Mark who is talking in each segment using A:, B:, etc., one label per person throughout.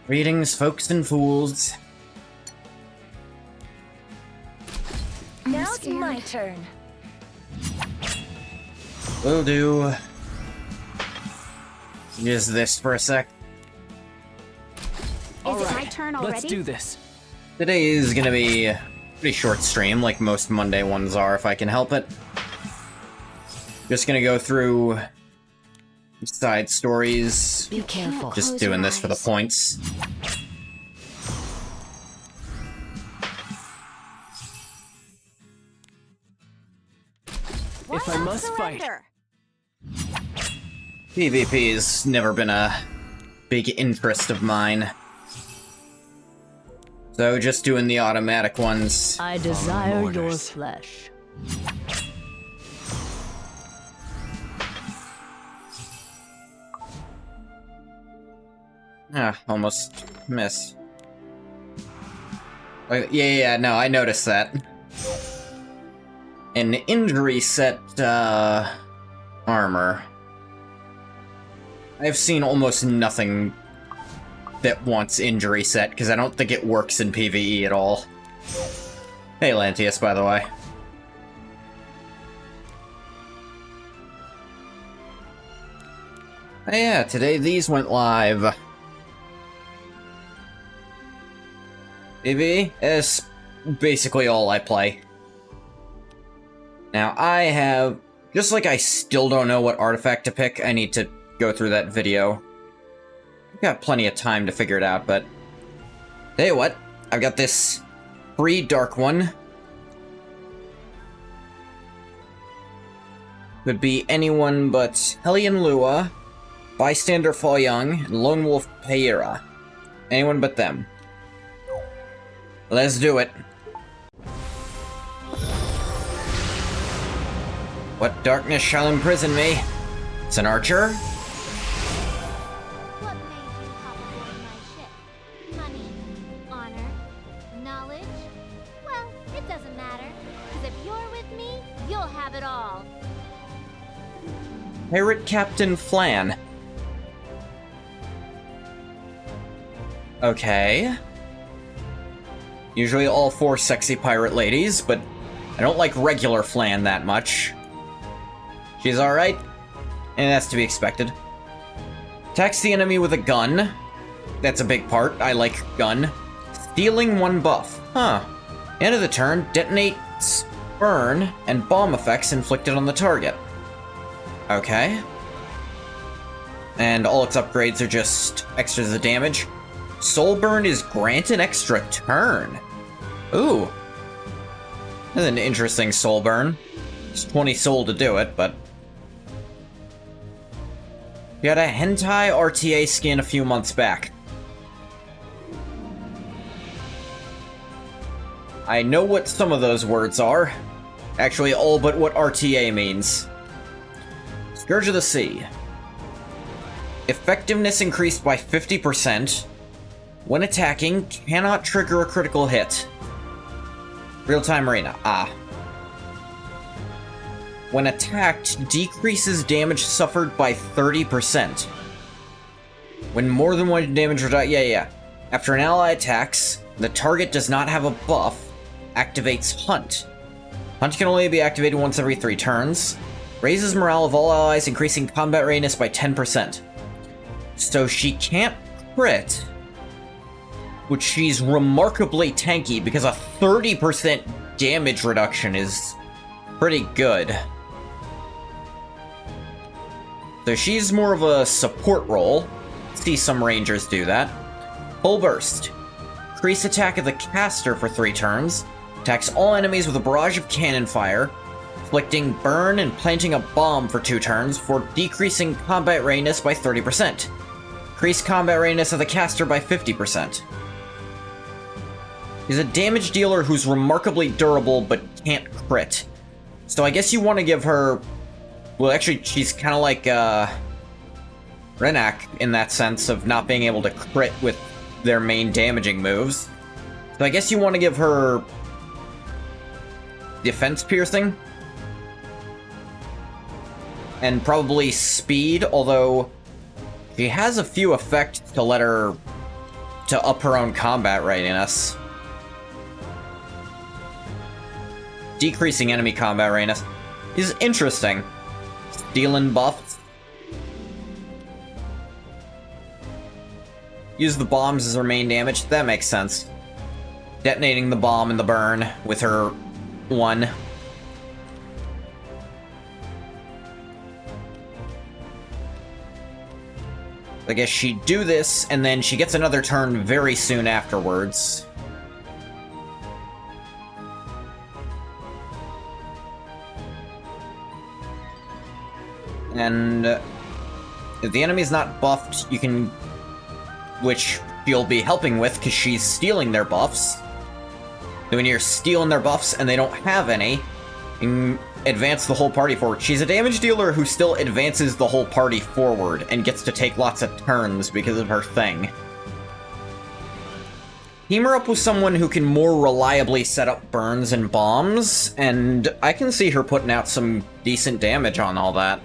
A: Greetings, folks and fools.
B: Now it's my turn.
A: We'll do just this for a sec.
B: Is it my turn already?
C: Let's do this.
A: Today is gonna be a pretty short stream, like most Monday ones are, if I can help it. Just gonna go through side stories.
B: Be careful.
A: Just doing this for the points.
C: If I must fight.
A: PvP's never been a big interest of mine. So just doing the automatic ones.
D: I desire your
C: orders.
D: flesh.
A: Ah, almost miss. Yeah, no, I noticed that. An injury set, armor. I've seen almost nothing that wants injury set, because I don't think it works in PvE at all. Hey, Lantius, by the way. Oh, yeah, today these went live. PvE is basically all I play. Now, I have... Just like I still don't know what artifact to pick, I need to go through that video. I've got plenty of time to figure it out, but... Tell you what, I've got this free dark one. Could be anyone but Hellion Lua, Bystander Fa Young, and Lone Wolf Peira. Anyone but them. Let's do it. What darkness shall imprison me? It's an archer?
E: What made you hop aboard my ship? Money? Honor? Knowledge? Well, it doesn't matter. Because if you're with me, you'll have it all.
A: Pirate Captain Flan. Okay. Usually all 4 sexy pirate ladies, but I don't like regular Flan that much. She's alright, and that's to be expected. Attacks the enemy with a gun. That's a big part. I like gun. Stealing 1 buff. Huh. End of the turn, detonates burn and bomb effects inflicted on the target. Okay. And all its upgrades are just extras of damage. Soul burn is grant an extra turn. Ooh. That's an interesting soul burn. It's 20 soul to do it, but... You got a hentai RTA skin a few months back. I know what some of those words are. Actually, all but what RTA means. Scourge of the Sea. Effectiveness increased by 50%. When attacking, cannot trigger a critical hit. Real-time arena. Ah. When attacked, decreases damage suffered by 30%. When more than 1 damage reduction... Yeah. After an ally attacks, the target does not have a buff, activates Hunt. Hunt can only be activated once every 3 turns. Raises morale of all allies, increasing combat readiness by 10%. So she can't crit, which she's remarkably tanky because a 30% damage reduction is pretty good. So she's more of a support role. See some rangers do that. Full Burst. Increase attack of the caster for 3 turns. Attacks all enemies with a barrage of cannon fire. Inflicting burn and planting a bomb for 2 turns for decreasing combat readiness by 30%. Increase combat readiness of the caster by 50%. He's a damage dealer who's remarkably durable but can't crit. So I guess you want to give her... Well, actually, she's kind of like, Renak in that sense of not being able to crit with their main damaging moves. So I guess you want to give her... Defense piercing? And probably speed, although... She has a few effects to let her... to up her own combat readiness. Decreasing enemy combat readiness is interesting. Stealing buffs. Use the bombs as her main damage. That makes sense. Detonating the bomb and the burn with her 1. I guess she'd do this, and then she gets another turn very soon afterwards. And if the enemy's not buffed, you can... which you'll be helping with, because she's stealing their buffs. So when you're stealing their buffs and they don't have any, you can advance the whole party forward. She's a damage dealer who still advances the whole party forward and gets to take lots of turns because of her thing. Team her up with someone who can more reliably set up burns and bombs, and I can see her putting out some decent damage on all that.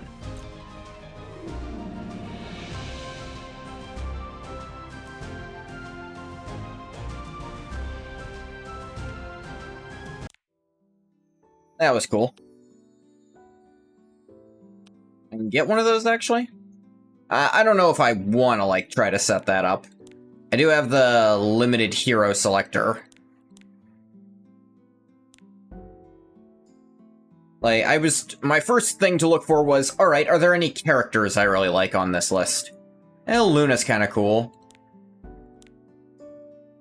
A: That was cool. I can get one of those, actually? I don't know if I want to, like, try to set that up. I do have the limited hero selector. Like, my first thing to look for was, alright, are there any characters I really like on this list? Luna's kind of cool.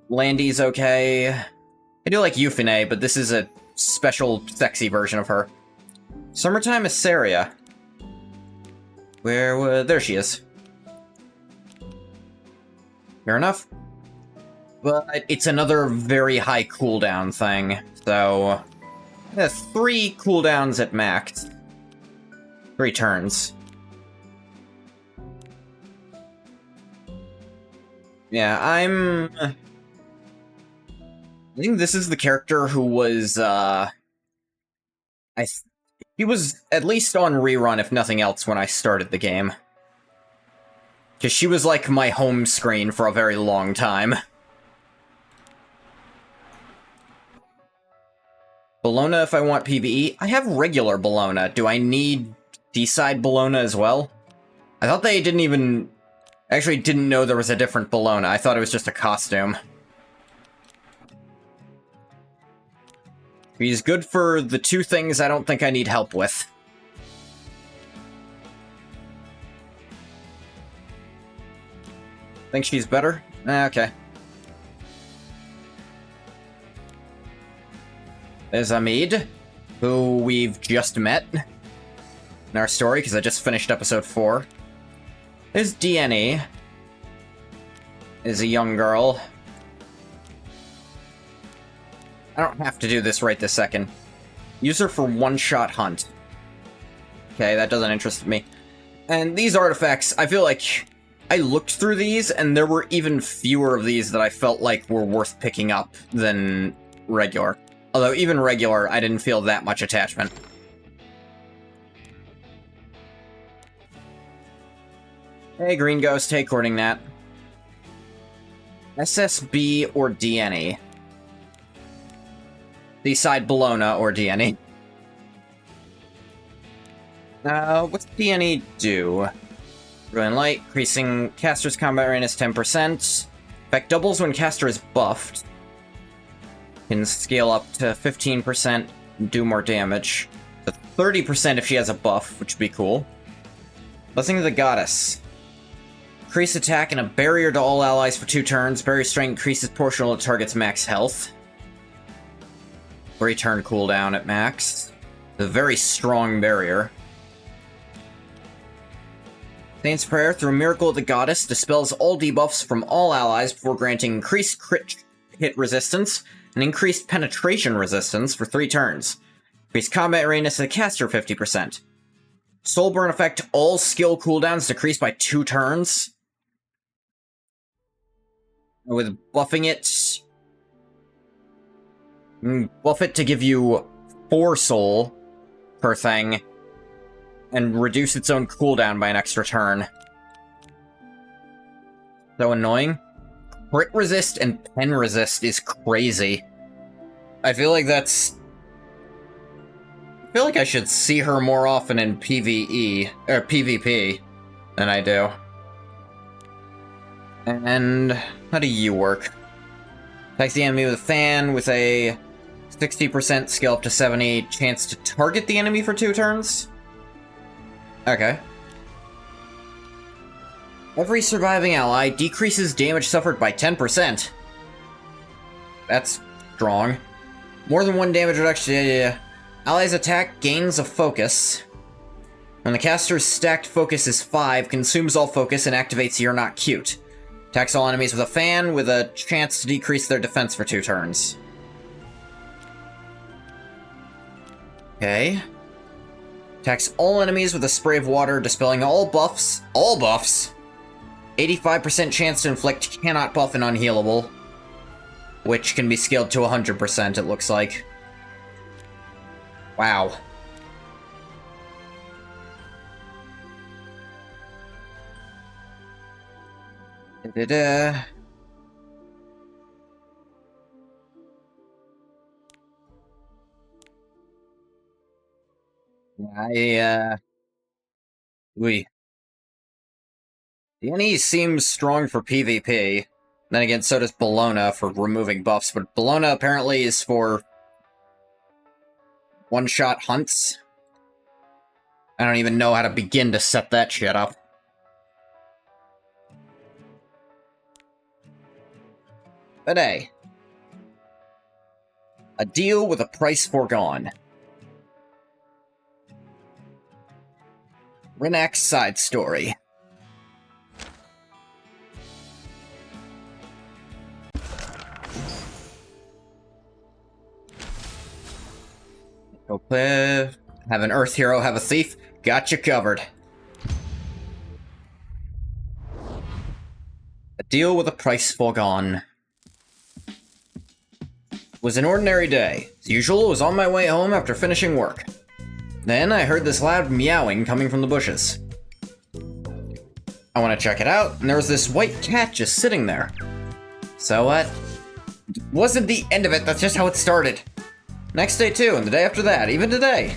A: Landy's okay. I do like Euphine, but this is a special, sexy version of her. Summertime Assaria. There she is. Fair enough. But it's another very high cooldown thing, so... 3 cooldowns at max. 3 turns. Yeah, I think this is the character who was, he was at least on rerun, if nothing else, when I started the game. Because she was like my home screen for a very long time. Bologna if I want PvE. I have regular Bologna. Do I need Seaside Bologna as well? I thought they didn't even... actually didn't know there was a different Bologna. I thought it was just a costume. He's good for the 2 things I don't think I need help with. Think she's better? Okay. There's Amid, who we've just met in our story, because I just finished episode 4. There's Diene. Is a young girl. I don't have to do this right this second. Use her for one-shot hunt. Okay, that doesn't interest me. And these artifacts, I feel like I looked through these, and there were even fewer of these that I felt like were worth picking up than regular. Although even regular, I didn't feel that much attachment. Hey, Green Ghost. Hey, Courting Nat. SSB or Diene? Seaside Bologna or Diene? What's Diene do? Brilliant Light, increasing caster's combat readiness 10%. Effect doubles when caster is buffed. Can scale up to 15% and do more damage. So 30% if she has a buff, which would be cool. Blessing of the Goddess. Increase attack and a barrier to all allies for 2 turns. Barrier strength increases proportional to target's max health. 3-turn cooldown at max. A very strong barrier. Saint's Prayer, through a miracle of the Goddess, dispels all debuffs from all allies before granting increased crit hit resistance and increased penetration resistance for 3 turns. Increased combat readiness of the caster 50%. Soulburn effect, all skill cooldowns decreased by 2 turns. With buffing it... buff it to give you 4 soul per thing, and reduce its own cooldown by an extra turn. So annoying. Crit resist and pen resist is crazy. I feel like I feel like I should see her more often in PvE, or PvP, than I do. And how do you work? Attacks the enemy with a fan with a 60% scale up to 70 chance to target the enemy for 2 turns? Okay. Every surviving ally decreases damage suffered by 10%. That's strong. More than 1 damage reduction. Allies' attack gains a focus. When the caster's stacked focus is 5, consumes all focus and activates You're Not Cute. Attacks all enemies with a fan with a chance to decrease their defense for 2 turns. Okay. Attacks all enemies with a spray of water, dispelling all buffs. All buffs? 85% chance to inflict cannot buff and unhealable. Which can be scaled to 100%, it looks like. Wow. Da-da-da. The NE seems strong for PvP. Then again, so does Bologna for removing buffs, but Bologna apparently is for one-shot hunts. I don't even know how to begin to set that shit up. But hey. A deal with a price foregone. Renak's side story. Go play. Have an Earth hero, have a thief. Got you covered. A deal with a price foregone. It was an ordinary day. As usual, I was on my way home after finishing work. Then I heard this loud meowing coming from the bushes. I want to check it out, and there was this white cat just sitting there. So what? It wasn't the end of it, that's just how it started. Next day too, and the day after that, even today.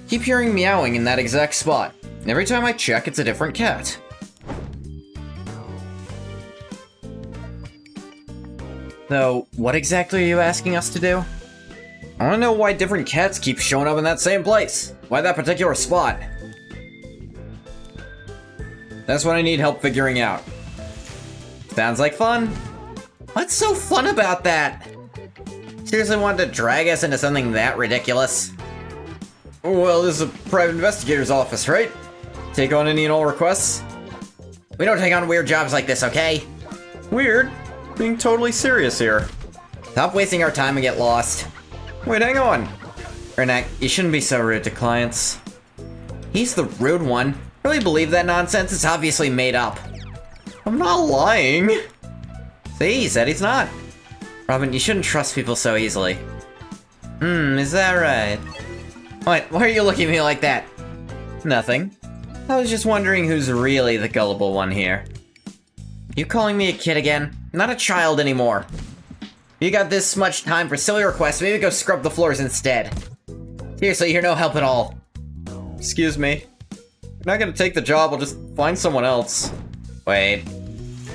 A: Keep hearing meowing in that exact spot. And every time I check, it's a different cat. So, what exactly are you asking us to do? I want to know why different cats keep showing up in that same place. Why that particular spot? That's what I need help figuring out. Sounds like fun. What's so fun about that? Seriously wanted to drag us into something that ridiculous? Well, this is a private investigator's office, right? Take on any and all requests? We don't take on weird jobs like this, okay? Weird? Being totally serious here. Stop wasting our time and get lost. Wait, hang on. Renak, you shouldn't be so rude to clients. He's the rude one. Really believe that nonsense? It's obviously made up. I'm not lying. See, he said he's not. Robin, you shouldn't trust people so easily. Is that right? What? Why are you looking at me like that? Nothing. I was just wondering who's really the gullible one here. You calling me a kid again? Not a child anymore. You got this much time for silly requests, maybe go scrub the floors instead. Seriously, you're no help at all. Excuse me. If you're not gonna take the job, I'll just find someone else. Wait.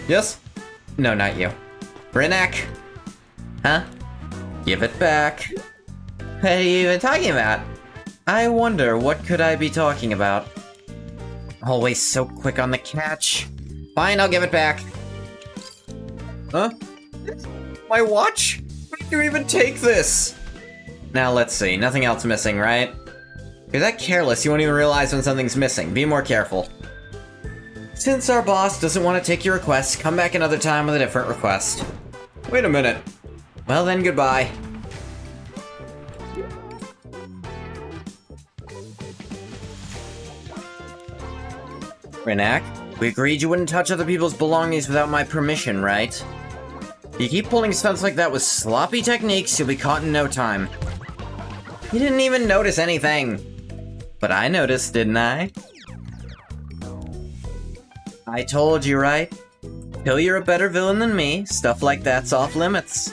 A: Yes? No, not you. Renak? Huh? Give it back. What are you even talking about? I wonder, what could I be talking about? Always so quick on the catch. Fine, I'll give it back. Huh? My watch? Why did you even take this? Now let's see, nothing else missing, right? You're that careless, you won't even realize when something's missing. Be more careful. Since our boss doesn't want to take your request, come back another time with a different request. Wait a minute. Well then, goodbye. Renak, we agreed you wouldn't touch other people's belongings without my permission, right? If you keep pulling stunts like that with sloppy techniques, you'll be caught in no time. You didn't even notice anything. But I noticed, didn't I? I told you, right? Till you're a better villain than me, stuff like that's off limits.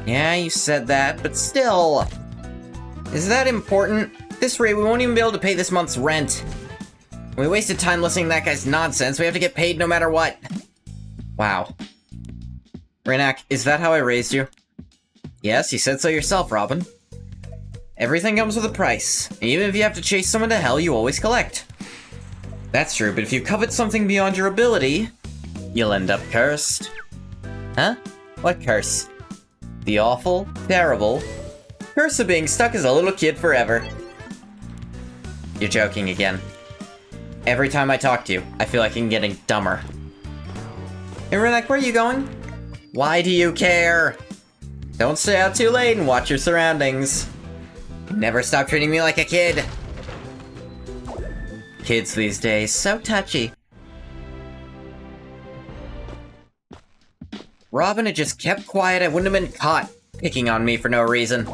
A: Yeah, you said that, but still. Is that important? At this rate, we won't even be able to pay this month's rent. We wasted time listening to that guy's nonsense. We have to get paid no matter what. Wow. Renak, is that how I raised you? Yes, you said so yourself, Robin. Everything comes with a price. Even if you have to chase someone to hell, you always collect. That's true, but if you covet something beyond your ability, you'll end up cursed. Huh? What curse? The awful, terrible curse of being stuck as a little kid forever. You're joking again. Every time I talk to you, I feel like I'm getting dumber. Hey, Renak, where are you going? Why do you care? Don't stay out too late and watch your surroundings. Never stop treating me like a kid. Kids these days, so touchy. Robin had just kept quiet, I wouldn't have been caught picking on me for no reason.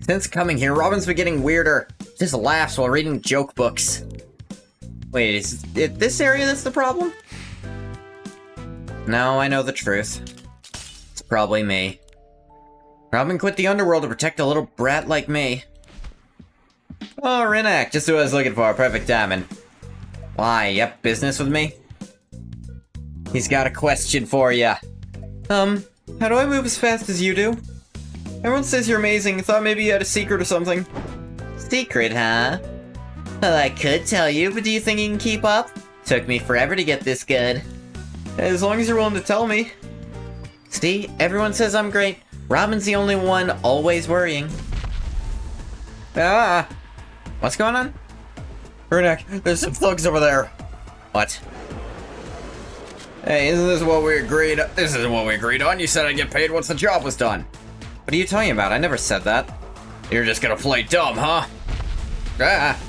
A: Since coming here, Robin's been getting weirder. Just laughs while reading joke books. Wait, is it this area that's the problem? No, I know the truth. It's probably me. Robin quit the underworld to protect a little brat like me. Oh, Renak, just who I was looking for, perfect timing. Why, yep, business with me? He's got a question for ya. How do I move as fast as you do? Everyone says you're amazing, thought maybe you had a secret or something. Secret, huh? Well, I could tell you, but do you think you can keep up? Took me forever to get this good. As long as you're willing to tell me. See, everyone says I'm great. Robin's the only one always worrying. Ah! What's going on? Renak, there's some thugs over there. What? Hey, isn't this what we agreed? This isn't what we agreed on. You said I'd get paid once the job was done. What are you talking about? I never said that. You're just gonna play dumb, huh? Ah!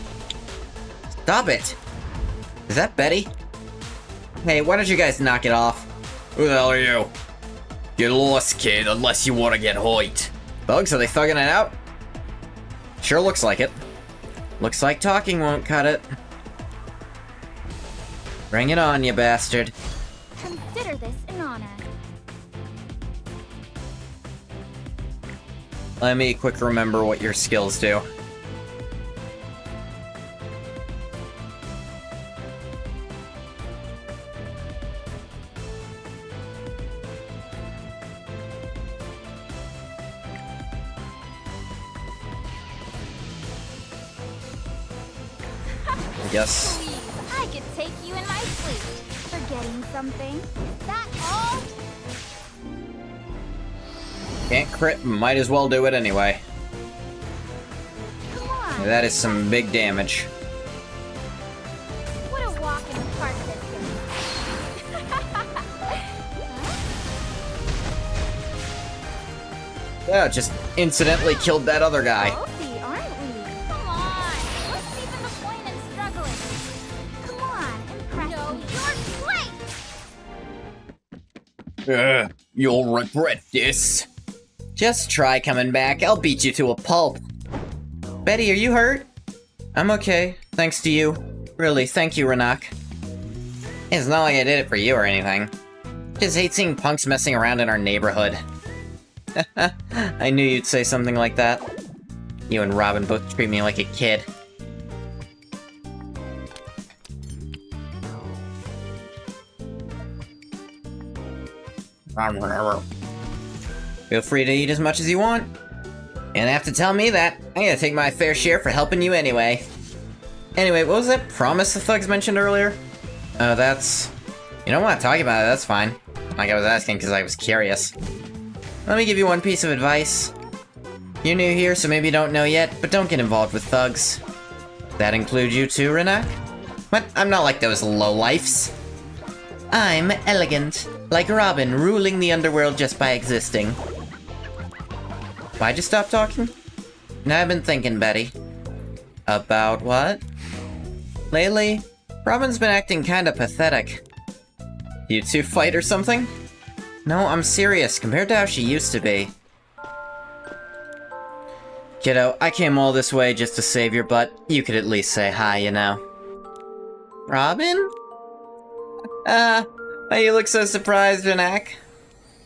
A: Stop it! Is that Betty? Hey, why don't you guys knock it off? Who the hell are you? Get lost, kid, unless you want to get hoit. Thugs, are they thugging it out? Sure looks like it. Looks like talking won't cut it. Bring it on, you bastard.
B: Consider this an honor.
A: Let me quick remember what your skills do. Yes.
B: Please, I could take you in my sleep. Forgetting something? Is that all?
A: Can't crit, might as well do it anyway.
B: Come on.
A: That is some big damage.
B: What a walk in the park this is.
A: Yeah, just incidentally killed that other guy.
B: Bossy, aren't we? Come on. What's even the point in struggling? Come on, impress me. Your plate!
A: You'll regret this. Just try coming back, I'll beat you to a pulp. Betty, are you hurt? I'm okay, thanks to you. Really, thank you, Renak. It's not like I did it for you or anything. Just hate seeing punks messing around in our neighborhood. I knew you'd say something like that. You and Robin both treat me like a kid. Feel free to eat as much as you want. And have to tell me that. I'm gonna take my fair share for helping you anyway. Anyway, what was that promise the thugs mentioned earlier? Oh, that's... You don't want to talk about it, that's fine. Like I was asking because I was curious. Let me give you one piece of advice. You're new here, so maybe you don't know yet, but don't get involved with thugs. That include you too, Renak? What? I'm not like those lowlifes. I'm elegant, like Robin, ruling the underworld just by existing. Why'd you stop talking? I've been thinking, Betty. About what? Lately, Robin's been acting kinda pathetic. You two fight or something? No, I'm serious, compared to how she used to be. Kiddo, I came all this way just to save your butt. You could at least say hi, you know. Robin? Why you look so surprised, Renak?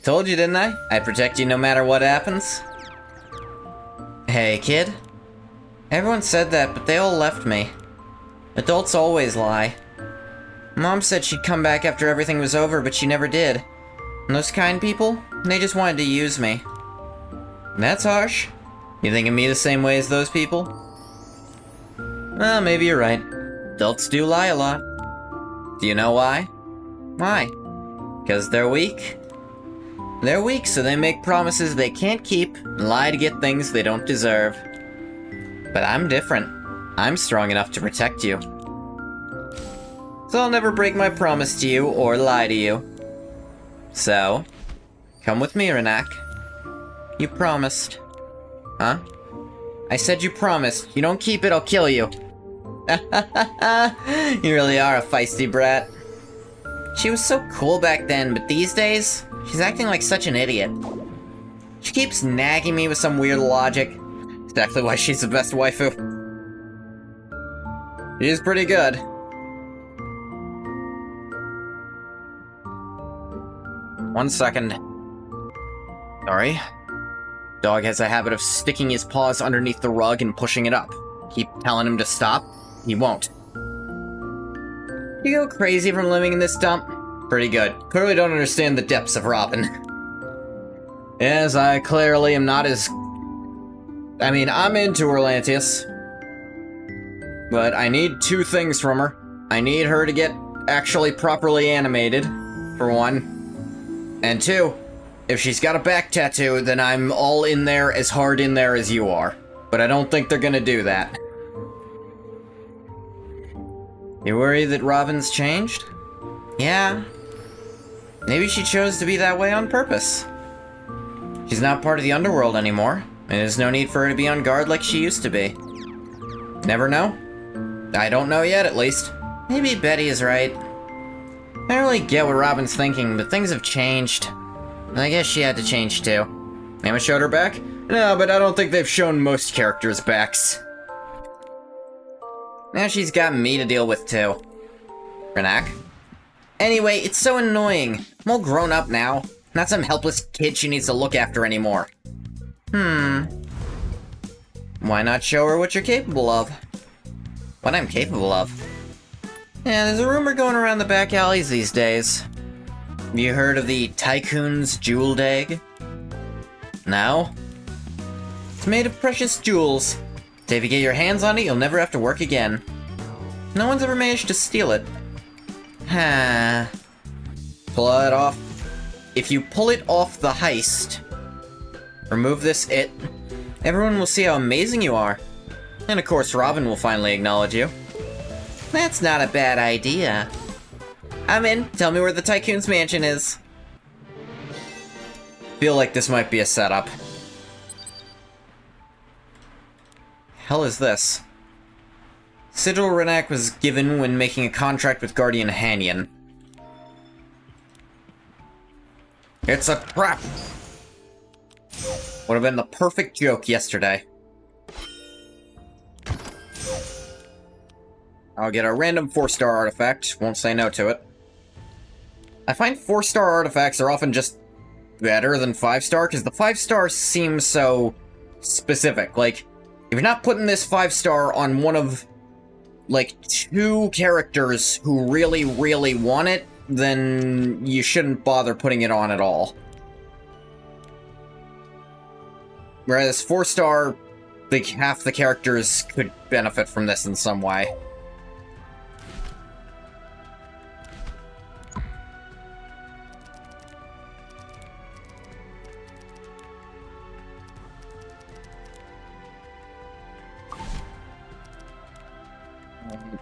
A: Told you, didn't I? I'd protect you no matter what happens. Hey, kid. Everyone said that, but they all left me. Adults always lie. Mom said she'd come back after everything was over, but she never did. And those kind people, they just wanted to use me. That's harsh. You think of me the same way as those people? Well, maybe you're right. Adults do lie a lot. Do you know why? Why? Because they're weak. They're weak, so they make promises they can't keep and lie to get things they don't deserve. But I'm different. I'm strong enough to protect you. So I'll never break my promise to you or lie to you. So, come with me, Renak. You promised. Huh? I said you promised. You don't keep it, I'll kill you. You really are a feisty brat. She was so cool back then, but these days, she's acting like such an idiot. She keeps nagging me with some weird logic. Exactly why she's the best waifu. She's pretty good. One second. Sorry. Dog has a habit of sticking his paws underneath the rug and pushing it up. Keep telling him to stop, he won't. You go crazy from living in this dump? Pretty good. Clearly don't understand the depths of Robin. Yes, I clearly am not as... I mean, I'm into Orlantius. But I need two things from her. I need her to get actually properly animated, for one. And two, if she's got a back tattoo, then I'm all in there, as hard in there as you are. But I don't think they're gonna do that. You worry that Robin's changed? Yeah. Maybe she chose to be that way on purpose. She's not part of the underworld anymore, and there's no need for her to be on guard like she used to be. Never know? I don't know yet, at least. Maybe Betty is right. I don't really get what Robin's thinking, but things have changed. I guess she had to change too. They haven't showed her back? No, but I don't think they've shown most characters' backs. Now she's got me to deal with too. Renak? Anyway, it's so annoying. I'm all grown up now. Not some helpless kid she needs to look after anymore. Why not show her what you're capable of? What I'm capable of? Yeah, there's a rumor going around the back alleys these days. Have you heard of the Tycoon's Jeweled Egg? No? It's made of precious jewels. So if you get your hands on it, you'll never have to work again. No one's ever managed to steal it. Pull it off. If you pull it off the heist, remove this it, everyone will see how amazing you are. And of course, Robin will finally acknowledge you. That's not a bad idea. I'm in. Tell me where the Tycoon's mansion is. Feel like this might be a setup. Hell is this? Sigil Renak was given when making a contract with Guardian Hanyan. It's a trap! Would have been the perfect joke yesterday. I'll get a random 4-star artifact, won't say no to it. I find 4-star artifacts are often just better than 5-star, because the 5-star seems so specific. Like, if you're not putting this 5-star on one of, like, 2 characters who really, really want it, then you shouldn't bother putting it on at all. Whereas 4-star, like, half the characters could benefit from this in some way.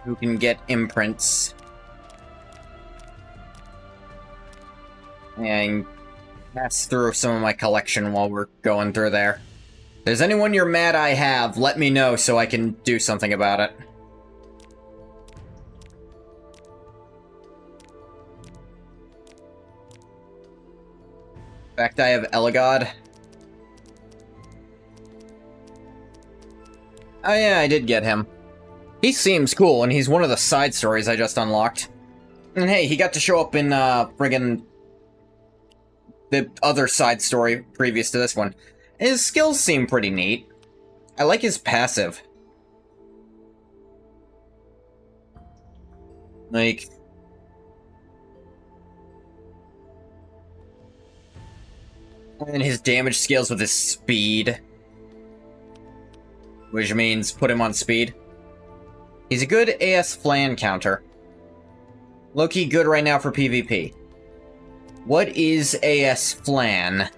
A: Who can get imprints. And pass through some of my collection while we're going through there. If there's anyone you're mad I have, let me know so I can do something about it. In fact, I have Eligod. Oh yeah, I did get him. He seems cool, and he's one of the side stories I just unlocked. And hey, he got to show up in, friggin' the other side story previous to this one. His skills seem pretty neat. I like his passive. Like... and his damage scales with his speed. Which means put him on speed. He's a good AS Flan counter. Low-key good right now for PvP. What is AS Flan?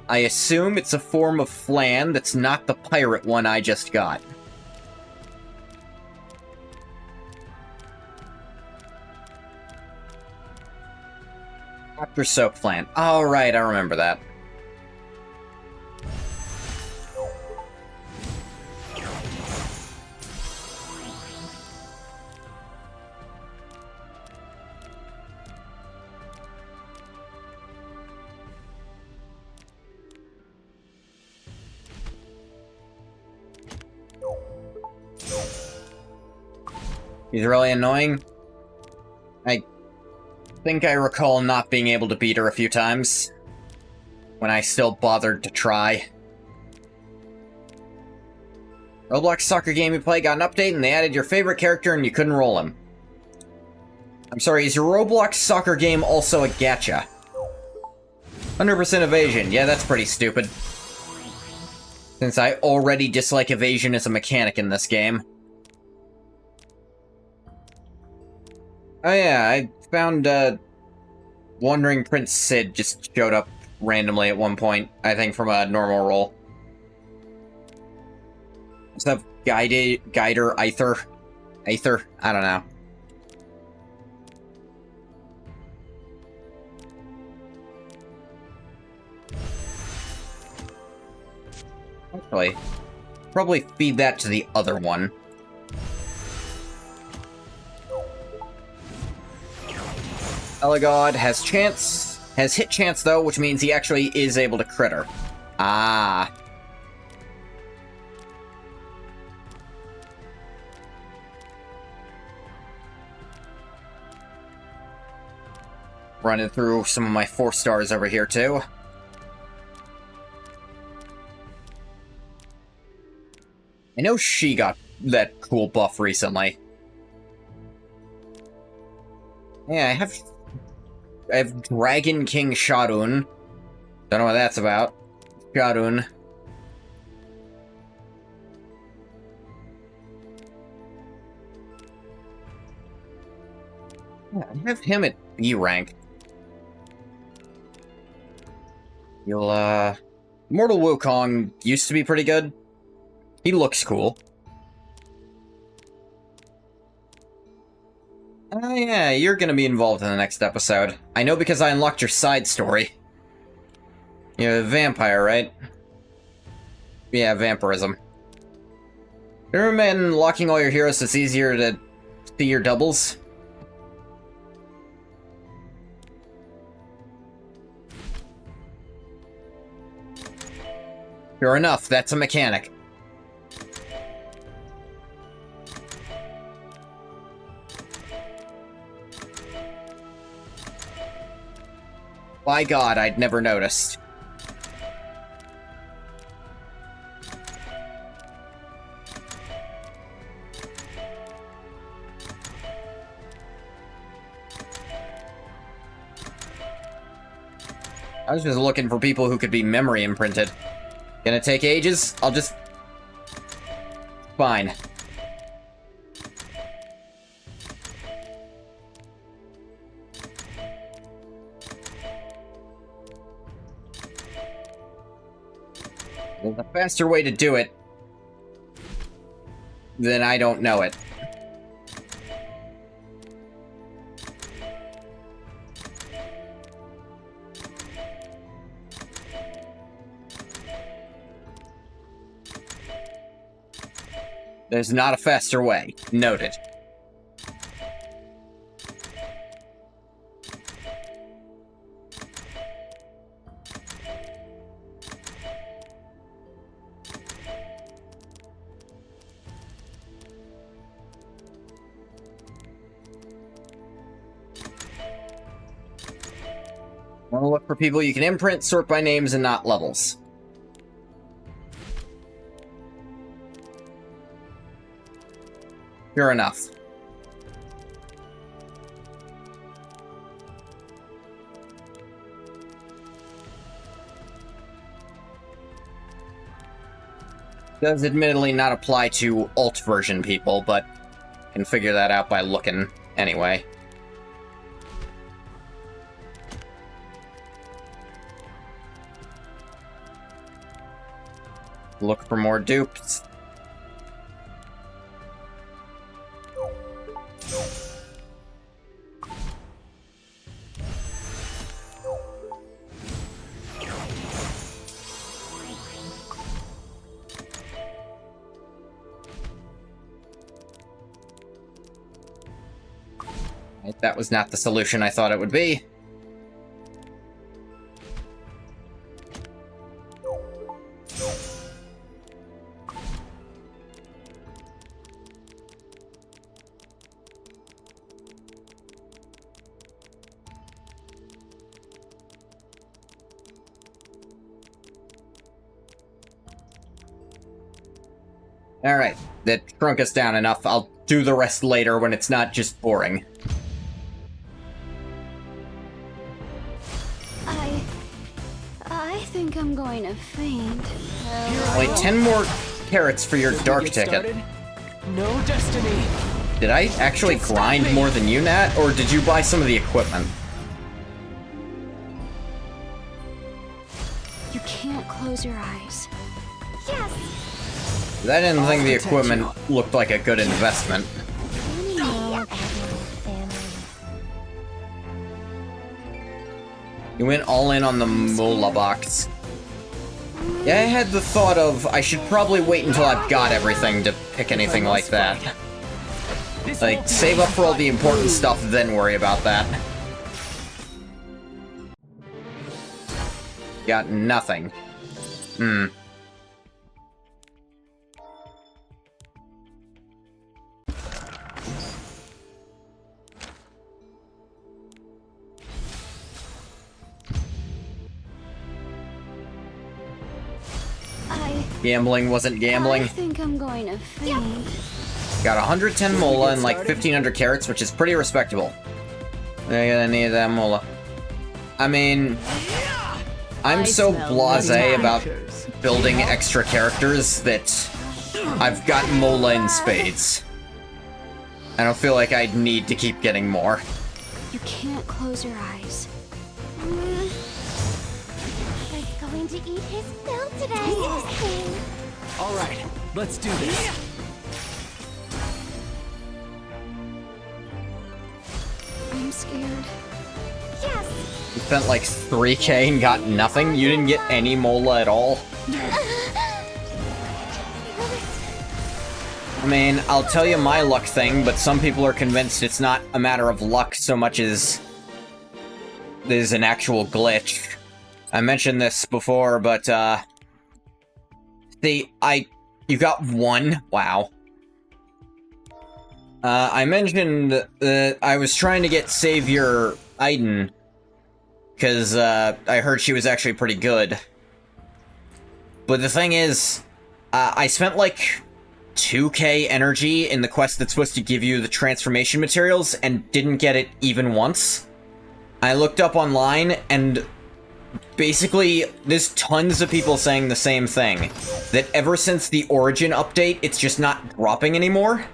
A: I assume it's a form of flan that's not the pirate one I just got. After Soak Flan. Oh, right, I remember that. He's really annoying. I think I recall not being able to beat her a few times. When I still bothered to try. Roblox soccer game you play got an update and they added your favorite character and you couldn't roll him. I'm sorry, is your Roblox soccer game also a gacha? 100% evasion. Yeah, that's pretty stupid. Since I already dislike evasion as a mechanic in this game. Oh yeah, I found, Wandering Prince Sid just showed up randomly at one point, I think from a normal roll. What's up, Guider, Aether? Aether? I don't know. Actually, probably feed that to the other one. Eligod has chance, has hit chance though, which means he actually is able to crit her. Ah. Running through some of my 4 stars over here too. I know she got that cool buff recently. Yeah, I have Dragon King Shadoun. Don't know what that's about. Shadoun. Yeah, I have him at B rank. You'll, Mortal Wukong used to be pretty good. He looks cool. Oh yeah, you're gonna be involved in the next episode. I know because I unlocked your side story. You're a vampire, right? Yeah, vampirism. Remember unlocking all your heroes so it's easier to see your doubles? Sure enough, that's a mechanic. By God, I'd never noticed. I was just looking for people who could be memory imprinted. Gonna take ages? I'll just... Fine. There's a faster way to do it. Then I don't know it. There's not a faster way. Noted. want to look for people you can imprint, sort by names, and not levels. Sure enough. Does admittedly not apply to alt version people, but can figure that out by looking anyway. Look for more dupes. That was not the solution I thought it would be. Alright, that shrunk us down enough. I'll do the rest later when it's not just boring.
E: I think I'm going to faint.
A: Only 10 more carrots for your dark ticket.
C: No destiny.
A: Did I actually grind more than you, Nat, or did you buy some of the equipment?
E: You can't close your eyes.
B: Yes!
A: I didn't think the equipment looked like a good investment.
E: You know about my family.
A: You went all in on the Mola box. Yeah, I had the thought of, I should probably wait until I've got everything to pick anything like that. Like, save up for all the important stuff, then worry about that. Got nothing. Gambling wasn't
E: I
A: gambling.
E: think I'm going to faint.
A: Got 110 mola and like 1500 carrots, which is pretty respectable. They're gonna need that mola. I mean, I'm so blasé about building extra characters that I've got mola in spades. I don't feel like I'd need to keep getting more.
E: You can't close your eyes.
B: He's going to eat his fill today.
C: All right, let's do this.
E: I'm scared.
B: Yes!
A: You spent like 3k and got nothing? You didn't get any mola at all? I mean, I'll tell you my luck thing, but some people are convinced it's not a matter of luck so much as there's an actual glitch. I mentioned this before, but, you got one? Wow. I mentioned that I was trying to get Savior Aiden, because, I heard she was actually pretty good. But the thing is, I spent, like, 2k energy in the quest that's supposed to give you the transformation materials, and didn't get it even once. I looked up online, and basically, there's tons of people saying the same thing. That ever since the Origin update, it's just not dropping anymore.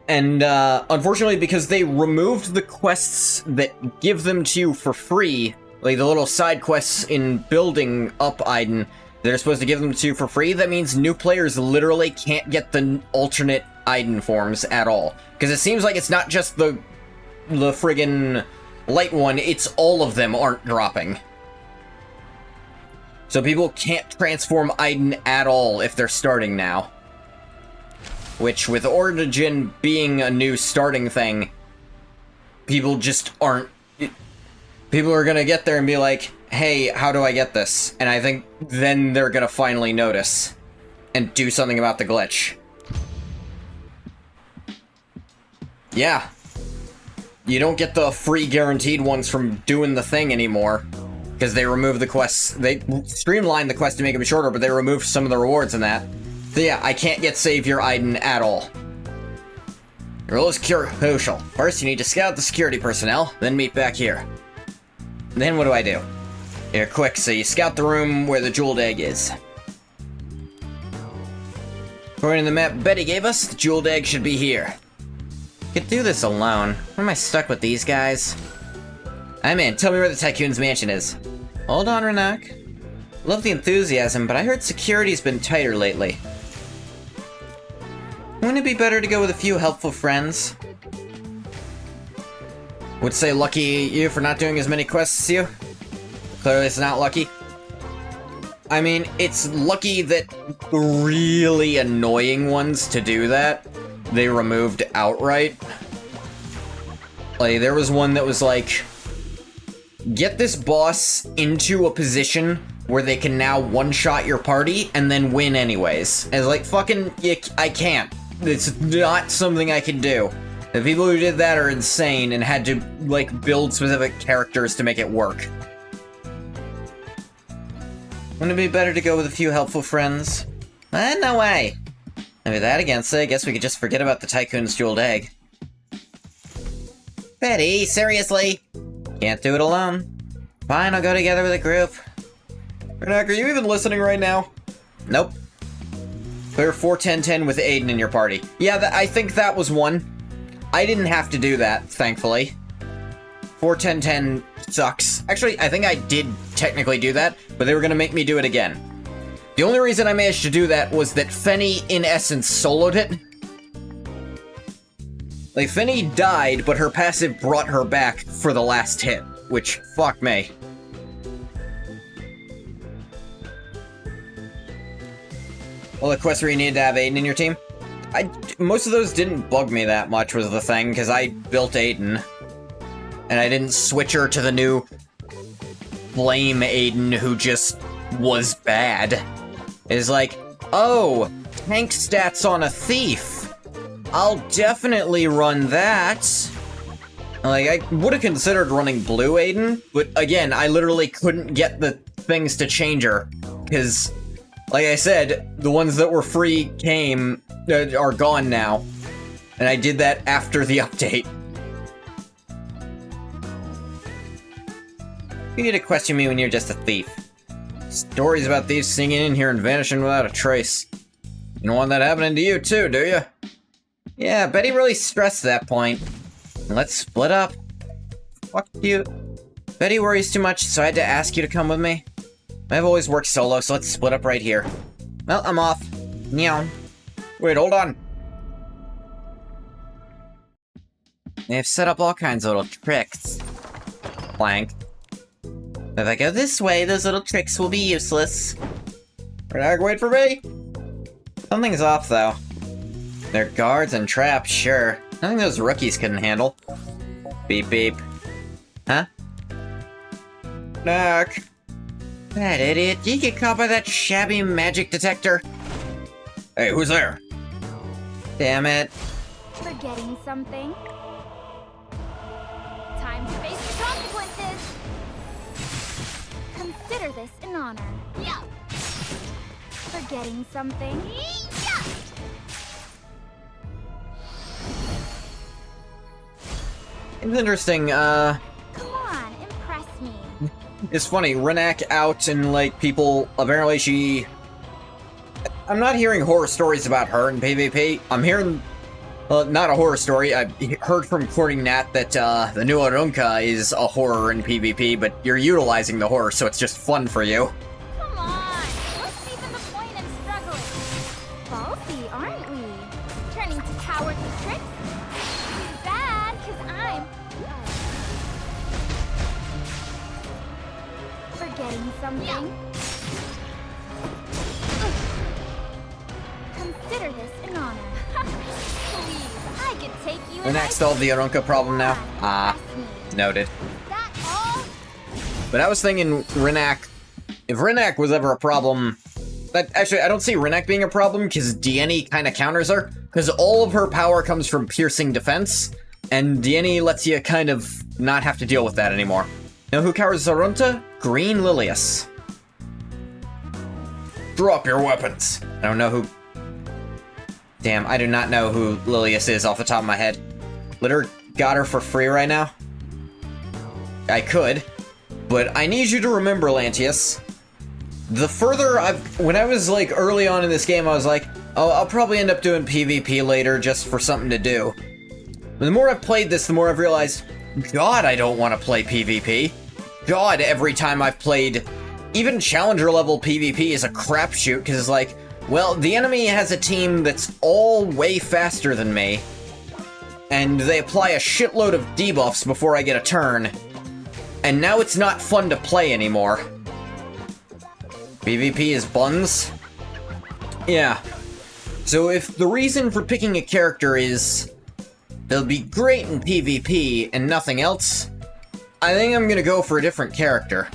A: And, unfortunately, because they removed the quests that give them to you for free, like the little side quests in building up Aiden, they're supposed to give them to you for free, that means new players literally can't get the alternate Aiden forms at all. Because it seems like it's not just the friggin' light one, it's all of them aren't dropping. So people can't transform Aiden at all if they're starting now. Which, with Origin being a new starting thing, people just aren't... People are gonna get there and be like, hey, how do I get this? And I think then they're gonna finally notice and do something about the glitch. Yeah. you don't get the free guaranteed ones from doing the thing anymore. Because they removed the quests. They streamlined the quest to make them shorter, but they removed some of the rewards in that. So yeah, I can't get Savior Aiden at all. Your role is crucial. First, you need to scout the security personnel, then meet back here. Then what do I do? Here, quick, so you scout the room where the jeweled egg is. According to the map Betty gave us, the jeweled egg should be here. Could do this alone. Why am I stuck with these guys? I'm in. Tell me where the Tycoon's mansion is. Hold on, Renak. Love the enthusiasm, but I heard security's been tighter lately. Wouldn't it be better to go with a few helpful friends? Would say lucky you for not doing as many quests as you? Clearly it's not lucky. I mean, it's lucky that the really annoying ones to do that, they removed outright. Like, there was one that was like, get this boss into a position where they can now one-shot your party and then win anyways. And it's like, fucking, I can't. It's not something I can do. The people who did that are insane and had to, like, build specific characters to make it work. Wouldn't it be better to go with a few helpful friends? No way. Maybe that again, so I guess we could just forget about the Tycoon's jeweled egg. Betty, seriously? Can't do it alone. Fine, I'll go together with a group. Renak, are you even listening right now? Nope. Clear 4-10-10 with Aiden in your party. Yeah, I think that was one. I didn't have to do that, thankfully. 4-10-10 sucks. Actually, I think I did technically do that, but they were gonna make me do it again. The only reason I managed to do that was that Fenny, in essence, soloed it. Like, Fenny died, but her passive brought her back for the last hit, which, fuck me. Well, the quests where you needed to have Aiden in your team? Most of those didn't bug me that much, was the thing, because I built Aiden. And I didn't switch her to the new Flame Aiden who just was bad. It's like, oh, tank stats on a thief. I'll definitely run that. Like, I would have considered running Blue Aiden, but again, I literally couldn't get the things to change her. Because, like I said, the ones that were free are gone now. And I did that after the update. You need to question me when you're just a thief. Stories about thieves sneaking in here and vanishing without a trace. You don't want that happening to you too, do you? Yeah, Betty really stressed that point. Let's split up. Fuck you. Betty worries too much, so I had to ask you to come with me. I've always worked solo, so let's split up right here. Well, I'm off. Meow. Wait, hold on. They've set up all kinds of little tricks. Plank. If I go this way, those little tricks will be useless. Renak, wait for me! Something's off, though. They're guards and traps, sure. Nothing those rookies couldn't handle. Beep beep. Huh? Renak! That idiot, did you get caught by that shabby magic detector? Hey, who's there? Damn it.
E: Forgetting something? Time to face the consequences! Consider this an honor. Yeah. Forgetting something? Yeah.
A: It's interesting,
E: Come on, impress me.
A: It's funny, Renak out and, like, people, apparently I'm not hearing horror stories about her in PvP. I'm hearing, not a horror story, I heard from Courting Nat that, the new Arunca is a horror in PvP, but you're utilizing the horror, so it's just fun for you.
B: Come on, what's even the point in struggling?
E: Ballsy, aren't we?
B: Turning to cowardly tricks? Too bad, cause I'm...
E: Forgetting something? Consider this an honor.
B: Please, I could take you in
A: Renak solved the Arunca problem now? Ah, noted.
B: that all?
A: But I was thinking Renak, if Renak was ever a problem, actually I don't see Renak being a problem because Diene kind of counters her, because all of her power comes from piercing defense, And Dieni lets you kind of not have to deal with that anymore. Know who cowers Zarunta? Green Lilius. Drop your weapons. I don't know who... Damn, I do not know who Lilius is off the top of my head. Litter got her for free right now? I could. But I need you to remember, Lantius. The further when I was like early on in this game, I was like, oh, I'll probably end up doing PvP later just for something to do. But the more I've played this, the more I've realized, God, I don't want to play PvP. God, every time I've played, even Challenger level PvP is a crapshoot, because it's like, well, the enemy has a team that's all way faster than me, and they apply a shitload of debuffs before I get a turn, and now it's not fun to play anymore. PvP is buns? Yeah. So if the reason for picking a character is they'll be great in PvP and nothing else, I think I'm gonna go for a different character.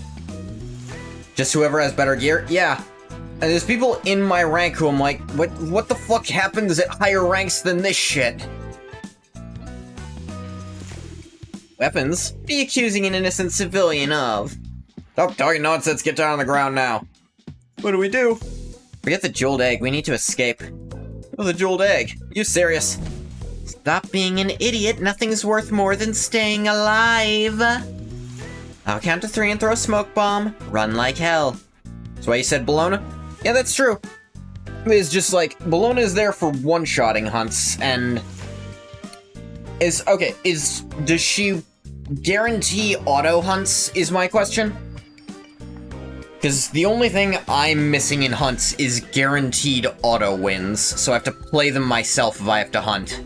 A: Just whoever has better gear? Yeah. And there's people in my rank who I'm like, what the fuck happens at higher ranks than this shit? Weapons? What are you accusing an innocent civilian of? Stop talking nonsense, get down on the ground now. What do we do? Forget the jeweled egg, we need to escape. Oh, the jeweled egg? You serious? Stop being an idiot, nothing's worth more than staying alive. I'll count to 3 and throw a smoke bomb. Run like hell. That's why you said Bologna? Yeah, that's true. It's just like, Bologna is there for one-shotting hunts, and... does she guarantee auto hunts, is my question? Because the only thing I'm missing in hunts is guaranteed auto wins, so I have to play them myself if I have to hunt.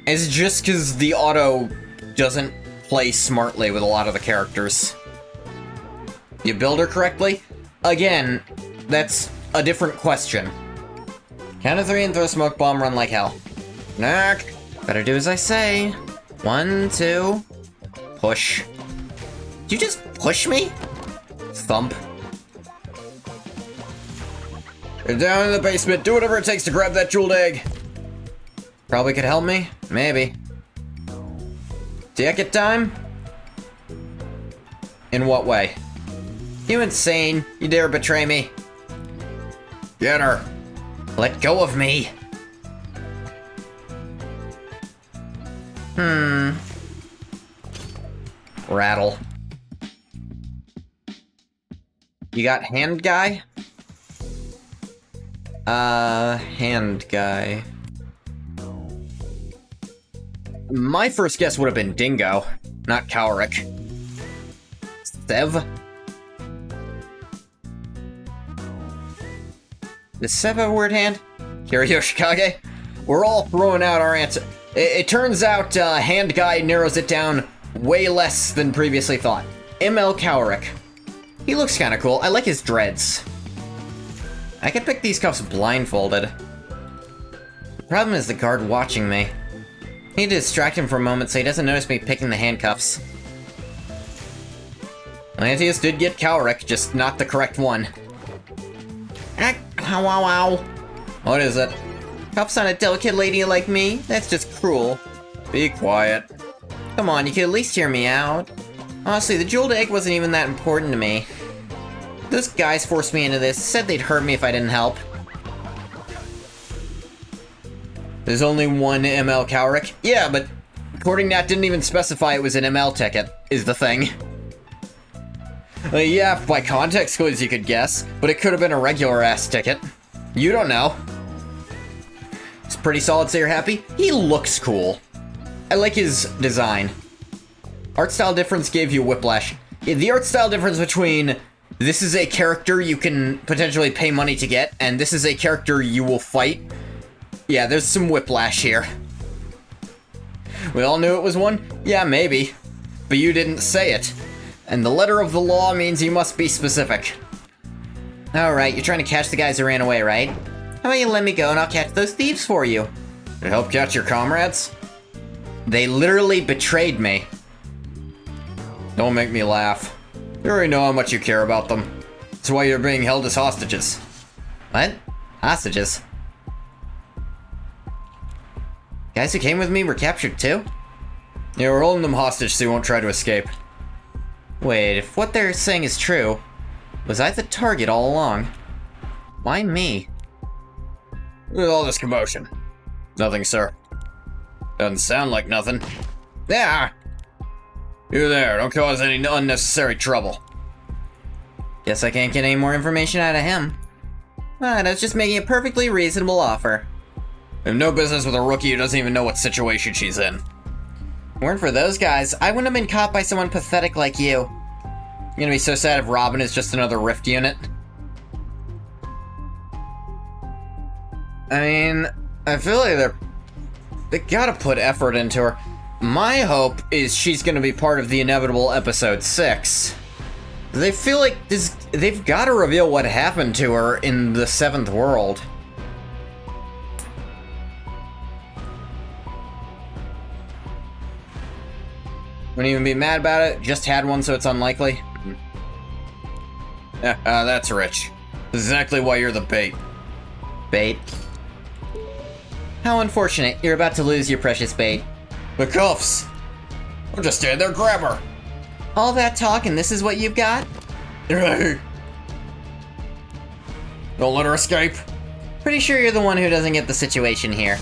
A: It's just because the auto doesn't play smartly with a lot of the characters. You build her correctly? Again, that's a different question. Count to 3 and throw a smoke bomb, run like hell. Knock. Better do as I say. 1, 2. Push. Did you just push me? Thump. You're down in the basement. Do whatever it takes to grab that jeweled egg. Probably could help me. Maybe. Ticket time? In what way? You insane. You dare betray me. Get her. Let go of me. Rattle. You got hand guy? Hand guy. My first guess would have been Dingo, not Cowrick. Sev? Does Sev have a word hand? Kiryu-Shikage? We're all throwing out our answer. It turns out hand guy narrows it down way less than previously thought. ML Cowrick. He looks kinda cool. I like his dreads. I could pick these cuffs blindfolded. The problem is the guard watching me. I need to distract him for a moment so he doesn't notice me picking the handcuffs. Lantius did get Cowrick, just not the correct one. Ow, ow, ow. What is it? Cuffs on a delicate lady like me? That's just cruel. Be quiet. Come on, you can at least hear me out. Honestly, the jeweled egg wasn't even that important to me. Those guys forced me into this, said they'd hurt me if I didn't help. There's only one ML Cowrick? Yeah, but according to that, didn't even specify it was an ML ticket, is the thing. Yeah, by context clues you could guess, but it could have been a regular-ass ticket. You don't know. It's pretty solid, so you're happy? He looks cool. I like his design. Art style difference gave you whiplash. Yeah, the art style difference between this is a character you can potentially pay money to get, and this is a character you will fight. Yeah, there's some whiplash here. We all knew it was one? Yeah, maybe. But you didn't say it. And the letter of the law means you must be specific. Alright, you're trying to catch the guys who ran away, right? How about you let me go and I'll catch those thieves for you? To help catch your comrades? They literally betrayed me. Don't make me laugh. You already know how much you care about them. That's why you're being held as hostages. What? Hostages? Guys who came with me were captured too? Yeah, we're holding them hostage so they won't try to escape. Wait, if what they're saying is true, was I the target all along? Why me?
D: Look at all this commotion. Nothing, sir. Doesn't sound like nothing. Yeah! You there, don't cause any unnecessary trouble.
A: Guess I can't get any more information out of him. But I was just making a perfectly reasonable offer.
D: We have no business with a rookie who doesn't even know what situation she's in.
A: Weren't for those guys, I wouldn't have been caught by someone pathetic like you. I'm gonna be so sad if Robin is just another Rift unit. I mean, I feel like they gotta put effort into her. My hope is she's gonna be part of the inevitable episode 6. They feel like they've gotta reveal what happened to her in the 7th world. Wouldn't even be mad about it, just had one so it's unlikely.
D: Yeah, that's rich. Exactly why you're the bait.
A: Bait. How unfortunate, you're about to lose your precious bait.
D: The cuffs! I'll just stand there, grab her!
A: All that talk and this is what you've got?
D: Don't let her escape!
A: Pretty sure you're the one who doesn't get the situation here.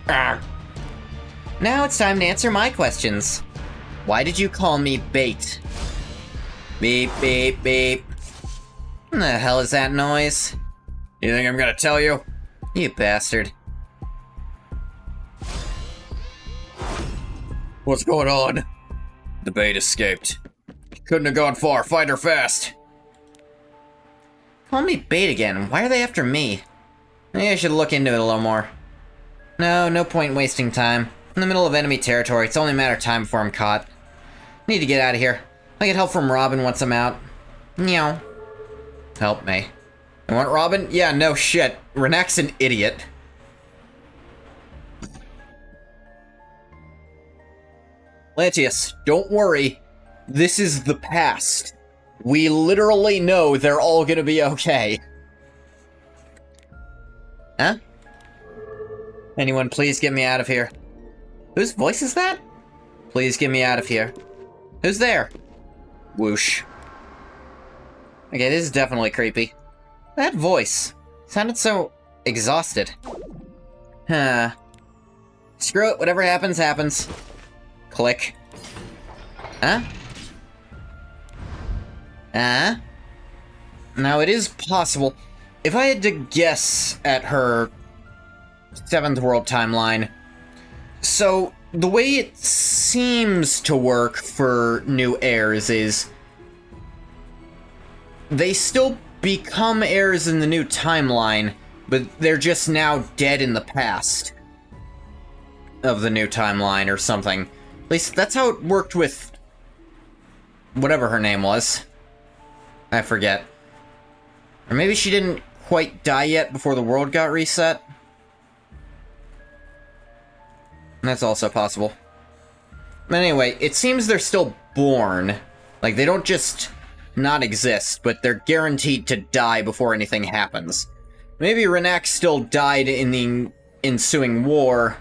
D: Ah.
A: Now it's time to answer my questions. Why did you call me bait? Beep, beep, beep. What the hell is that noise?
D: You think I'm gonna tell you?
A: You bastard.
D: What's going on? The bait escaped. She couldn't have gone far. Find her fast.
A: Call me bait again. Why are they after me? Maybe I should look into it a little more. No point wasting time. In the middle of enemy territory, it's only a matter of time before I'm caught. Need to get out of here. I get help from Robin once I'm out. Meow. Help me. You want Robin? Yeah, no shit. Renek's an idiot. Lantius, don't worry. This is the past. We literally know they're all gonna be okay. Huh? Anyone please get me out of here. Whose voice is that? Please get me out of here. Who's there? Whoosh. Okay, this is definitely creepy. That voice sounded so exhausted. Huh. Screw it, whatever happens, happens. Click. Huh? Huh? Now, it is possible. If I had to guess at her 7th world timeline, so the way it seems to work for new heirs is they still become heirs in the new timeline, but they're just now dead in the past of the new timeline or something. At least that's how it worked with whatever her name was. I forget. Or maybe she didn't quite die yet before the world got reset. That's also possible. But anyway, it seems they're still born. Like, they don't just not exist, but they're guaranteed to die before anything happens. Maybe Renek still died in the ensuing war,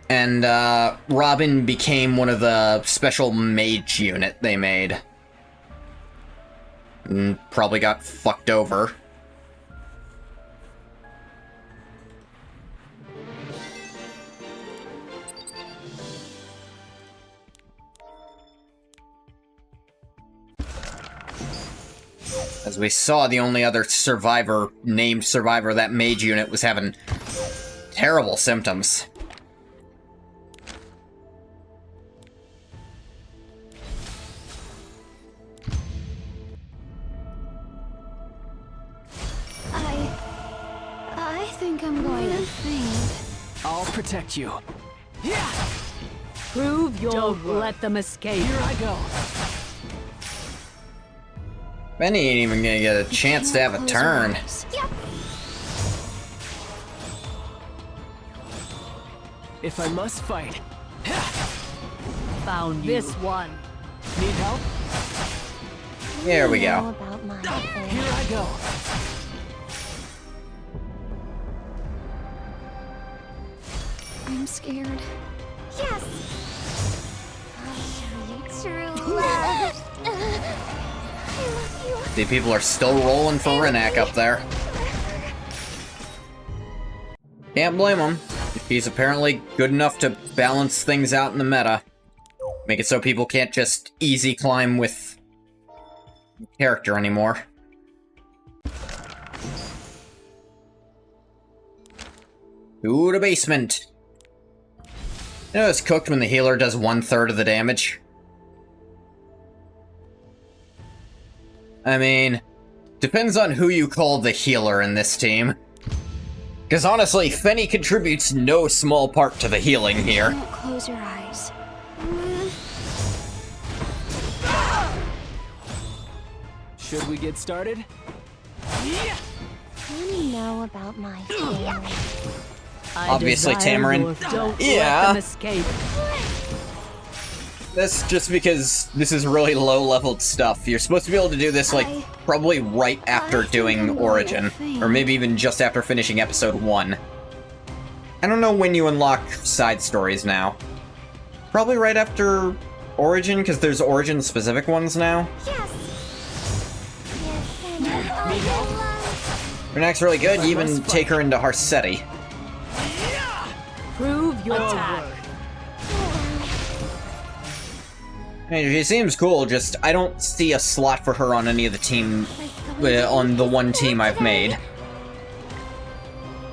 A: and Robin became one of the special mage unit they made. And probably got fucked over. As we saw, the only other survivor, named survivor of that mage unit was having terrible symptoms.
E: I think I'm going to faint.
C: I'll protect you. Yeah!
F: Prove Don't let them escape.
C: Here I go.
A: Benny ain't even gonna get a chance to have a turn.
E: Yep.
C: If I must fight.
F: Found you. This one.
C: Need help?
A: There we
E: Know
A: go.
E: about my
C: Here I go.
E: I'm scared. Yes! I'll show you true love. I love you.
A: The people are still rolling for Renak up there. Can't blame him. He's apparently good enough to balance things out in the meta. Make it so people can't just easy climb with character anymore. To the basement. You know it's cooked when the healer does 1/3 of the damage? I mean, depends on who you call the healer in this team. Because honestly, Fenny contributes no small part to the healing here.
E: Don't close your eyes.
C: Should we get started? Yeah!
E: Let me know about my family.
F: I
A: Obviously,
F: desire
A: Tamarin.
F: your- Don't
A: Yeah.
F: let them escape.
A: That's just because this is really low-leveled stuff. You're supposed to be able to do this, like, probably right after doing Origin. Or maybe even just after finishing Episode 1. I don't know when you unlock side stories now. Probably right after Origin, because there's Origin-specific ones now.
E: Yes! Yes, and
C: Need help?
A: Renak's really good, you even take her into Harsetti.
F: Prove your
C: Attack.
F: worth.
A: I mean, she seems cool, just I don't see a slot for her on any of the team, on the one team I've made.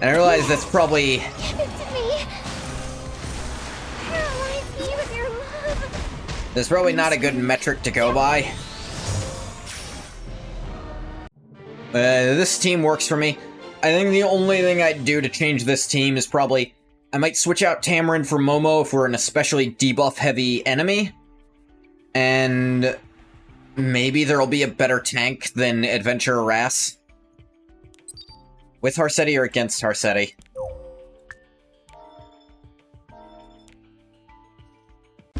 A: And I realize that's probably...
E: Give it to me! Paralyze me with your love!
A: That's probably not a good metric to go by. This team works for me. I think the only thing I'd do to change this team is probably... I might switch out Tamarin for Momo if we're an especially debuff-heavy enemy. And... maybe there'll be a better tank than Adventurer Ras. With Harsetti or against Harsetti?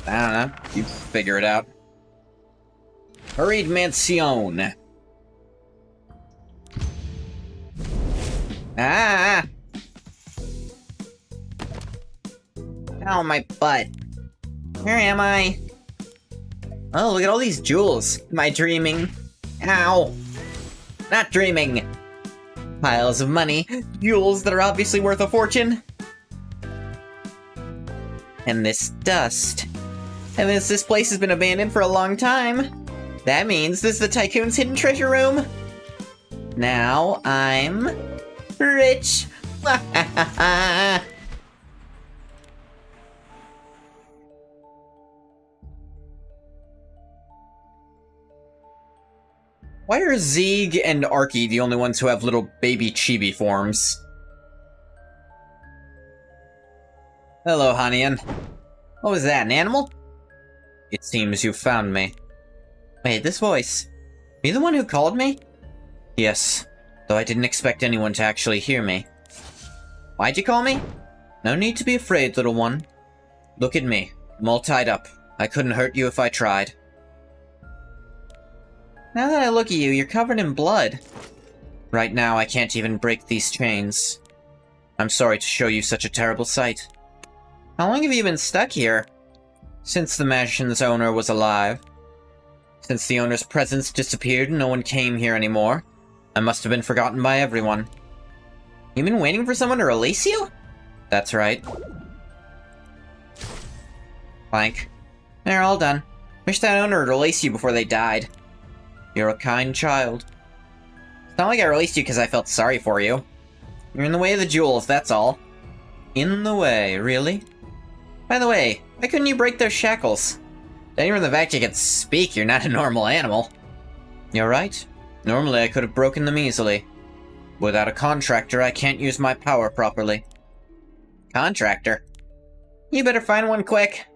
A: I don't know. You figure it out. Hurried Mansion. Ah! Ow, my butt. Where am I? Oh, look at all these jewels. Am I dreaming? Ow! Not dreaming! Piles of money. Jewels that are obviously worth a fortune. And this dust. And this place has been abandoned for a long time. That means this is the Tycoon's hidden treasure room. Now I'm... rich! Why are Zeeg and Arky the only ones who have little baby chibi forms? Hello, Hanian. What was that, an animal? It seems you found me. Wait, this voice. Are you the one who called me? Yes, though I didn't expect anyone to actually hear me. Why'd you call me? No need to be afraid, little one. Look at me. I'm all tied up. I couldn't hurt you if I tried. Now that I look at you, you're covered in blood. Right now, I can't even break these chains. I'm sorry to show you such a terrible sight. How long have you been stuck here? Since the mansion's owner was alive. Since the owner's presence disappeared and no one came here anymore. I must have been forgotten by everyone. You been waiting for someone to release you? That's right. Clank. They're all done. Wish that owner would release you before they died. You're a kind child. It's not like I released you because I felt sorry for you. You're in the way of the jewels, that's all. In the way, really? By the way, why couldn't you break those shackles? Even the fact you can speak, you're not a normal animal. You're right. Normally I could have broken them easily. Without a contractor, I can't use my power properly. Contractor? You better find one quick.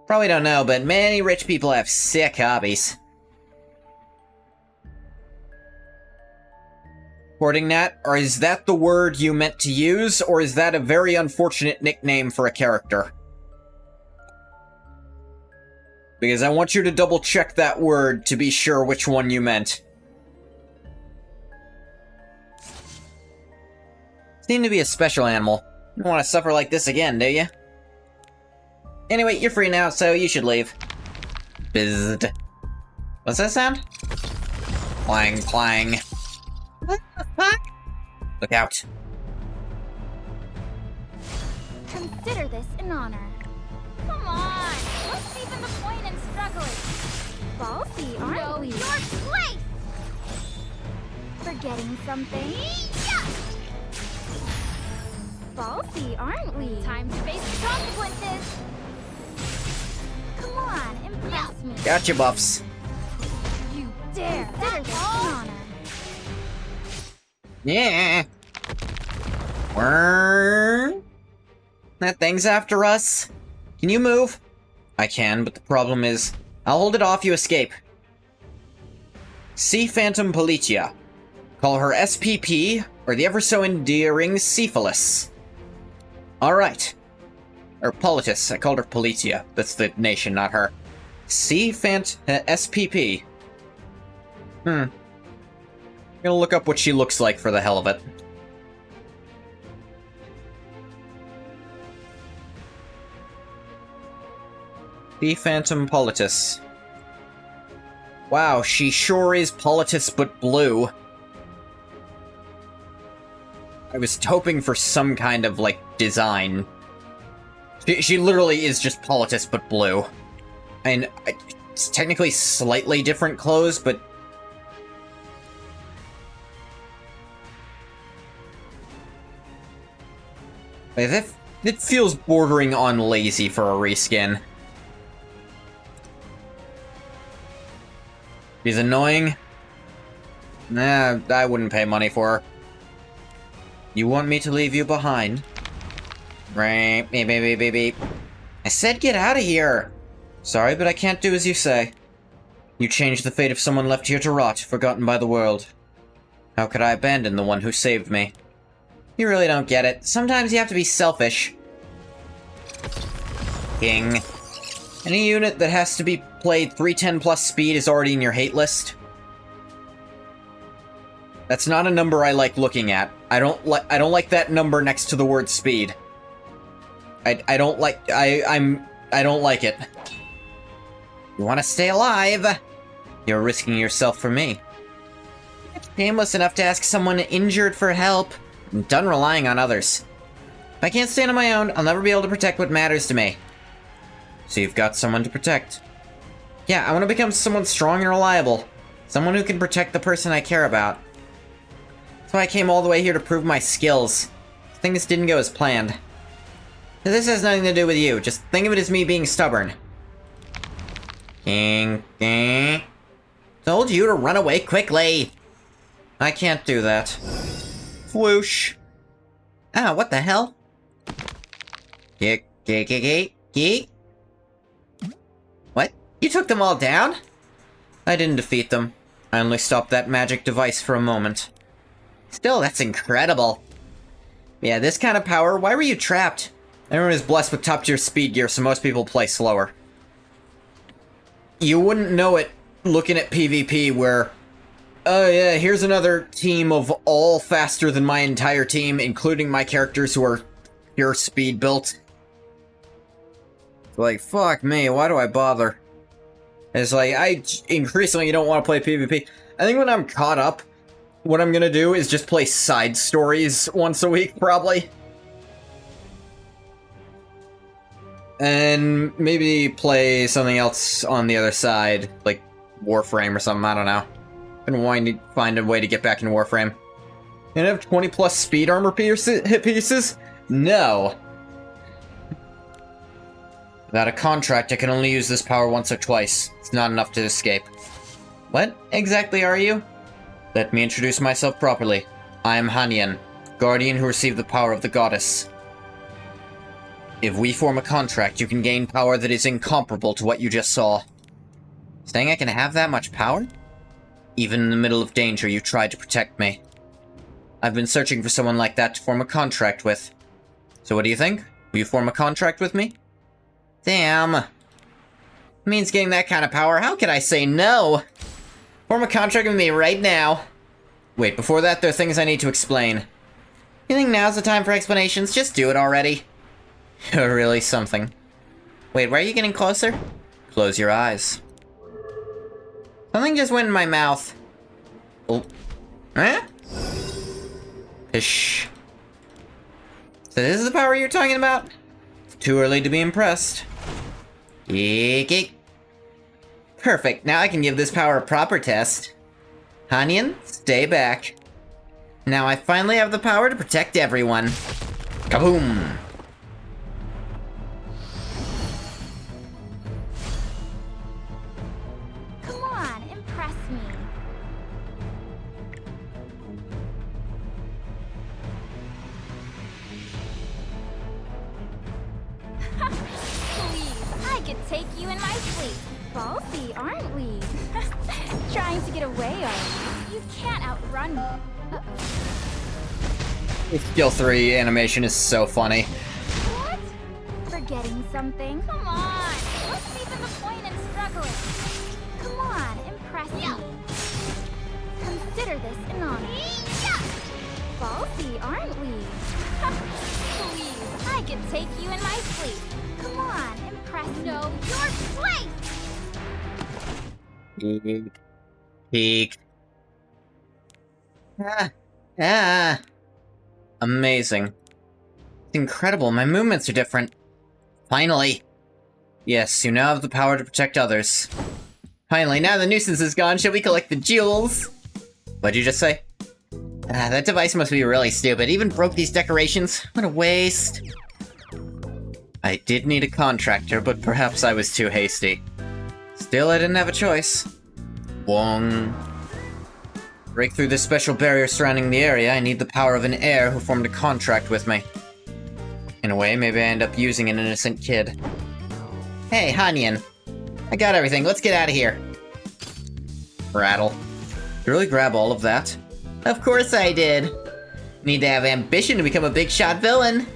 A: Probably don't know, but many rich people have sick hobbies. Hoarding Nat, or is that the word you meant to use, or is that a very unfortunate nickname for a character? Because I want you to double check that word to be sure which one you meant. Seem to be a special animal. You don't want to suffer like this again, do you? Anyway, you're free now, so you should leave. Bizzed. What's that sound? Clang, clang. What the fuck? Look out.
B: Consider this an honor. Come on! What's even the point in struggling? Ballsy, aren't we? Your place! Forgetting something? Ballsy, aren't we? Time to face the consequences! Come on, impress me.
A: Gotcha, buffs.
B: You dare! Consider this an honor.
A: Yeah. Whirr. That thing's after us. Can you move? I can, but the problem is, I'll hold it off you escape. Sea Phantom Politia. Call her SPP, or the ever so endearing Cephalus. Alright. Or Politis, I called her Politia. That's the nation, not her. SPP. I'm gonna look up what she looks like for the hell of it. The Phantom Politis. Wow, she sure is Politis but blue. I was hoping for some kind of, like, design. She literally is just Politis but blue. And it's technically slightly different clothes, but... It feels bordering on lazy for a reskin. She's annoying. Nah, I wouldn't pay money for her. You want me to leave you behind? Right, beep, beep, beep, beep, beep. I said get out of here! Sorry, but I can't do as you say. You changed the fate of someone left here to rot, forgotten by the world. How could I abandon the one who saved me? You really don't get it. Sometimes you have to be selfish. King. Any unit that has to be played 310 plus speed is already in your hate list. That's not a number I like looking at. I don't like that number next to the word speed. I don't like it. You want to stay alive? You're risking yourself for me. Shameless enough to ask someone injured for help. I'm done relying on others. If I can't stand on my own, I'll never be able to protect what matters to me. So you've got someone to protect. Yeah, I want to become someone strong and reliable. Someone who can protect the person I care about. That's why I came all the way here to prove my skills. Things didn't go as planned. This has nothing to do with you. Just think of it as me being stubborn. King. Told you to run away quickly. I can't do that. Whoosh. Ah, what the hell? Geek. What? You took them all down? I didn't defeat them. I only stopped that magic device for a moment. Still, that's incredible. Yeah, this kind of power, why were you trapped? Everyone is blessed with top-tier speed gear, so most people play slower. You wouldn't know it looking at PvP where... Oh yeah, here's another team of all faster than my entire team, including my characters who are pure speed built. Like, fuck me, why do I bother? It's like, I increasingly don't want to play PvP. I think when I'm caught up, what I'm gonna do is just play side stories once a week, probably. And maybe play something else on the other side, like Warframe or something, I don't know. I've been wanting to find a way to get back into Warframe. And have 20 plus speed armor hit pieces? No. Without a contract, I can only use this power once or twice. It's not enough to escape. What exactly are you? Let me introduce myself properly. I am Hanyan, guardian who received the power of the goddess. If we form a contract, you can gain power that is incomparable to what you just saw. Saying I can have that much power? Even in the middle of danger, you tried to protect me. I've been searching for someone like that to form a contract with. So what do you think? Will you form a contract with me? Damn. Means getting that kind of power, how could I say no? Form a contract with me right now. Wait, before that, there are things I need to explain. You think now's the time for explanations? Just do it already. You're really something. Wait, why are you getting closer? Close your eyes. Something just went in my mouth. Oh. Eh? Pish. So this is the power you're talking about? It's too early to be impressed. Eek, eek. Perfect, now I can give this power a proper test. Hanyan, stay back. Now I finally have the power to protect everyone. Kaboom!
B: Come on, impress me. Please, I could take you in my sleep. Ballsy, aren't we? Trying to get away, are you? You can't outrun me. Uh-oh.
A: Skill 3 animation is so funny.
B: What? Forgetting something? Come on! What's even the point in struggling? Come on, impress me. Consider this an honor. Ballsy, aren't we? Please, I could take you in my sleep. Come on, impress me. Know your place!
A: Peek. Peek. Ah. Amazing. It's incredible, my movements are different. Finally. Yes, you now have the power to protect others. Finally, now the nuisance is gone, shall we collect the jewels? What'd you just say? That device must be really stupid. Even broke these decorations. What a waste. I did need a contractor, but perhaps I was too hasty. Still, I didn't have a choice. Wong. Break through this special barrier surrounding the area, I need the power of an heir who formed a contract with me. In a way, maybe I end up using an innocent kid. Hey, Hanyan. I got everything, let's get out of here. Rattle. Did you really grab all of that? Of course I did. Need to have ambition to become a big shot villain.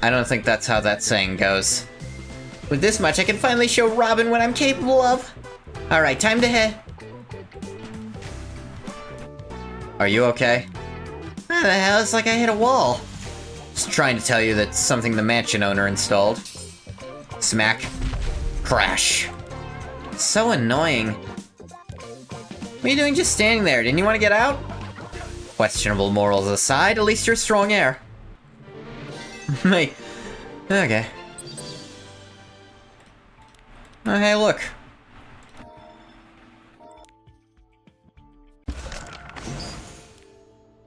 A: I don't think that's how that saying goes. With this much, I can finally show Robin what I'm capable of. Alright, time to head. Are you okay? What the hell? It's like I hit a wall. Just trying to tell you that's something the mansion owner installed. Smack. Crash. So annoying. What are you doing just standing there? Didn't you want to get out? Questionable morals aside, at least you're strong air. Hey. Okay. Oh, hey, look.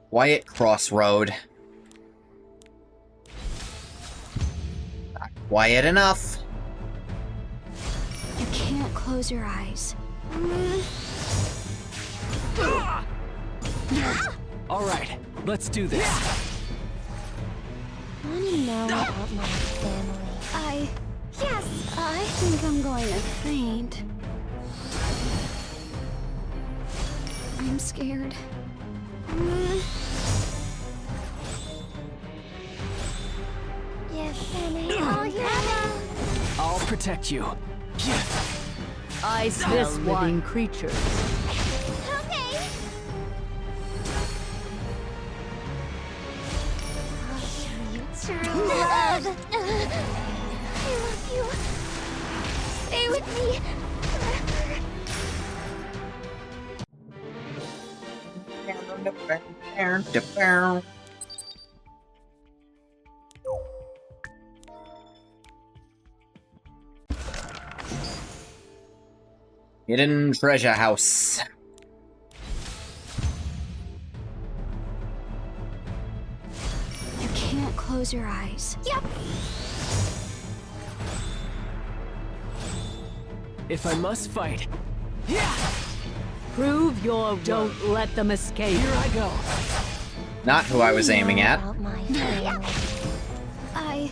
A: Quiet Crossroad. Not quiet enough.
B: You can't close your eyes.
C: All right, let's do this.
B: Wanna know about my family? Yes, I think I'm going to faint. I'm scared. Yes, Penny. Oh, yeah.
C: I'll protect you.
F: Ice this living creatures.
B: Okay. I'll show you true love. I love you. Stay with me forever.
A: Hidden treasure house.
B: You can't close your eyes. Yep.
C: If I must fight.
F: Prove your don't let them escape.
C: Here I go.
A: Not who I was aiming at.
B: About my family. I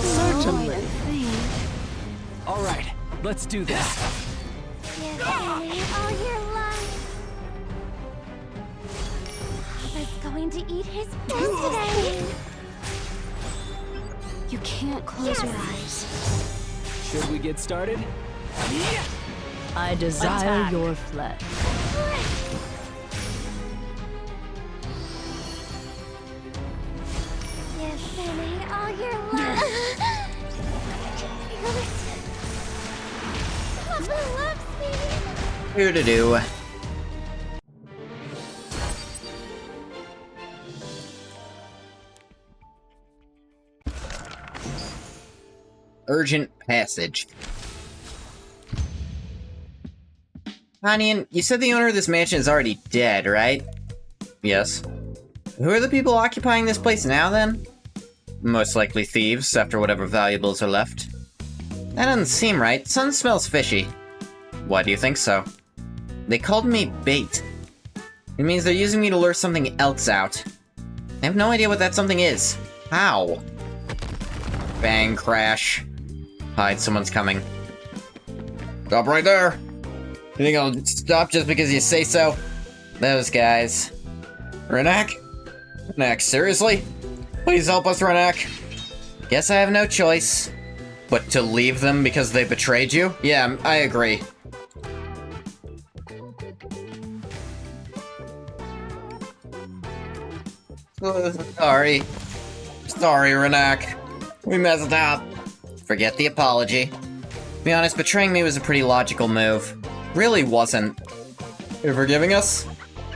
F: Certainly.
C: All right, let's do this.
B: Yes, Penny, all your life. Papa's going to eat his food today. You can't close your eyes.
C: Should we get started?
F: I desire
C: Attack.
F: your flesh.
B: Yes, Penny, all your life.
A: Do-do-do. Urgent passage. Hanyan, you said the owner of this mansion is already dead, right? Yes. Who are the people occupying this place now, then? Most likely thieves, after whatever valuables are left. That doesn't seem right. Something smells fishy. Why do you think so? They called me bait. It means they're using me to lure something else out. I have no idea what that something is. How? Bang, crash. Hide, someone's coming.
D: Stop right there.
A: You think I'll stop just because you say so? Those guys.
D: Renak? Renak, seriously? Please help us, Renak.
A: Guess I have no choice.
D: But to leave them because they betrayed you?
A: Yeah, I agree. Sorry.
D: Sorry, Renak. We messed up.
A: Forget the apology. To be honest, betraying me was a pretty logical move. Really wasn't.
D: You're forgiving us?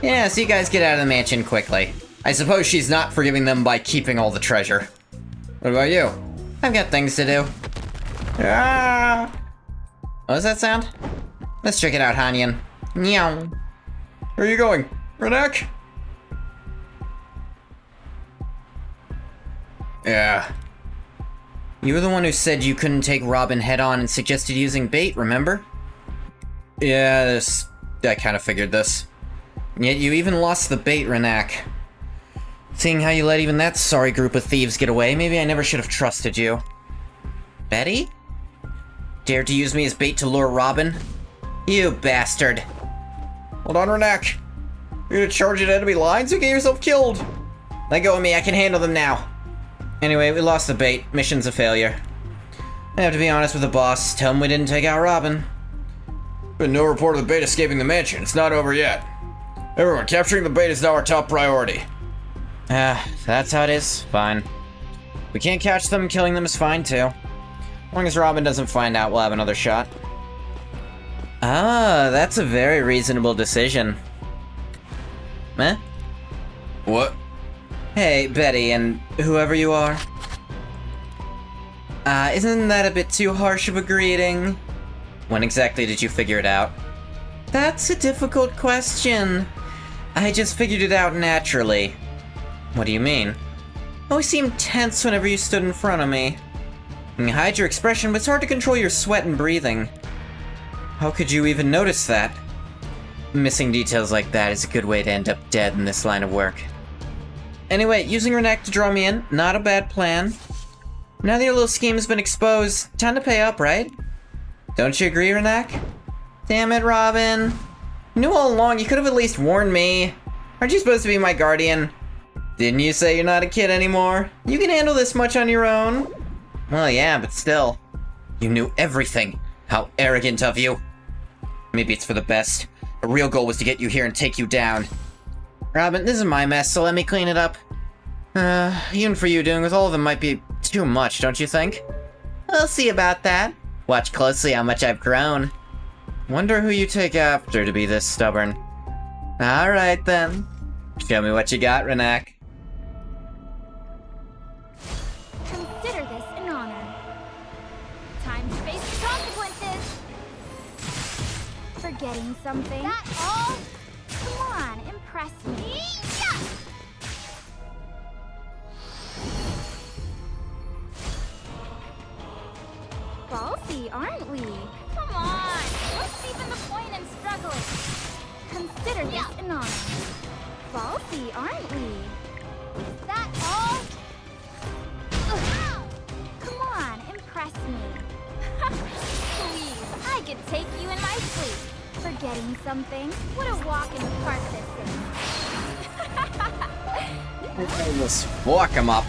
A: Yeah, so you guys get out of the mansion quickly.
D: I suppose she's not forgiving them by keeping all the treasure. What about you?
A: I've got things to do.
D: Ah!
A: What does that sound? Let's check it out, Hanyan. Meow.
D: Where are you going? Renak? Yeah.
A: You were the one who said you couldn't take Robin head-on and suggested using bait, remember?
D: Yeah, I kind of figured this.
A: Yet you even lost the bait, Renak. Seeing how you let even that sorry group of thieves get away, maybe I never should have trusted you. Betty? Dared to use me as bait to lure Robin? You bastard.
D: Hold on, Renak. You're gonna charge at enemy lines? You get yourself killed!
A: Let go of me, I can handle them now. Anyway, we lost the bait. Mission's a failure. I have to be honest with the boss. Tell him we didn't take out Robin.
D: Been no report of the bait escaping the mansion. It's not over yet. Everyone, capturing the bait is now our top priority.
A: That's how it is. Fine. If we can't catch them, killing them is fine too. As long as Robin doesn't find out, we'll have another shot. Ah, that's a very reasonable decision. Eh?
D: What?
A: Hey, Betty, and whoever you are. Isn't that a bit too harsh of a greeting? When exactly did you figure it out? That's a difficult question. I just figured it out naturally. What do you mean? Always seemed tense whenever you stood in front of me. You can hide your expression, but it's hard to control your sweat and breathing. How could you even notice that? Missing details like that is a good way to end up dead in this line of work. Anyway, using Renak to draw me in, not a bad plan. Now that your little scheme has been exposed, time to pay up, right? Don't you agree, Renak? Damn it, Robin. You knew all along, you could have at least warned me. Aren't you supposed to be my guardian? Didn't you say you're not a kid anymore? You can handle this much on your own? Well, yeah, but still. You knew everything. How arrogant of you. Maybe it's for the best. The real goal was to get you here and take you down. Robin, this is my mess, so let me clean it up. Even for you, doing with all of them might be too much, don't you think? I'll see about that. Watch closely how much I've grown. Wonder who you take after to be this stubborn. Alright then. Show me what you got, Renak.
B: Consider this an honor. Time to face the consequences. Forgetting something. That all? Come on, impress me. Ballsy, aren't we? Come on, what's even the point in struggling? Consider this an honor. Ballsy, aren't we? Is that all? Ugh. Come on, impress me. Please, I could take you in my sleep. Forgetting something? What a walk in the park this is.
A: Let's walk him up.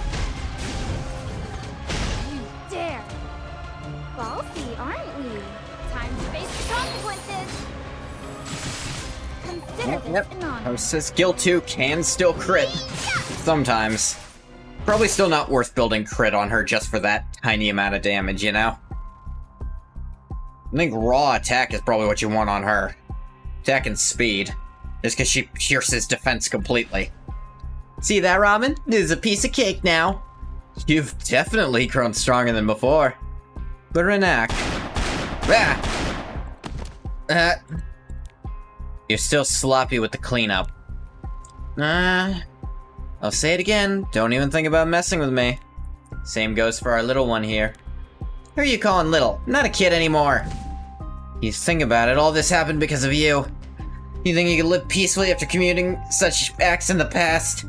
B: You dare! Ballsy, aren't we? Time to face the consequences. Consider this an honor.
A: Skill 2 can still crit. Sometimes. Probably still not worth building crit on her just for that tiny amount of damage, you know? I think raw attack is probably what you want on her. Attack and speed. Just because she pierces defense completely. See that, Robin? This is a piece of cake now. You've definitely grown stronger than before. But Renak... You're still sloppy with the cleanup. I'll say it again. Don't even think about messing with me. Same goes for our little one here. Who are you calling little? I'm not a kid anymore. You think about it, all this happened because of you. You think you can live peacefully after commuting such acts in the past?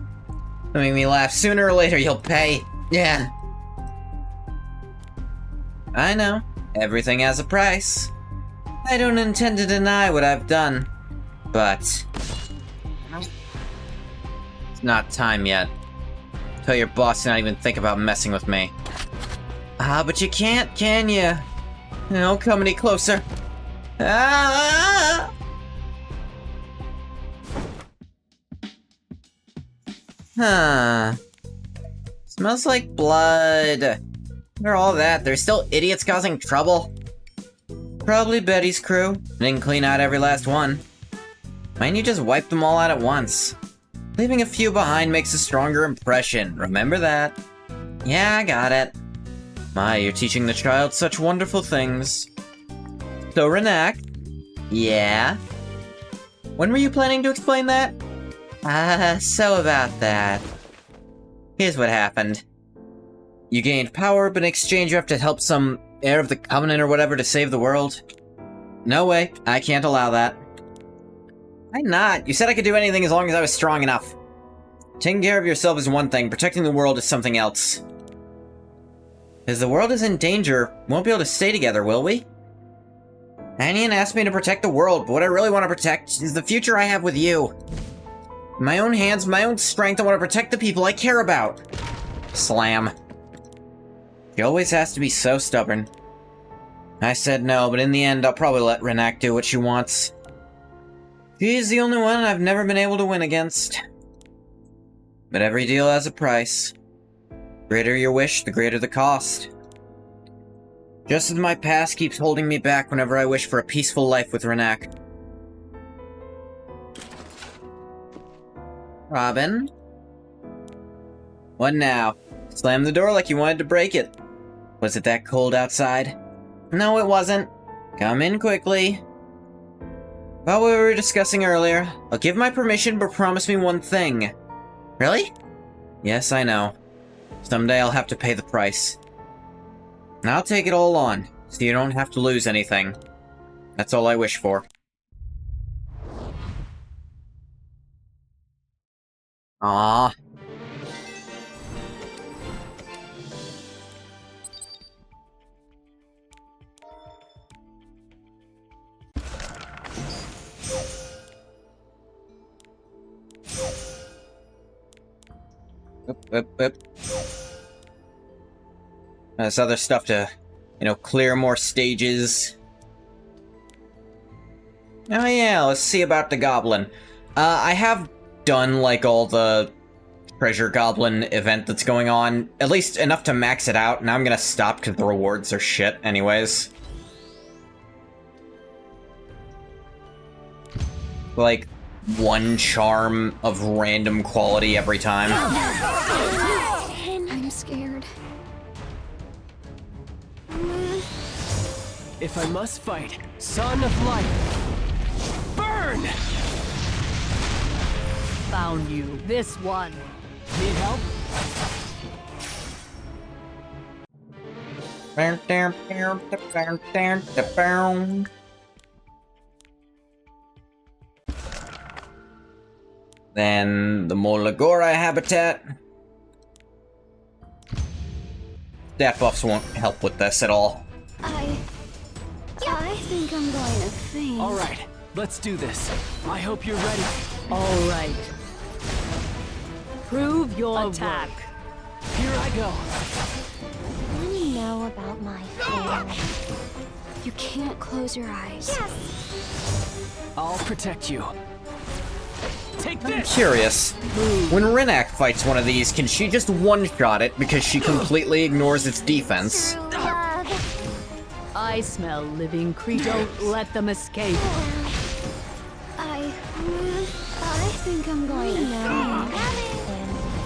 A: Don't make me laugh. Sooner or later, you'll pay. Yeah. I know. Everything has a price. I don't intend to deny what I've done. But... it's not time yet. Tell your boss to not even think about messing with me. But you can't, can you? Don't come any closer. Huh. Smells like blood. After all that, there's still idiots causing trouble. Probably Betty's crew. Didn't clean out every last one. Why don't you just wipe them all out at once? Leaving a few behind makes a stronger impression. Remember that. Yeah, I got it. My, you're teaching the child such wonderful things. So, Renak? Yeah? When were you planning to explain that? So about that. Here's what happened. You gained power, but in exchange you have to help some heir of the Covenant or whatever to save the world. No way, I can't allow that. Why not? You said I could do anything as long as I was strong enough. Taking care of yourself is one thing, protecting the world is something else. As the world is in danger, we won't be able to stay together, will we? Anian asked me to protect the world, but what I really want to protect is the future I have with you. In my own hands, my own strength, I want to protect the people I care about. Slam. She always has to be so stubborn. I said no, but in the end, I'll probably let Renak do what she wants. She's the only one I've never been able to win against. But every deal has a price. The greater your wish, the greater the cost. Just as my past keeps holding me back whenever I wish for a peaceful life with Renak. Robin? What now? Slam the door like you wanted to break it. Was it that cold outside? No, it wasn't. Come in quickly. About what we were discussing earlier, I'll give my permission, but promise me one thing. Really? Yes, I know. Someday I'll have to pay the price. And I'll take it all on, so you don't have to lose anything. That's all I wish for. Aww. Oop. There's other stuff to, clear more stages. Oh yeah, let's see about the goblin. I have done, all the treasure goblin event that's going on. At least enough to max it out. Now I'm gonna stop because the rewards are shit anyways. One charm of random quality every time.
B: I'm scared.
C: If I must fight, Son of Light, burn!
F: Found you. This one.
C: Need help?
A: Then the Molagora habitat. Stat buffs won't help with this at all.
B: I think I'm going to faint.
C: All right, let's do this. I hope you're ready.
F: All right. Prove your
C: Attack.
F: worth.
C: Here I go.
B: Let me know about my fear. You can't close your eyes. Yes.
C: I'll protect you. Take
A: I'm
C: this!
A: curious. When Renak fights one of these, can she just one-shot it because she completely ignores its defense?
B: True love.
F: I smell living creatures. Don't let them escape.
B: think I'm going to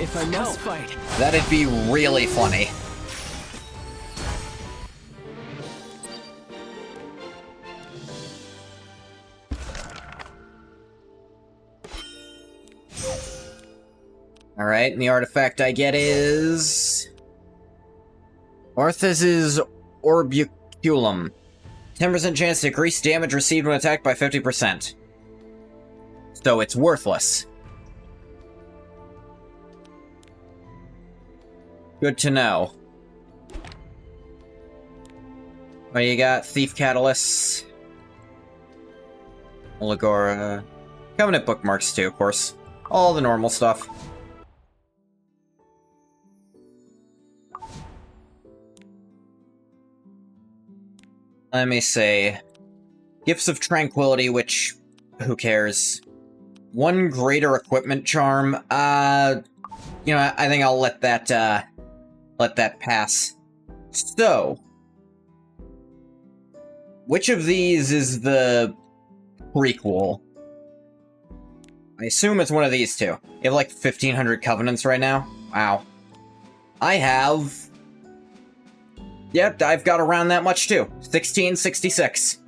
C: If I must fight,
A: That'd be really funny. Alright, and the artifact I get is... Arthas's Orbiculum. 10% chance to increase damage received when attacked by 50%. So it's worthless. Good to know. What do you got? Thief Catalyst. Oligora. Covenant bookmarks too, of course. All the normal stuff. Let me say, Gifts of Tranquility, which, who cares? One greater equipment charm, you know, I think I'll let that pass. So, which of these is the prequel? I assume it's one of these two. You have like 1,500 covenants right now? Wow. I have... Yep, I've got around that much too. 1666.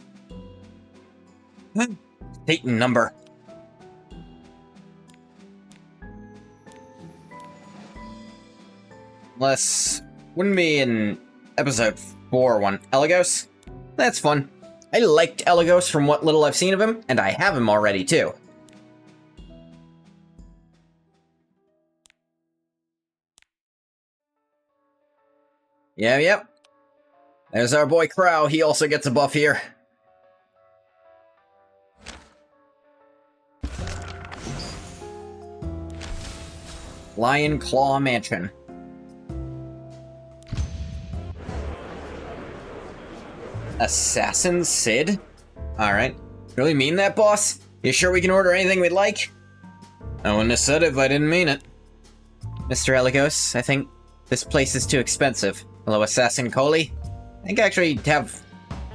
A: Satan number. Unless... Wouldn't be in episode 4 one. Elagos? That's fun. I liked Elagos from what little I've seen of him, and I have him already too. Yep. There's our boy Crow, he also gets a buff here. Lion Claw Mansion. Assassin Sid? Alright. Really mean that, boss? You sure we can order anything we'd like? I wouldn't have said it if I didn't mean it. Mr. Elagos, I think this place is too expensive. Hello, Assassin Coley? I think I actually have...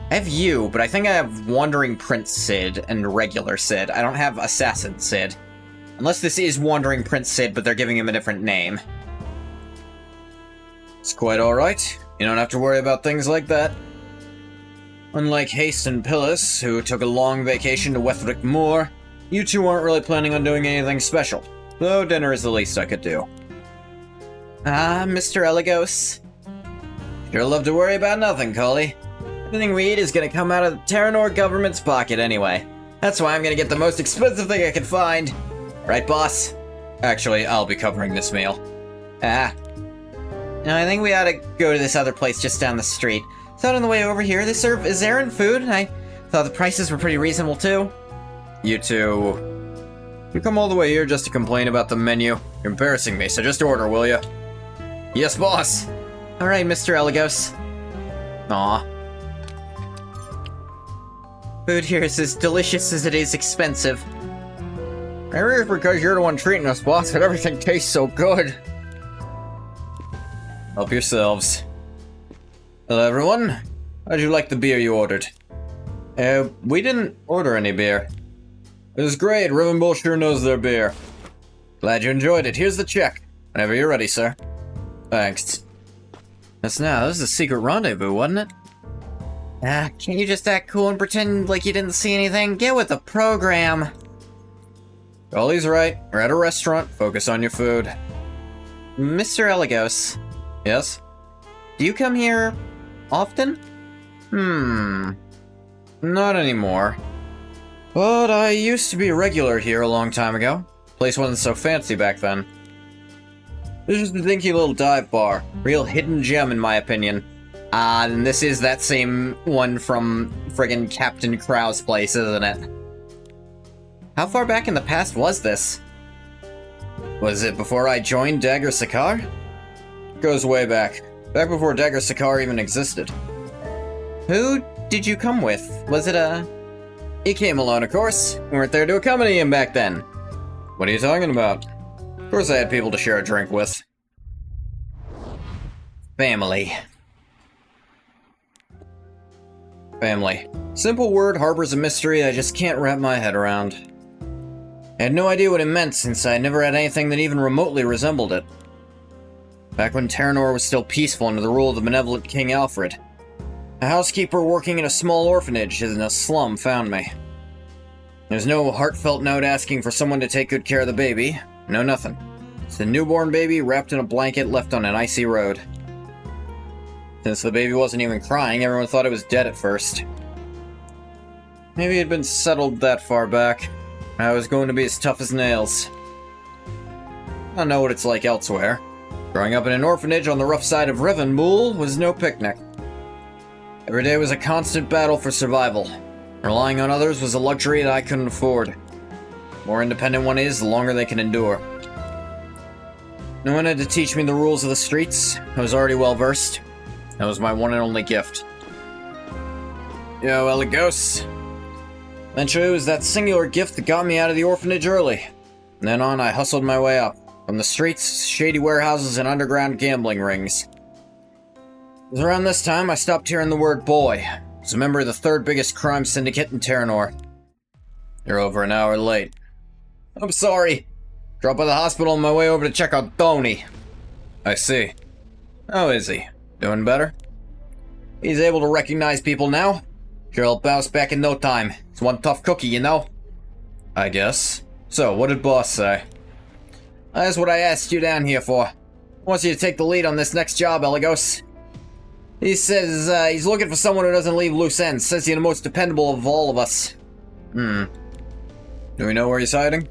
A: I have you, but I think I have Wandering Prince Sid and regular Sid. I don't have Assassin Sid. Unless this is Wandering Prince Sid, but they're giving him a different name. It's quite alright. You don't have to worry about things like that. Unlike Haste and Pillis, who took a long vacation to Wetherick Moor, you two aren't really planning on doing anything special. So dinner is the least I could do. Ah, Mr. Elagos. Sure love to worry about nothing, Coley. Everything we eat is gonna come out of the Terranor government's pocket anyway. That's why I'm gonna get the most expensive thing I can find. Right, boss? Actually, I'll be covering this meal. No, I think we ought to go to this other place just down the street. Thought on the way over here they serve Azaran food, and I thought the prices were pretty reasonable too. You two... You come all the way here just to complain about the menu? You're embarrassing me, so just order, will ya? Yes, boss! Alright, Mr. Elagos. Aw. Food here is as delicious as it is expensive. Maybe it's because you're the one treating us, boss, but everything tastes so good. Help yourselves. Hello, everyone. How'd you like the beer you ordered? We didn't order any beer. It was great. Rivenbull sure knows their beer. Glad you enjoyed it. Here's the check. Whenever you're ready, sir. Thanks. This was a secret rendezvous, wasn't it? Can't you just act cool and pretend like you didn't see anything? Get with the program. Golly's right. We're at a restaurant. Focus on your food. Mr. Elagos. Yes? Do you come here often? Not anymore. But I used to be a regular here a long time ago. Place wasn't so fancy back then. This is the dinky little dive bar. Real hidden gem in my opinion. And this is that same one from friggin' Captain Crow's place, isn't it? How far back in the past was this? Was it before I joined Dagger Sakar? Goes way back. Back before Dagger Sakar even existed. Who did you come with? Was it a... He came alone, of course. We weren't there to accompany him back then. What are you talking about? Of course I had people to share a drink with. Family. Family. Simple word harbors a mystery I just can't wrap my head around. I had no idea what it meant since I never had anything that even remotely resembled it. Back when Terranor was still peaceful under the rule of the benevolent King Alfred, a housekeeper working in a small orphanage in a slum found me. There's no heartfelt note asking for someone to take good care of the baby. No nothing. It's a newborn baby wrapped in a blanket left on an icy road. Since the baby wasn't even crying, everyone thought it was dead at first. Maybe it had been settled that far back. I was going to be as tough as nails. I don't know what it's like elsewhere. Growing up in an orphanage on the rough side of Rivenbull was no picnic. Every day was a constant battle for survival. Relying on others was a luxury that I couldn't afford. The more independent one is, the longer they can endure. No one had to teach me the rules of the streets. I was already well versed. That was my one and only gift. Yo, Elagos. Eventually, it was that singular gift that got me out of the orphanage early. From then on, I hustled my way up. From the streets, shady warehouses, and underground gambling rings. It was around this time I stopped hearing the word boy. I was a member of the third biggest crime syndicate in Terranor. You're over an hour late. I'm sorry. Dropped by the hospital on my way over to check on Tony. I see. How is he? Doing better? He's able to recognize people now. Sure he'll bounce back in no time. He's one tough cookie, you know? I guess. So, what did boss say? That's what I asked you down here for. Wants you to take the lead on this next job, Elagos. He says he's looking for someone who doesn't leave loose ends. Says you're the most dependable of all of us. Do we know where he's hiding?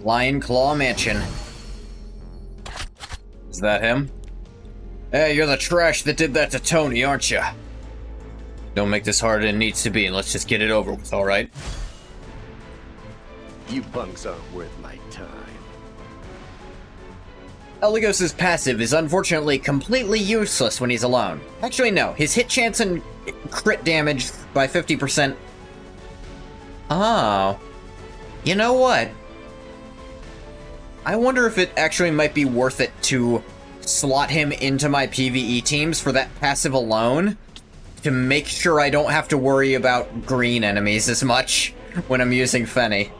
A: Lion Claw Mansion. Is that him? Hey, you're the trash that did that to Tony, aren't you? Don't make this harder than it needs to be, and let's just get it over with, alright?
G: You punks aren't worth my time.
A: Elagos' passive is unfortunately completely useless when he's alone. Actually, no. His hit chance and crit damage by 50%. Oh. You know what? I wonder if it actually might be worth it to slot him into my PvE teams for that passive alone, to make sure I don't have to worry about green enemies as much when I'm using Fenny.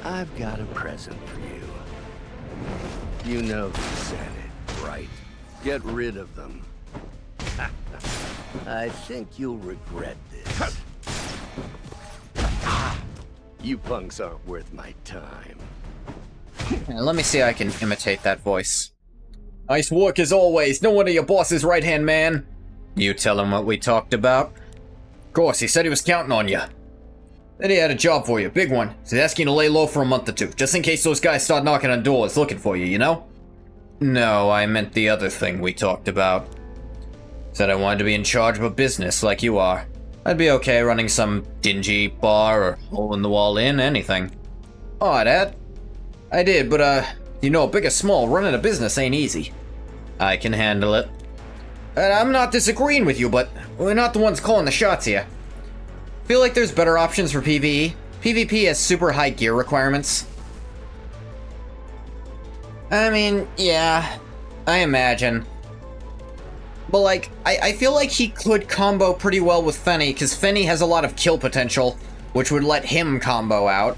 G: I've got a present for you. You know who said it, right? Get rid of them. I think you'll regret this. You punks aren't worth my time.
A: Let me see if I can imitate that voice. Nice work as always. No wonder your boss is right-hand man. You tell him what we talked about? Of course, he said he was counting on you. Then he had a job for you, big one. He's asking you to lay low for a month or two, just in case those guys start knocking on doors looking for you, you know? No, I meant the other thing we talked about. Said I wanted to be in charge of a business like you are. I'd be okay running some dingy bar or hole-in-the-wall inn, anything. Oh, Dad. I did, but, you know, big or small, running a business ain't easy. I can handle it. And I'm not disagreeing with you, but we're not the ones calling the shots here. Feel like there's better options for PvE. PvP has super high gear requirements. I mean, yeah, I imagine. But like, I feel like he could combo pretty well with Fenny, because Fenny has a lot of kill potential, which would let him combo out.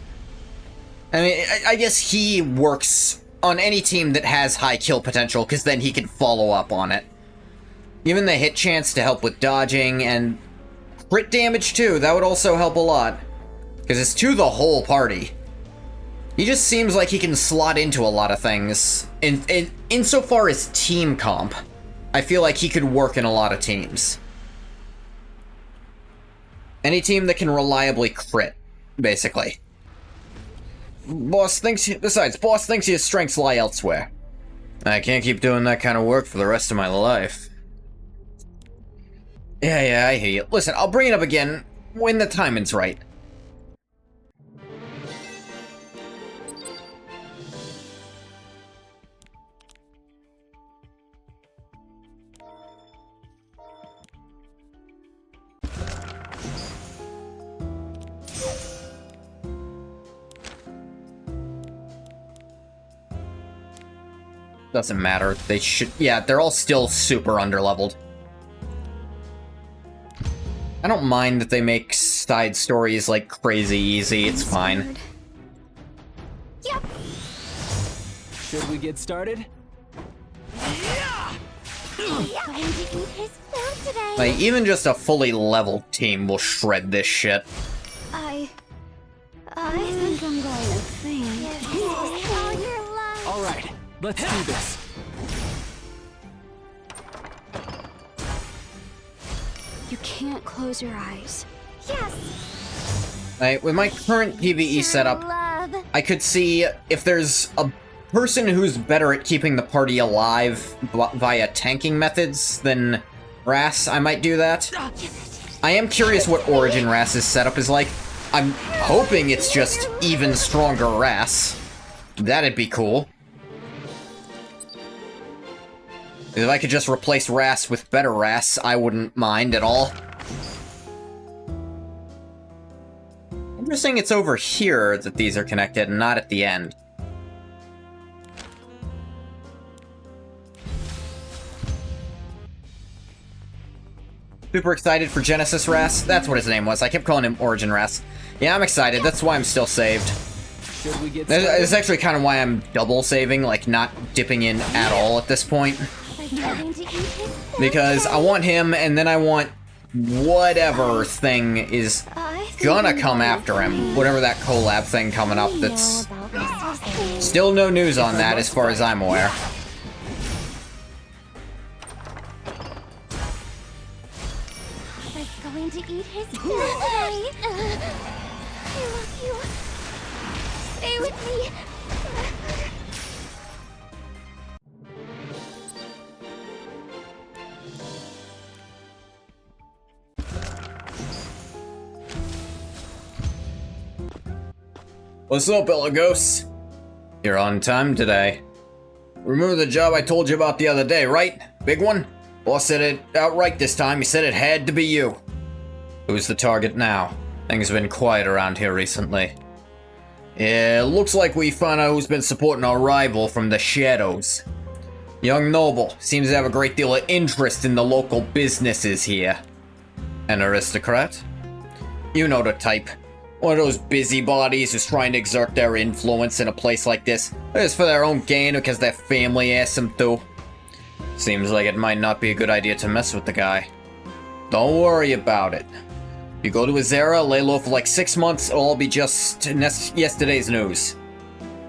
A: I mean, I guess he works on any team that has high kill potential, because then he can follow up on it. Given the hit chance to help with dodging, and crit damage too, that would also help a lot. Because it's to the whole party. He just seems like he can slot into a lot of things. Insofar as team comp, I feel like he could work in a lot of teams. Any team that can reliably crit, basically. Boss thinks his strengths lie elsewhere. I can't keep doing that kind of work for the rest of my life. Yeah, I hear you. Listen, I'll bring it up again when the timing's right. Doesn't matter. They should... Yeah, they're all still super underleveled. I don't mind that they make side stories, like, crazy easy. It's fine.
B: Yep.
C: Should we get started?
B: Going to eat his food today.
A: Like, even just a fully leveled team will shred this shit.
B: I think I'm going to faint. All your love.
C: All right, let's do this.
B: You can't close your eyes. Yes.
A: Like, with my current PvE setup,
B: Love.
A: I could see if there's a person who's better at keeping the party alive via tanking methods than Ras, I might do that. I am curious what Origin Ras's setup is like. I'm hoping it's just even stronger Ras. That'd be cool. If I could just replace Ras with better Ras, I wouldn't mind at all. Interesting it's over here that these are connected, and not at the end. Super excited for Genesis Ras. That's what his name was. I kept calling him Origin Ras. Yeah, I'm excited. That's why I'm still saved.
C: Should we get started?
A: It's actually kind of why I'm double saving, like not dipping in at all at this point.
B: Going to eat his food
A: Because I want him, and then I want whatever thing is gonna come after him. Whatever that collab thing coming up that's... Still no news on that as far as I'm aware.
B: Going to eat his food today. I love you. Stay with me.
A: What's up, Elagos? You're on time today. Remember the job I told you about the other day, right? Big one? Boss said it outright this time. He said it had to be you. Who's the target now? Things have been quiet around here recently. Yeah, looks like we found out who's been supporting our rival from the shadows. Young Noble seems to have a great deal of interest in the local businesses here. An aristocrat? You know the type. One of those busybodies who's trying to exert their influence in a place like this, just for their own gain or because their family asks them to. Seems like it might not be a good idea to mess with the guy. Don't worry about it. You go to Azera, lay low for like 6 months, it'll all be just yesterday's news.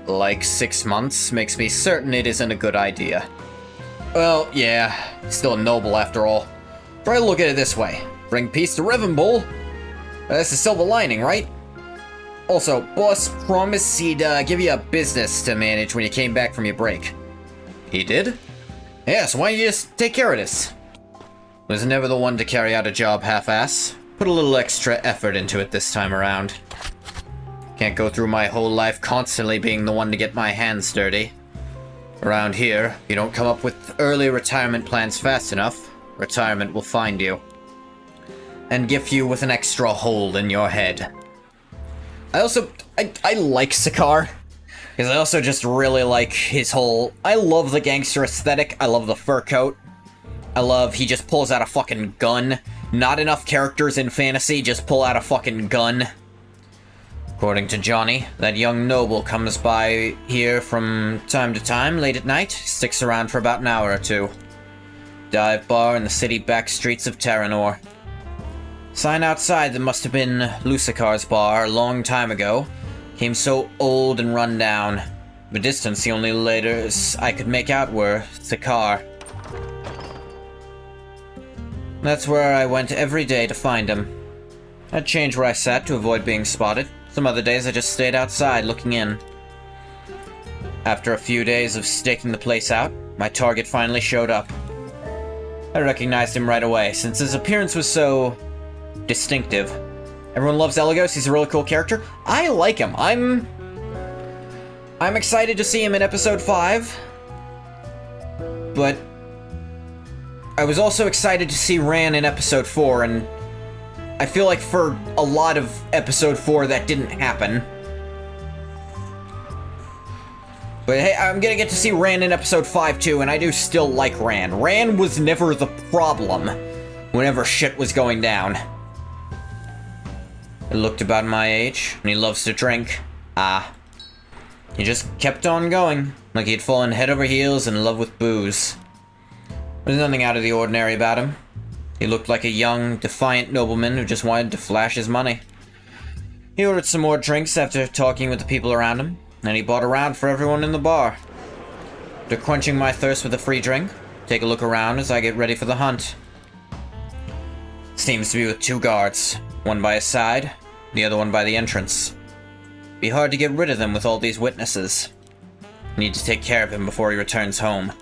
A: Like 6 months makes me certain it isn't a good idea. Well, yeah, still a noble after all. Try to look at it this way. Bring peace to Rivenbull. That's the silver lining, right? Also, boss promised he'd give you a business to manage when you came back from your break. He did? Yeah, so why don't you just take care of this? Was never the one to carry out a job half-ass. Put a little extra effort into it this time around. Can't go through my whole life constantly being the one to get my hands dirty. Around here, if you don't come up with early retirement plans fast enough, retirement will find you. And gift you with an extra hole in your head. I like Sakaar. Because I also just really like his whole... I love the gangster aesthetic. I love the fur coat. I love he just pulls out a fucking gun. Not enough characters in fantasy just pull out a fucking gun. According to Johnny, that young noble comes by here from time to time, late at night. Sticks around for about an hour or two. Dive bar in the city back streets of Terranor. Sign outside that must have been Lucikar's bar a long time ago. Came so old and run down. The distance, the only letters I could make out were Sakaar. That's where I went every day to find him. I'd change where I sat to avoid being spotted. Some other days I just stayed outside looking in. After a few days of staking the place out, my target finally showed up. I recognized him right away, since his appearance was so... distinctive. Everyone loves Elagos, he's a really cool character. I like him. I'm excited to see him in episode 5. But I was also excited to see Ran in episode 4, and I feel like for a lot of episode 4 that didn't happen. But hey, I'm gonna get to see Ran in episode 5 too, and I do still like Ran. Ran was never the problem whenever shit was going down. He looked about my age, and he loves to drink. He just kept on going, like he'd fallen head over heels in love with booze. There's nothing out of the ordinary about him. He looked like a young, defiant nobleman who just wanted to flash his money. He ordered some more drinks after talking with the people around him, and he bought a round for everyone in the bar. After quenching my thirst with a free drink, take a look around as I get ready for the hunt. Seems to be with 2 guards, one by his side, the other one by the entrance. Be hard to get rid of them with all these witnesses. Need to take care of him before he returns home.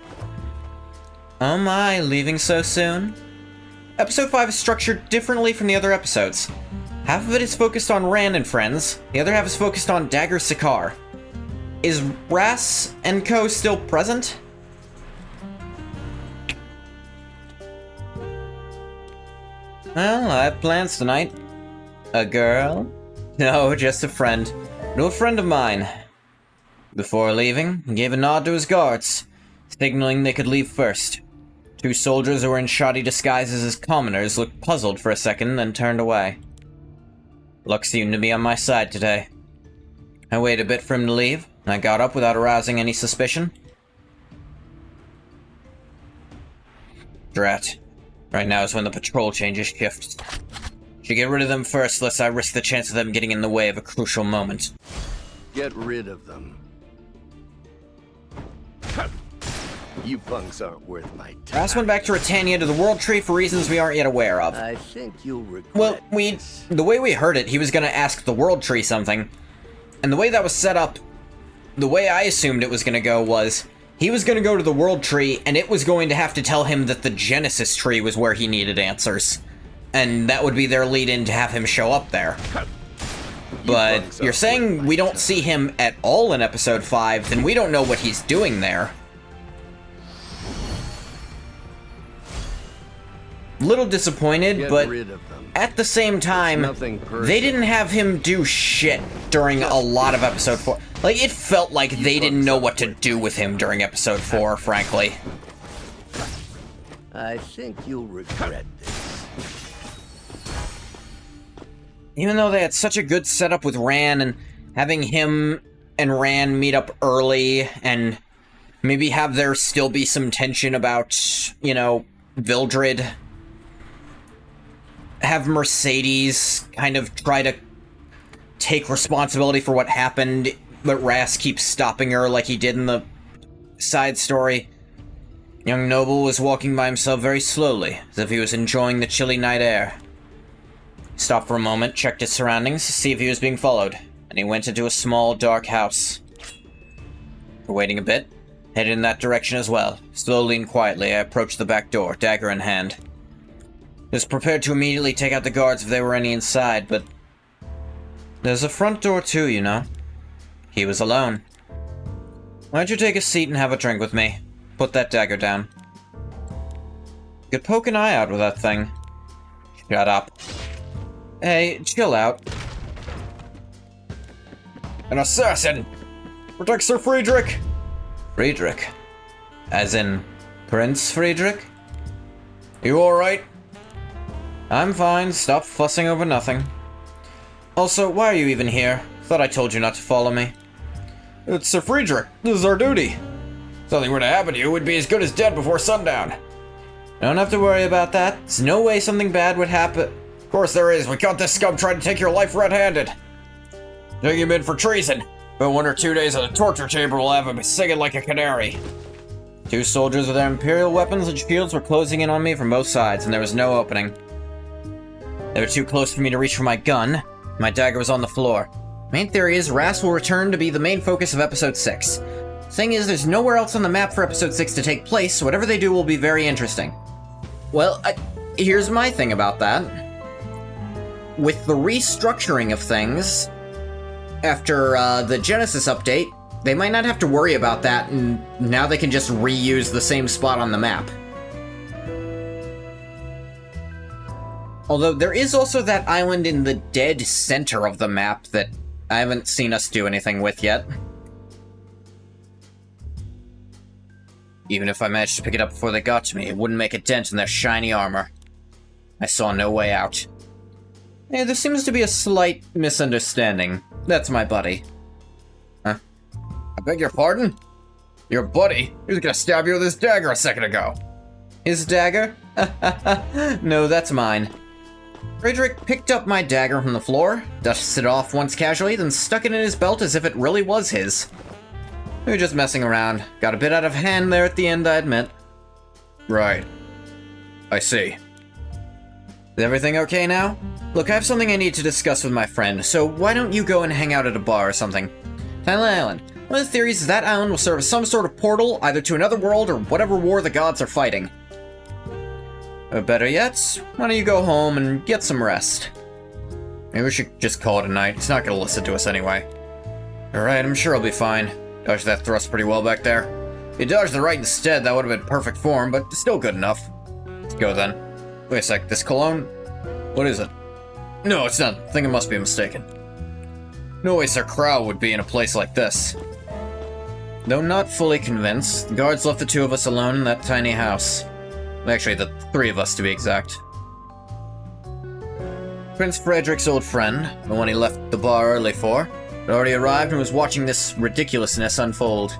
A: Oh my, leaving so soon? Episode 5 is structured differently from the other episodes. Half of it is focused on Ran and friends, the other half is focused on Dagger Sakaar. Is Ras and co still present? Well, I have plans tonight. A girl? No, just a friend. An old friend of mine. Before leaving, he gave a nod to his guards, signaling they could leave first. 2 soldiers who were in shoddy disguises as commoners looked puzzled for a second, then turned away. Luck seemed to be on my side today. I waited a bit for him to leave, and I got up without arousing any suspicion. Drat. Right now is when the patrol changes shifts. Should get rid of them first, lest I risk the chance of them getting in the way of a crucial moment.
G: Get rid of them. You punks aren't worth my time.
A: Ras went back to Britannia to the World Tree for reasons we aren't yet aware of.
G: I think you'll regret
A: Well,
G: this.
A: the way we heard it, he was gonna ask the World Tree something. And the way that was set up, the way I assumed it was gonna go was, he was gonna go to the World Tree, and it was going to have to tell him that the Genesis Tree was where he needed answers. And that would be their lead-in to have him show up there. But you're saying we don't see him at all in episode 5, then we don't know what he's doing there. Little disappointed,
G: Get
A: but
G: rid of them.
A: at the same time,
G: nothing personal.
A: they didn't have him do shit during a lot of episode 4. Like, it felt like they didn't know what to do with him during episode 4, frankly.
G: I think you'll regret this.
A: Even though they had such a good setup with Ran, and having him and Ran meet up early, and maybe have there still be some tension about, you know, Vildred. Have Mercedes kind of try to take responsibility for what happened, but Ras keeps stopping her like he did in the side story. Young Noble was walking by himself very slowly, as if he was enjoying the chilly night air. He stopped for a moment, checked his surroundings to see if he was being followed, and he went into a small, dark house. After waiting a bit, headed in that direction as well. Slowly and quietly, I approached the back door, dagger in hand. I was prepared to immediately take out the guards if there were any inside, but there's a front door too, you know. He was alone. Why don't you take a seat and have a drink with me? Put that dagger down. You could poke an eye out with that thing. Shut up. Hey, chill out. An assassin! Protect Sir Friedrich! Friedrich? As in, Prince Friedrich? You alright? I'm fine, stop fussing over nothing. Also, why are you even here? Thought I told you not to follow me. It's Sir Friedrich. This is our duty. If something were to happen to you, we'd be as good as dead before sundown. Don't have to worry about that. There's no way something bad would happen. Of course there is. We caught this scum trying to take your life red-handed. Take him in for treason. But 1 or 2 days in the torture chamber will have him singing like a canary. 2 soldiers with their imperial weapons and shields were closing in on me from both sides, and there was no opening. They were too close for me to reach for my gun. My dagger was on the floor. Main theory is Ras will return to be the main focus of episode 6. Thing is, there's nowhere else on the map for episode 6 to take place, so whatever they do will be very interesting. Well, here's my thing about that. With the restructuring of things, after the Genesis update, they might not have to worry about that, and now they can just reuse the same spot on the map. Although there is also that island in the dead center of the map that I haven't seen us do anything with yet. Even if I managed to pick it up before they got to me, it wouldn't make a dent in their shiny armor. I saw no way out. Hey, there seems to be a slight misunderstanding. That's my buddy.
D: Huh? I beg your pardon? Your buddy? He was gonna stab you with his dagger a second ago.
A: His dagger? No, that's mine. Frederick picked up my dagger from the floor, dusted it off once casually, then stuck it in his belt as if it really was his. We were just messing around. Got a bit out of hand there at the end, I admit.
D: Right. I see.
A: Is everything okay now? Look, I have something I need to discuss with my friend, so why don't you go and hang out at a bar or something? Silent Island. One of the theories is that island will serve as some sort of portal, either to another world or whatever war the gods are fighting. Or better yet, why don't you go home and get some rest?
D: Maybe we should just call it a night. He's not gonna listen to us anyway.
A: Alright, I'm sure I'll be fine.
D: Dodged that thrust pretty well back there. If you dodged the right instead, that would have been perfect form, but still good enough. Let's go then. Wait a sec, this cologne? What is it? No, it's not. I think it must be mistaken. No way Sir Crow would be in a place like this.
A: Though not fully convinced, the guards left the two of us alone in that tiny house.
D: Actually, the three of us to be exact.
A: Prince Frederick's old friend, the one he left the bar early for, had already arrived and was watching this ridiculousness unfold.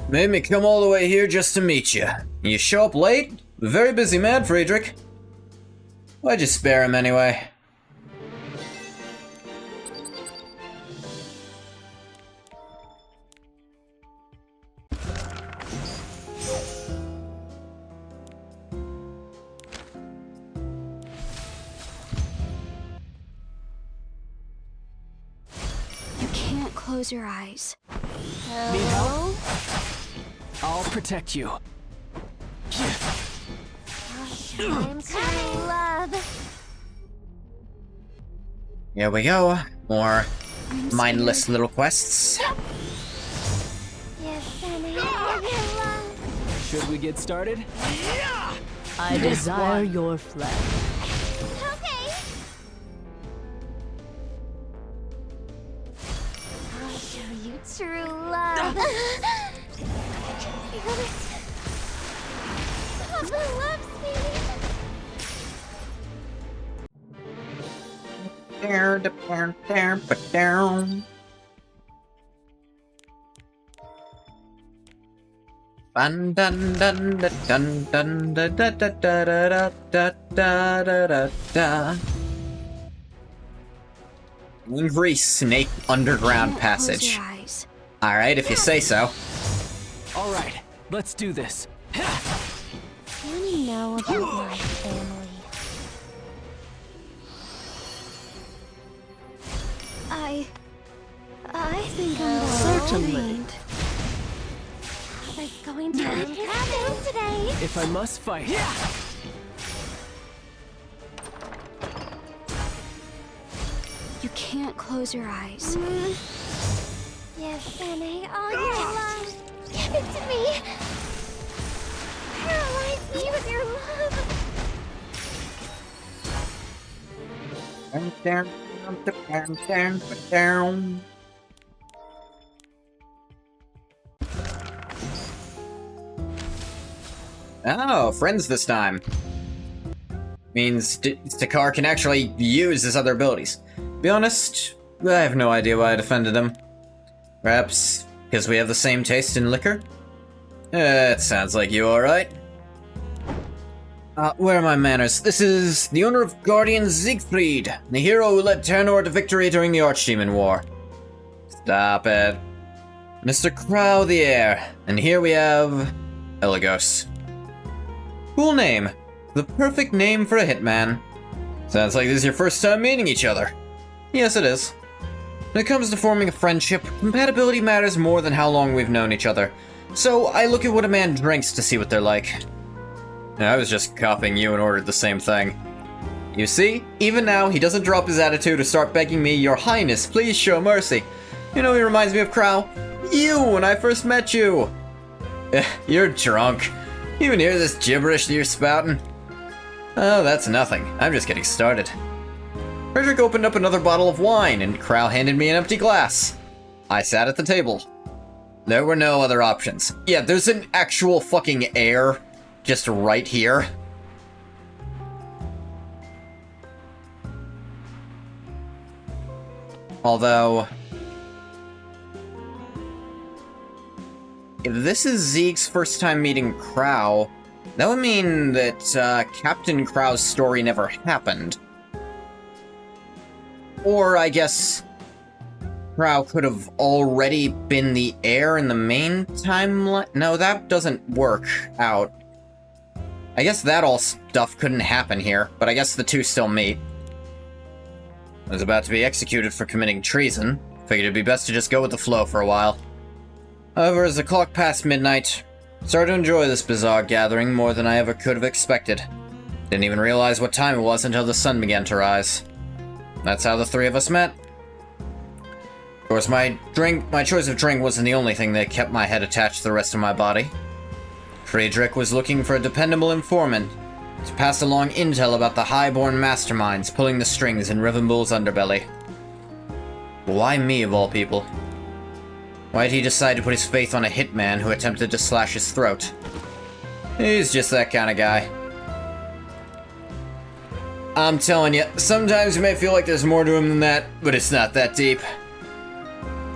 A: Made me come all the way here just to meet you. You show up late? A very busy man, Frederick. Why'd you spare him anyway?
B: You can't close your eyes.
C: Need help? I'll protect you.
E: I'm coming, love.
A: Here we go. More mindless little quests.
E: Yes, Annie, I love you, love.
C: Should we get started?
F: I desire your flesh.
E: Okay. I'll show you true love. Feel it. Papa loves me.
A: Dun dun dun dun dun dun da da da da da da da da da. Angry Snake Underground Passage. Alright, if you say so.
C: All right, let's do this.
E: What do you know about my family? I think I'm
F: Certainly.
E: Papa's going to win his game today.
C: If I must fight.
B: You can't close your eyes.
E: Yes, Annie, all your love. Give it to me. Paralyze me with your love.
A: Oh, friends this time. Means Stakar can actually use his other abilities. Be honest, I have no idea why I defended him. Perhaps because we have the same taste in liquor? It sounds like you, alright. Where are my manners? This is the owner of Guardian Siegfried, the hero who led Terranor to victory during the Archdemon War. Stop it. Mr. Crow the Heir, and here we have Elagos. Cool name. The perfect name for a hitman. Sounds like this is your first time meeting each other. Yes, it is. When it comes to forming a friendship, compatibility matters more than how long we've known each other. So I look at what a man drinks to see what they're like. I was just copying you and ordered the same thing. You see, even now he doesn't drop his attitude or start begging me, "Your Highness, please show mercy." You know, he reminds me of Crow. You, when I first met you. You're drunk. You even hear this gibberish that you're spouting? Oh, that's nothing. I'm just getting started. Frederick opened up another bottle of wine, and Crow handed me an empty glass. I sat at the table.
D: There were no other options. Yeah, there's an actual fucking heir just right here. Although, if this is Zeke's first time meeting Crow, that would mean that Captain Crow's story never happened. Or, I guess, Crow could have already been the heir in the main timeline? No, that doesn't work out. I guess that all stuff couldn't happen here, but I guess the two still meet. I was about to be executed for committing treason. Figured it'd be best to just go with the flow for a while. However, as the clock passed midnight, I started to enjoy this bizarre gathering more than I ever could have expected. Didn't even realize what time it was until the sun began to rise. That's how the three of us met. Of course, my choice of drink wasn't the only thing that kept my head attached to the rest of my body. Friedrich was looking for a dependable informant to pass along intel about the highborn masterminds pulling the strings in Rivenbull's underbelly. But why me, of all people? Why'd he decide to put his faith on a hitman who attempted to slash his throat? He's just that kind of guy. I'm telling you, sometimes you may feel like there's more to him than that, but it's not that deep.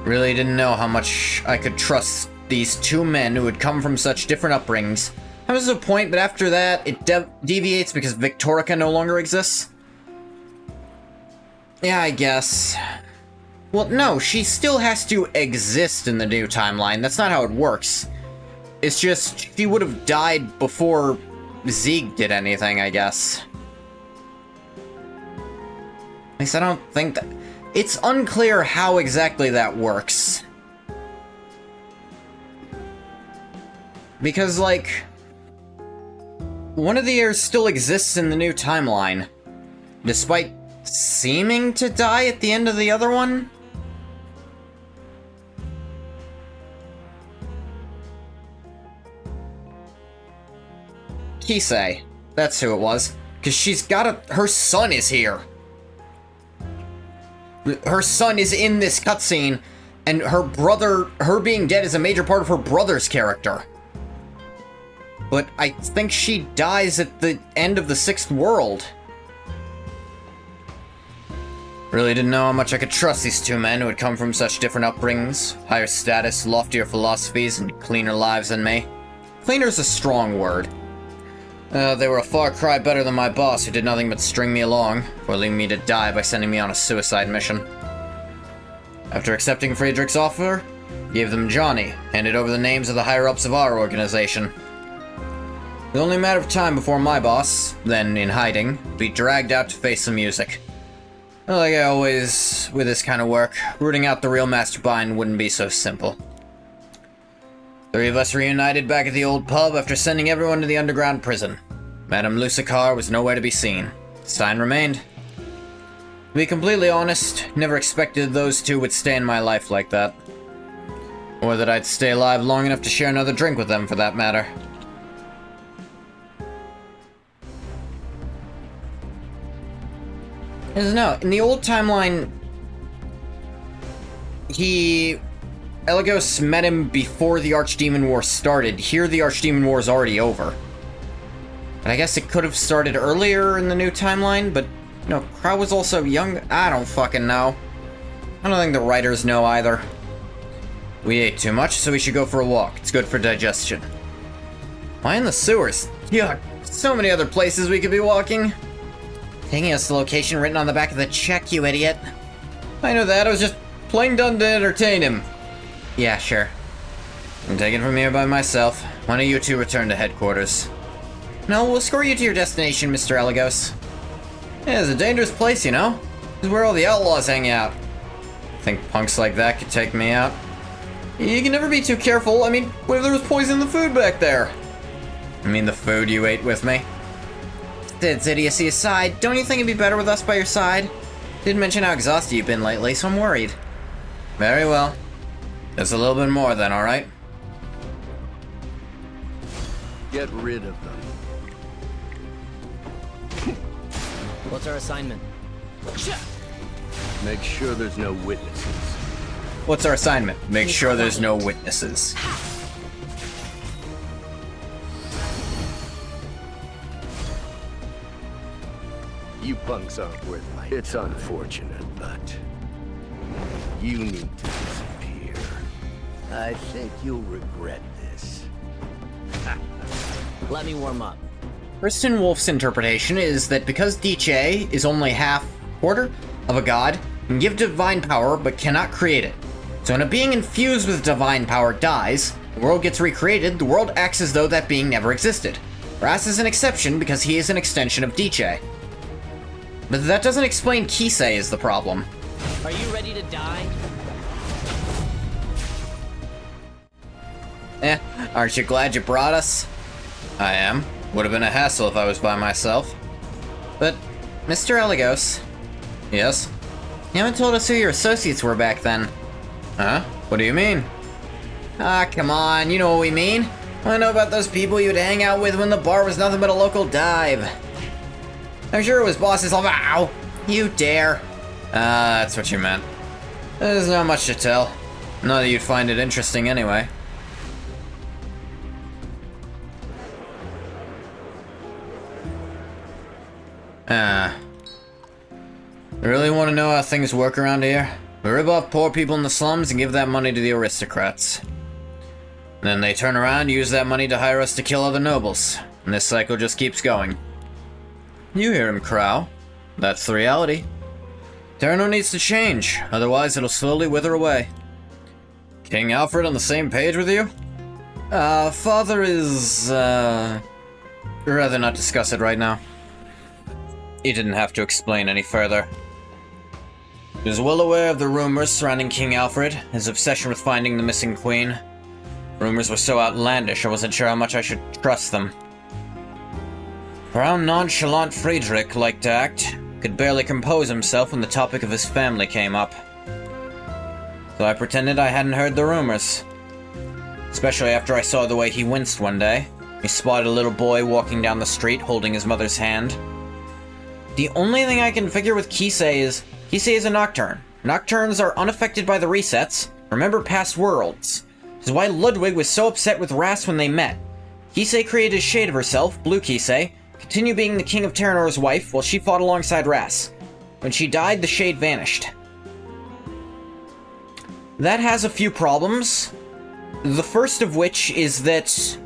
D: Really didn't know how much I could trust these two men who had come from such different upbringings. That was the point, but after that, it deviates because Victorica no longer exists? Yeah, I guess. Well, no, she still has to exist in the new timeline. That's not how it works. It's just, she would have died before Zeke did anything, I guess. At least I don't think that... It's unclear how exactly that works. Because, like... one of the heirs still exists in the new timeline, despite seeming to die at the end of the other one? Kisei. That's who it was. Because she's got a... her son is here. Her son is in this cutscene, and her brother... her being dead is a major part of her brother's character. But I think she dies at the end of the 6th world. Really didn't know how much I could trust these two men who had come from such different upbringings, higher status, loftier philosophies, and cleaner lives than me. Cleaner's a strong word. They were a far cry better than my boss, who did nothing but string me along, before leaving me to die by sending me on a suicide mission. After accepting Friedrich's offer, gave them Johnny, handed over the names of the higher-ups of our organization. It was only a matter of time before my boss, then in hiding, would be dragged out to face the music. Like I always, with this kind of work, rooting out the real Mastermind wouldn't be so simple. Three of us reunited back at the old pub after sending everyone to the underground prison. Madame Lucicar was nowhere to be seen. Stein remained. To be completely honest, never expected those two would stay in my life like that. Or that I'd stay alive long enough to share another drink with them, for that matter. No, in the old timeline, Elagos met him before the Archdemon War started. Here, the Archdemon War is already over. But I guess it could have started earlier in the new timeline, but, you know, Crow was also young. I don't fucking know. I don't think the writers know either. We ate too much, so we should go for a walk. It's good for digestion. Why in the sewers? Yuck, so many other places we could be walking. Taking us the location written on the back of the check, you idiot. I know that, I was just plain done to entertain him. Yeah, sure. I'm taking it from here by myself. Why don't you two return to headquarters? No, we'll escort you to your destination, Mr. Elagos. Yeah, it's a dangerous place, you know? This is where all the outlaws hang out. Think punks like that could take me out? You can never be too careful. I mean, what if there was poison in the food back there? I mean the food you ate with me? Sid's idiocy aside, don't you think it'd be better with us by your side? Didn't mention how exhausted you've been lately, so I'm worried. Very well. Just a little bit more then, alright?
G: Get rid of them.
C: What's our assignment?
G: Make sure there's no witnesses.
D: What's our assignment? Make sure there's no witnesses.
G: You punks aren't worth my... It's unfortunate, but... you need to disappear. I think you'll regret this.
C: Let me warm up.
D: Kristen Wolf's interpretation is that because Diche is only quarter of a god, can give divine power but cannot create it. So when a being infused with divine power dies, the world gets recreated, the world acts as though that being never existed. Ras is an exception because he is an extension of Diche. But that doesn't explain Kisei is the problem.
C: Are you ready to die?
D: Aren't you glad you brought us? I am. Would have been a hassle if I was by myself. But, Mr. Eligos. Yes? You haven't told us who your associates were back then. Huh? What do you mean? Ah, come on, you know what we mean. I know about those people you'd hang out with when the bar was nothing but a local dive. I'm sure it was bosses all— Ow! You dare. That's what you meant. There's not much to tell. Not that you'd find it interesting anyway. You really want to know how things work around here? We rip off poor people in the slums and give that money to the aristocrats. Then they turn around and use that money to hire us to kill other nobles. And this cycle just keeps going. You hear him, Crow. That's the reality. Terranor needs to change, otherwise it'll slowly wither away. King Alfred on the same page with you? Father is, rather not discuss it right now. He didn't have to explain any further. He was well aware of the rumors surrounding King Alfred, his obsession with finding the missing queen. Rumors were so outlandish I wasn't sure how much I should trust them. For how nonchalant Friedrich liked to act, could barely compose himself when the topic of his family came up. So I pretended I hadn't heard the rumors. Especially after I saw the way he winced one day. He spotted a little boy walking down the street holding his mother's hand. The only thing I can figure with Kisei is a Nocturne. Nocturnes are unaffected by the resets, remember past worlds. This is why Ludwig was so upset with Ras when they met. Kisei created a shade of herself, Blue Kisei, continued being the king of Terranor's wife while she fought alongside Ras. When she died, the shade vanished. That has a few problems. The first of which is that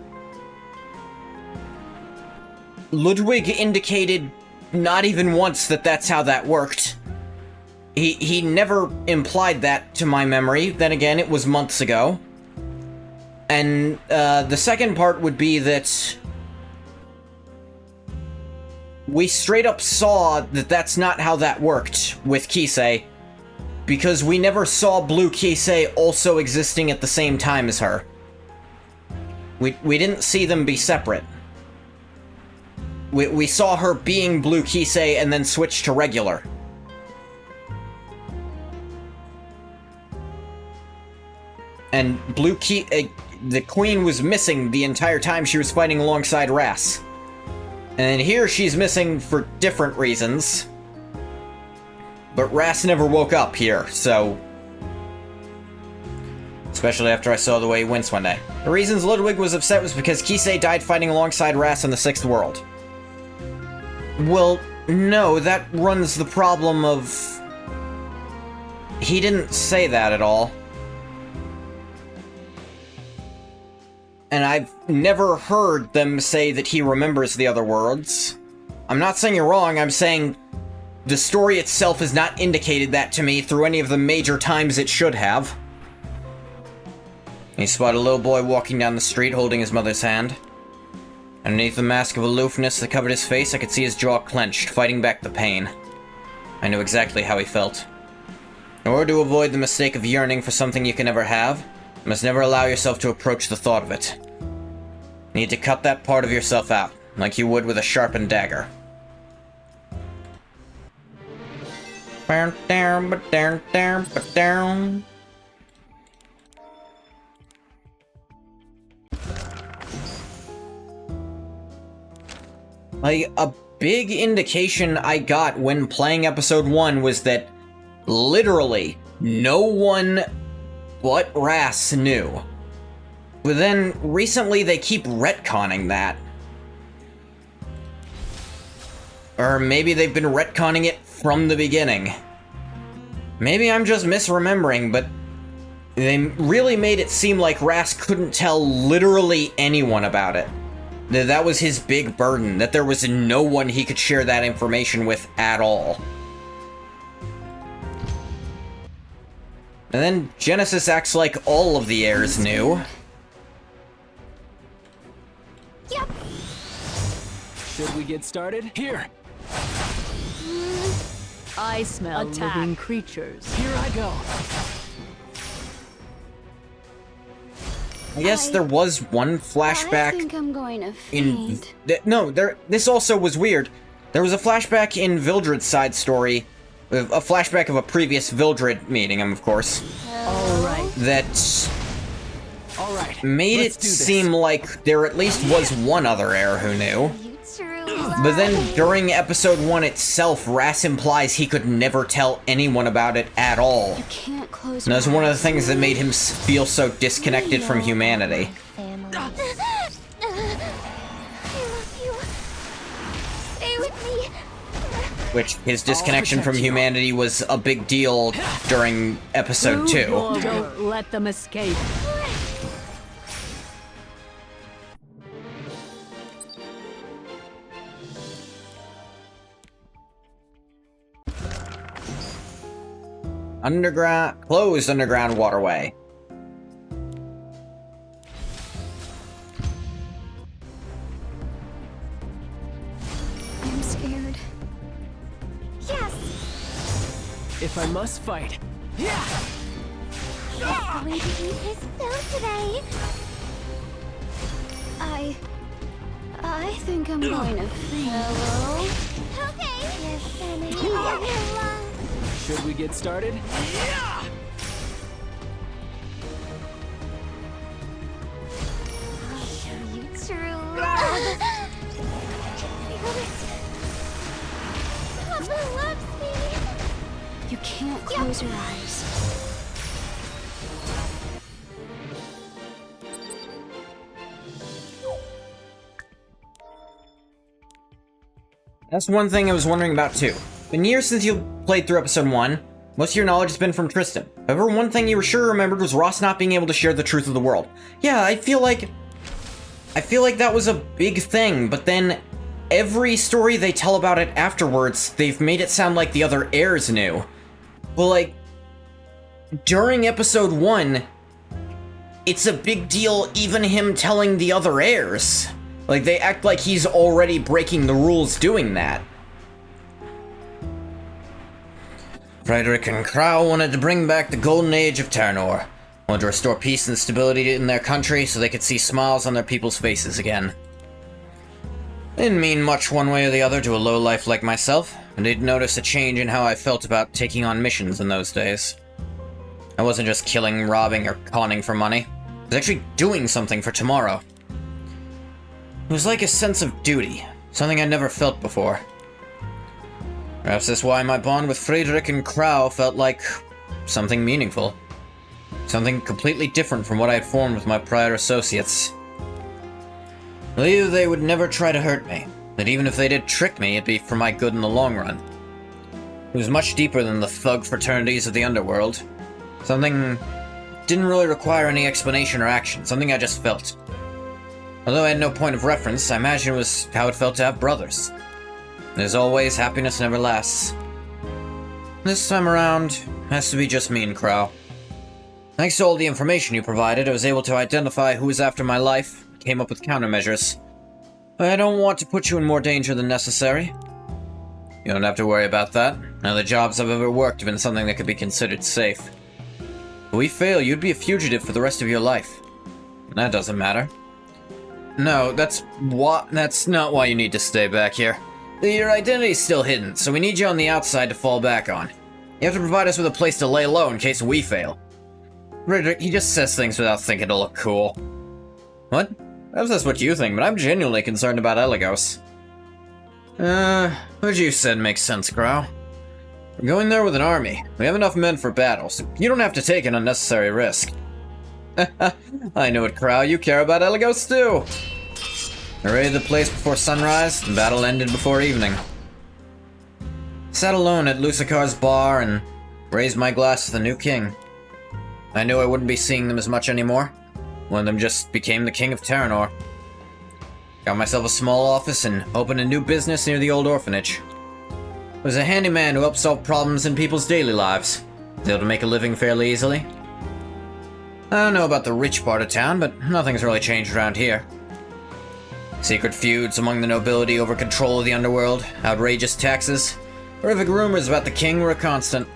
D: Ludwig indicated not even once that that's how that worked. He never implied that to my memory. Then again, it was months ago. And the second part would be that we straight up saw that that's not how that worked with Kisei, because we never saw Blue Kisei also existing at the same time as her. We didn't see them be separate. We saw her being Blue Kisei and then switch to regular. And the queen was missing the entire time she was fighting alongside Ras. And here she's missing for different reasons. But Ras never woke up here, so... Especially after I saw the way he winced one day. The reasons Ludwig was upset was because Kisei died fighting alongside Ras in the Sixth World. Well, no, that runs the problem of... He didn't say that at all. And I've never heard them say that he remembers the other worlds. I'm not saying you're wrong, I'm saying the story itself has not indicated that to me through any of the major times it should have. He spotted a little boy walking down the street holding his mother's hand. Underneath the mask of aloofness that covered his face, I could see his jaw clenched, fighting back the pain. I knew exactly how he felt. In order to avoid the mistake of yearning for something you can never have, you must never allow yourself to approach the thought of it. You need to cut that part of yourself out, like you would with a sharpened dagger. Like, a big indication I got when playing episode 1 was that literally no one
A: but Ras knew. But then, recently they keep retconning that. Or maybe they've been retconning it from the beginning. Maybe I'm just misremembering, but they really made it seem like Ras couldn't tell literally anyone about it. That was his big burden, that there was no one he could share that information with at all. And then Genesis acts like all of the heirs knew.
B: Yep.
C: Should we get started? Here!
F: I smell living creatures.
C: Here I go.
A: I guess there was one
B: I
A: flashback
B: think I'm going to
A: in...
B: faint.
A: No, this also was weird. There was a flashback in Vildred's side story, a flashback of a previous Vildred meeting, of course,
F: All right.
A: that
C: All right.
A: made
C: let's
A: it
C: do this.
A: seem like there at least was one other heir who knew.
B: You truly love
A: But then
B: me.
A: during episode 1 itself, Ras implies he could never tell anyone about it at all.
B: You can't close
A: And that's
B: your
A: one of the
B: eyes.
A: thing that made him feel so disconnected from humanity.
B: Family. I love you. Stay with me.
A: Which, his disconnection from
C: protect you.
A: humanity was a big deal during episode 2.
F: Don't let them escape.
A: Closed underground waterway.
B: I'm scared. Yes.
C: If I must fight. Yeah!
B: Going to eat his fill today. I think I'm going to faint. Hello?
E: Okay.
B: Yes, Sammy.
E: All your love.
C: Should we get started? Yeah!
B: I'll show you true love.
E: Feel it. Papa loves me.
B: You can't close your eyes.
A: That's one thing I was wondering about too. Been years since you played through episode 1. Most of your knowledge has been from Tristan. However, one thing you were sure remembered was Ross not being able to share the truth of the world. Yeah, I feel like that was a big thing, but then every story they tell about it afterwards, they've made it sound like the other heirs knew. Well, like, during episode 1, it's a big deal even him telling the other heirs. Like, they act like he's already breaking the rules doing that. Frederick and Crow wanted to bring back the golden age of Terranor. Wanted to restore peace and stability in their country so they could see smiles on their people's faces again. Didn't mean much one way or the other to a lowlife like myself, and did notice a change in how I felt about taking on missions in those days. I wasn't just killing, robbing, or conning for money. I was actually doing something for tomorrow. It was like a sense of duty, something I'd never felt before. Perhaps that's why my bond with Frederick and Crow felt like something meaningful. Something completely different from what I had formed with my prior associates. I believe they would never try to hurt me, that even if they did trick me, it'd be for my good in the long run. It was much deeper than the thug fraternities of the underworld. Something didn't really require any explanation or action, something I just felt. Although I had no point of reference, I imagine it was how it felt to have brothers. As always, happiness never lasts. This time around, has to be just me and Crow. Thanks to all the information you provided, I was able to identify who was after my life, came up with countermeasures. I don't want to put you in more danger than necessary. You don't have to worry about that. None of the jobs I've ever worked have been something that could be considered safe. If we fail, you'd be a fugitive for the rest of your life. That doesn't matter. No, that's not why you need to stay back here. Your identity's still hidden, so we need you on the outside to fall back on. You have to provide us with a place to lay low in case we fail. Frederick, he just says things without thinking to look cool. What? Perhaps that's what you think, but I'm genuinely concerned about Elagos. What you said makes sense, Crow. We're going there with an army. We have enough men for battle, so you don't have to take an unnecessary risk.
D: I know it, Crow. You care about Elagos too. I raided the place before sunrise, and battle ended before evening. Sat alone at Lucikar's bar and raised my glass to the new king. I knew I wouldn't be seeing them as much anymore. One of them just became the king of Terranor. Got myself a small office and opened a new business near the old orphanage. I was a handyman who helped solve problems in people's daily lives. Was able to make a living fairly easily. I don't know about the rich part of town, but nothing's really changed around here. Secret feuds among the nobility over control of the underworld, outrageous taxes, horrific rumors about the king were a constant.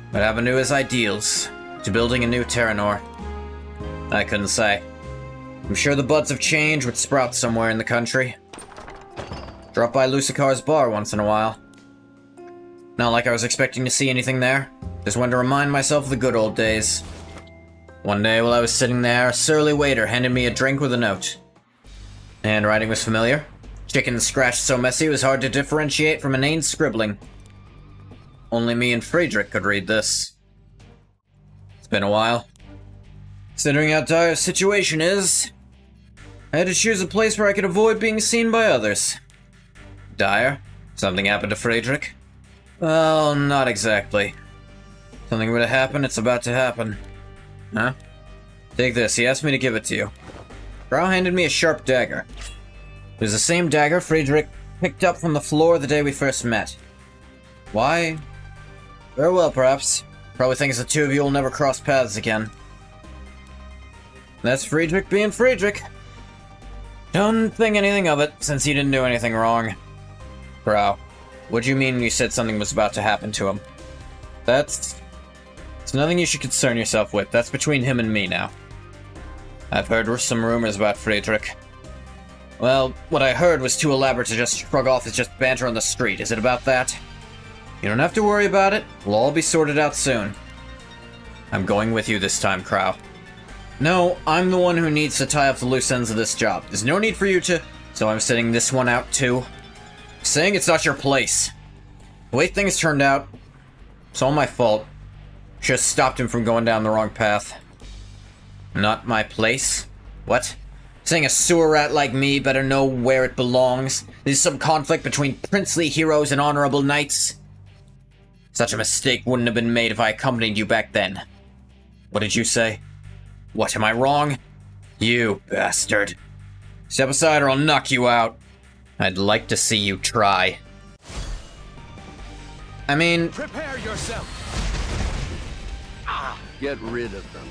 D: What happened to his ideals? To building a new Terranor? I couldn't say. I'm sure the buds of change would sprout somewhere in the country. Drop by Lucikar's bar once in a while. Not like I was expecting to see anything there. Just wanted to remind myself of the good old days. One day while I was sitting there, a surly waiter handed me a drink with a note. Handwriting was familiar. Chicken scratched so messy it was hard to differentiate from inane scribbling. Only me and Friedrich could read this. It's been a while. Considering how dire the situation is, I had to choose a place where I could avoid being seen by others. Dire? Something happened to Friedrich? Well, not exactly. Something were to happen, it's about to happen. Huh? Take this, he asked me to give it to you. Crow handed me a sharp dagger. It was the same dagger Friedrich picked up from the floor the day we first met. Why? Very well, perhaps. Probably thinks the two of you will never cross paths again. That's Friedrich being Friedrich. Don't think anything of it, since he didn't do anything wrong. Crow, what do you mean when you said something was about to happen to him? It's nothing you should concern yourself with. That's between him and me now. I've heard some rumors about Friedrich. Well, what I heard was too elaborate to just shrug off as just banter on the street. Is it about that? You don't have to worry about it. We'll all be sorted out soon. I'm going with you this time, Crow. No, I'm the one who needs to tie up the loose ends of this job. There's no need for you to... So I'm sitting this one out too? Saying it's not your place. The way things turned out, it's all my fault. Just stopped him from going down the wrong path. Not my place? What? Saying a sewer rat like me better know where it belongs? There's some conflict between princely heroes and honorable knights? Such a mistake wouldn't have been made if I accompanied you back then. What did you say? What, am I wrong? You bastard. Step aside or I'll knock you out. I'd like to see you try. I mean...
C: Prepare yourself!
G: Get rid of them.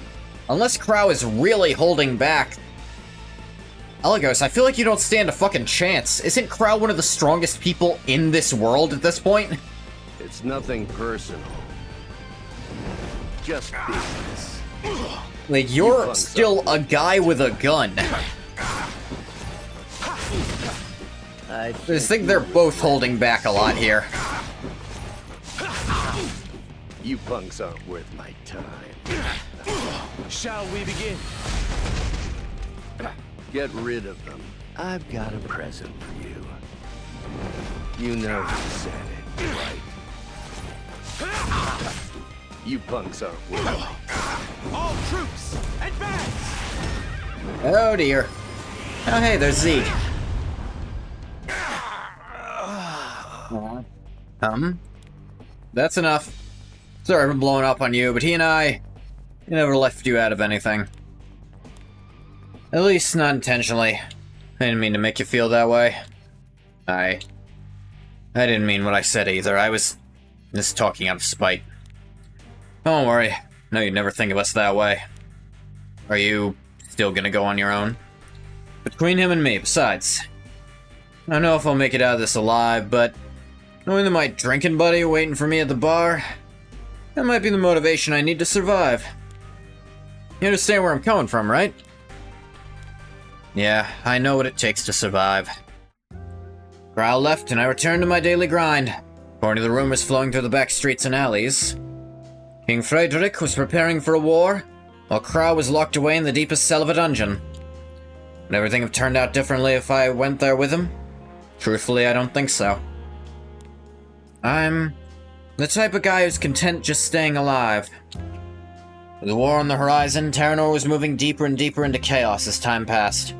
D: Unless Crow is really holding back... Elagos, I feel like you don't stand a fucking chance. Isn't Crow one of the strongest people in this world at this point?
G: It's nothing personal. Just business.
D: Like, you're still a guy with a gun. I just think they're both holding back a lot here.
G: You punks aren't worth my time.
C: Shall we begin?
G: Get rid of them. I've got a present for you. You know who said it, right? You punks aren't worth my time.
C: All troops, advance!
D: Oh dear. Oh hey, there's Zeke. That's enough. Sorry for blowing up on you, but he never left you out of anything. At least not intentionally. I didn't mean to make you feel that way. I didn't mean what I said either. I was just talking out of spite. Don't worry. No, you'd never think of us that way. Are you still gonna go on your own? Between him and me, besides. I don't know if I'll make it out of this alive, but knowing that my drinking buddy waiting for me at the bar, that might be the motivation I need to survive. You understand where I'm coming from, right? Yeah, I know what it takes to survive. Growl left and I returned to my daily grind. According to the rumors flowing through the back streets and alleys, King Friedrich was preparing for a war, while Crow was locked away in the deepest cell of a dungeon. Would everything have turned out differently if I went there with him? Truthfully, I don't think so. I'm the type of guy who's content just staying alive.
A: With the war on the horizon, Terranor was moving deeper and deeper into chaos as time passed.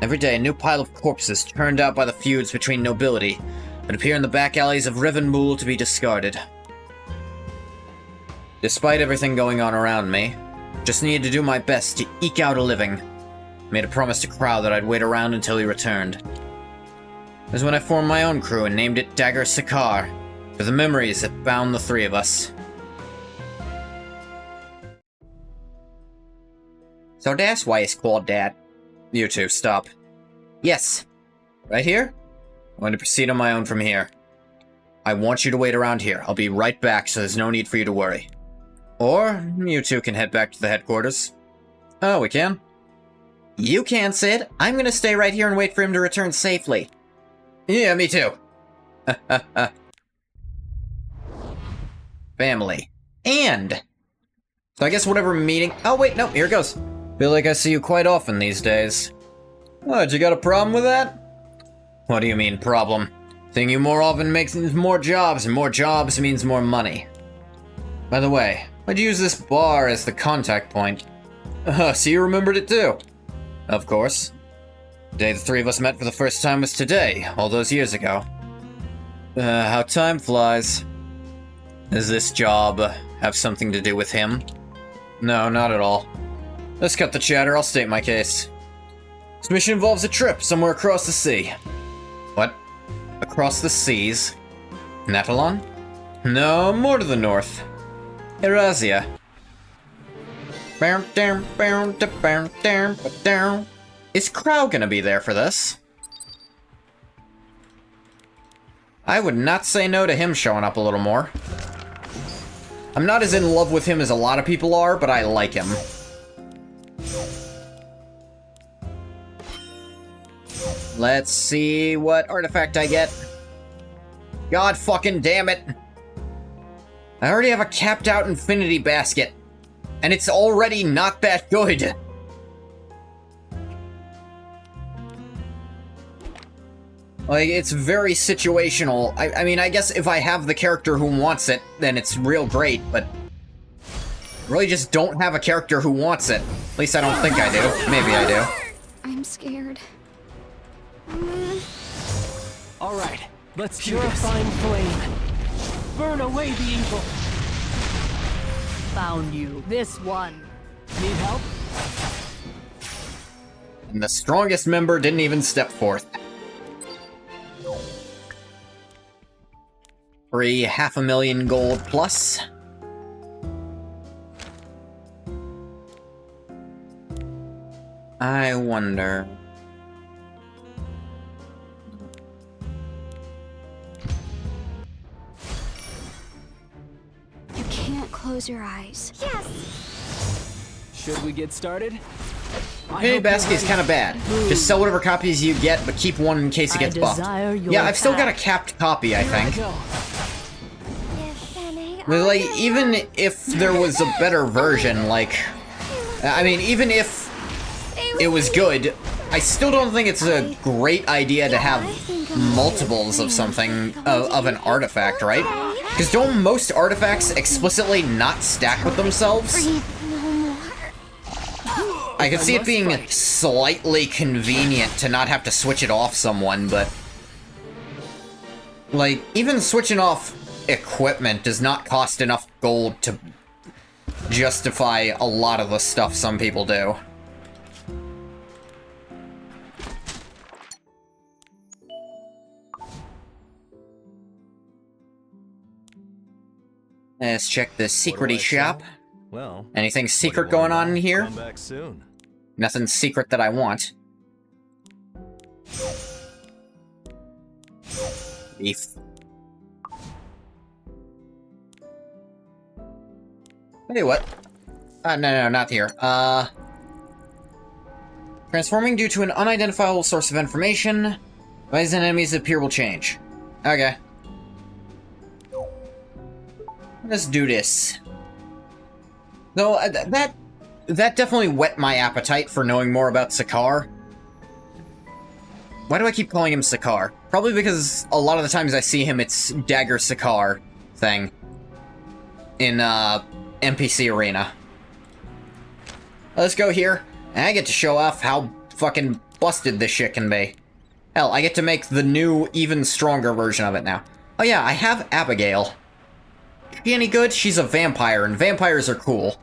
A: Every day, a new pile of corpses churned out by the feuds between nobility would appear in the back alleys of Rivenmool to be discarded. Despite everything going on around me, just needed to do my best to eke out a living. Made a promise to Crow that I'd wait around until he returned. It was when I formed my own crew and named it Dagger Sakaar, for the memories that bound the three of us. So that's why it's called that. You two, stop. Yes. Right here? I'm going to proceed on my own from here. I want you to wait around here. I'll be right back, so there's no need for you to worry. Or, you two can head back to the headquarters. Oh, we can? You can, Sid. I'm gonna stay right here and wait for him to return safely. Yeah, me too. Family. And... So I guess whatever meeting... Oh, wait, no, here it goes. Feel like I see you quite often these days. What, you got a problem with that? What do you mean, problem? Seeing you more often makes more jobs, and more jobs means more money. By the way, I'd use this bar as the contact point. So you remembered it too? Of course. The day the three of us met for the first time was today, all those years ago. How time flies. Does this job have something to do with him? No, not at all. Let's cut the chatter, I'll state my case. This mission involves a trip somewhere across the sea. What? Across the seas? Natalon? No, more to the north. Erazia. Is Crow gonna be there for this? I would not say no to him showing up a little more. I'm not as in love with him as a lot of people are, but I like him. Let's see what artifact I get. God fucking damn it. I already have a capped out infinity basket. And it's already not that good. Like, it's very situational. I mean, I guess if I have the character who wants it, then it's real great, but... I really just don't have a character who wants it. At least I don't think I do. Maybe I do.
B: I'm scared.
C: Alright, let's purifying flame. Burn away the evil.
F: Found you. This one.
C: Need help?
A: And the strongest member didn't even step forth. Free 500,000 gold plus. I wonder...
B: You can't close your eyes.
E: Yes!
C: Should we get started?
A: Infinity basket is kind of bad. Just sell whatever copies you get, but keep one in case it gets buffed. Yeah, I've still got a capped copy, I think. But, like, even if there was a better version, like... I mean, even if it was good, I still don't think it's a great idea to have multiples of something, of an artifact, right? Because don't most artifacts explicitly not stack with themselves? I could see it being slightly convenient to not have to switch it off someone, but... Like, even switching off equipment does not cost enough gold to justify a lot of the stuff some people do. Let's check the secrety shop.
H: Well,
A: Anything secret going on in here?
H: come back soon.
A: Nothing secret that I want. Beef. Hey, what? No, not here. Transforming due to an unidentifiable source of information. As enemies appear will change. Okay. Let's do this. Though, that definitely whet my appetite for knowing more about Sakaar. Why do I keep calling him Sakaar? Probably because a lot of the times I see him, it's Dagger Sakaar thing. In, NPC Arena. Let's go here, and I get to show off how fucking busted this shit can be. Hell, I get to make the new, even stronger version of it now. Oh yeah, I have Abigail. Is she any good? She's a vampire, and vampires are cool.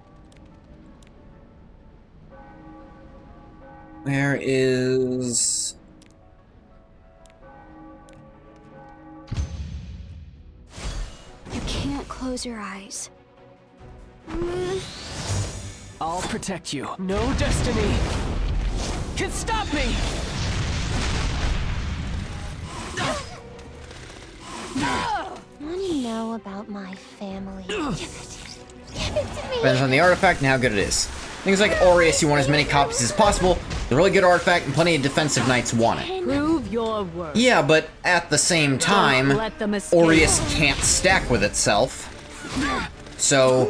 A: Where is...
B: You can't close your eyes.
C: I'll protect you. No destiny can stop me!
E: Want to know about my family? Give it to me.
A: Depends on the artifact and how good it is. Things like Aureus, you want as many copies as possible. The really good artifact and plenty of defensive knights want it.
F: Prove your worth.
A: Yeah, but at the same time,
F: let them escape.
A: Aureus can't stack with itself. So,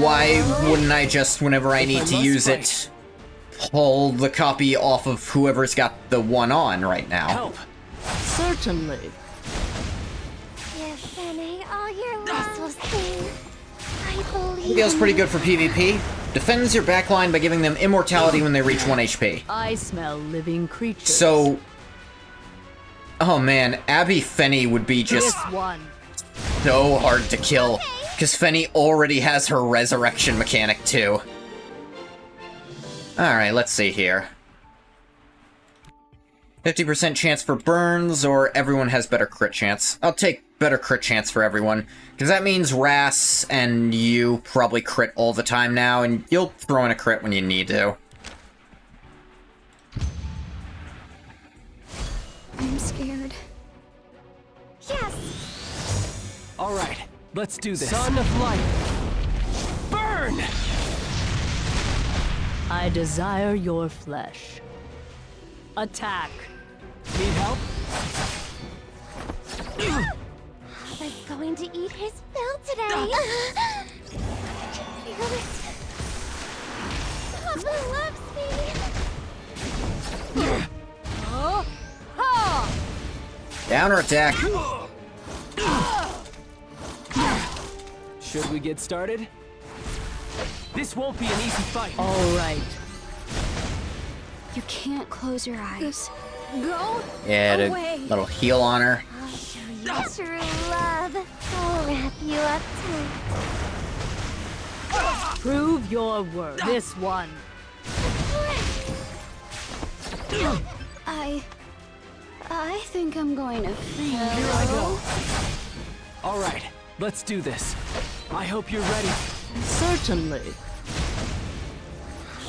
A: why wouldn't I just, whenever I need to use it, pull the copy off of whoever's got the one on right now?
C: Help!
F: Certainly.
E: Yes, Benny, all your love will sing. I believe.
A: Abigail's pretty good for PvP. Defends your backline by giving them immortality when they reach 1 HP.
F: I smell living creatures.
A: So... Oh man, Abby Fenny would be just
F: This one.
A: so hard to kill, because Fenny already has her resurrection mechanic too. Alright, let's see here. 50% chance for burns, or everyone has better crit chance. I'll take better crit chance for everyone, because that means Ras and you probably crit all the time now, and you'll throw in a crit when you need to.
B: I'm scared.
E: Yes.
C: Alright, let's do this. Son of light! Burn!
F: I desire your flesh. Attack.
C: Need help?
E: Papa's going to eat his fill today. Feel it. Papa loves me.
A: Downer attack.
C: Should we get started? This won't be an easy fight.
F: All right.
B: You can't close your eyes. Go
A: Yeah, a
B: away.
A: little heal on her.
E: I'll show you true love. I'll wrap you up tight.
F: Prove your worth. This one.
B: I think I'm going to fail.
C: Here I go. Alright, let's do this. I hope you're ready.
F: Certainly.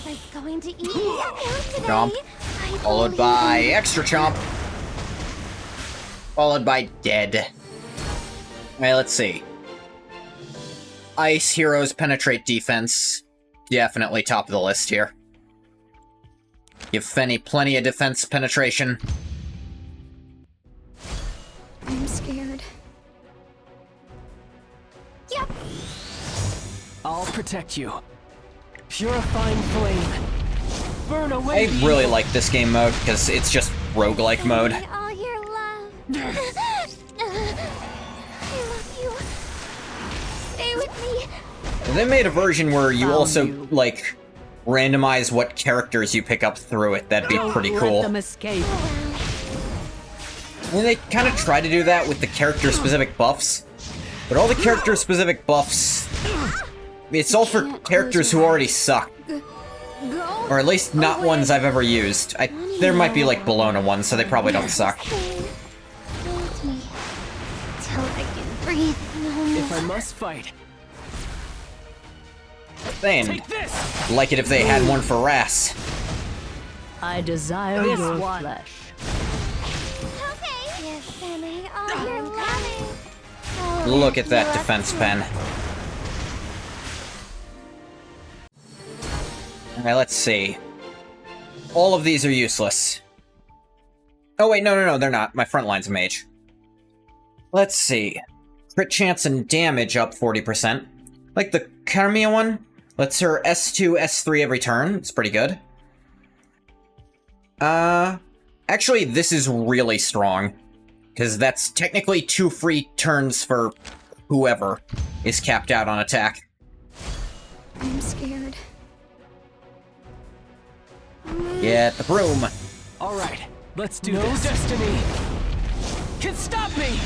E: Papa's going to eat his fill today.
A: Chomp.
E: I
A: Followed
E: believe
A: by
E: in
A: extra chomp. Followed by dead. Alright, let's see. Ice heroes penetrate defense. Definitely top of the list here. Give Fenny plenty of defense penetration.
B: I'm scared.
E: Yep.
C: I'll protect you. Purifying flame. Burn away.
A: I really like this game mode because it's just roguelike mode.
E: Benny, all your love. I love you. Stay with me.
A: They made a version where you
F: Found
A: also,
F: you.
A: like, randomize what characters you pick up through it. That'd be
F: Don't
A: pretty
F: let
A: cool.
F: them escape.
A: And they kind of try to do that with the character-specific buffs. But all the character-specific buffs... It's all for characters who already suck.
B: Go.
A: Or at least not ones I've ever used. There might be, like, Bologna ones, so they probably don't suck.
E: Hold me till I can breathe no
C: If I
E: more.
C: must fight,
A: Saying,
C: take this!
A: like it if they had one for Ras.
F: I desire
C: This
F: your
C: one.
F: flesh.
E: Okay. Yes, Benny, all your love.
A: Look at that defense pen. Alright, let's see. All of these are useless. Oh wait, no, they're not. My front line's a mage. Let's see. Crit chance and damage up 40%. Like the Carmia one. Lets her S2, S3 every turn. It's pretty good. Actually, this is really strong. Because that's technically 2 free turns for whoever is capped out on attack.
B: I'm scared.
A: Get the broom.
C: All right, let's do this. No destiny can stop me.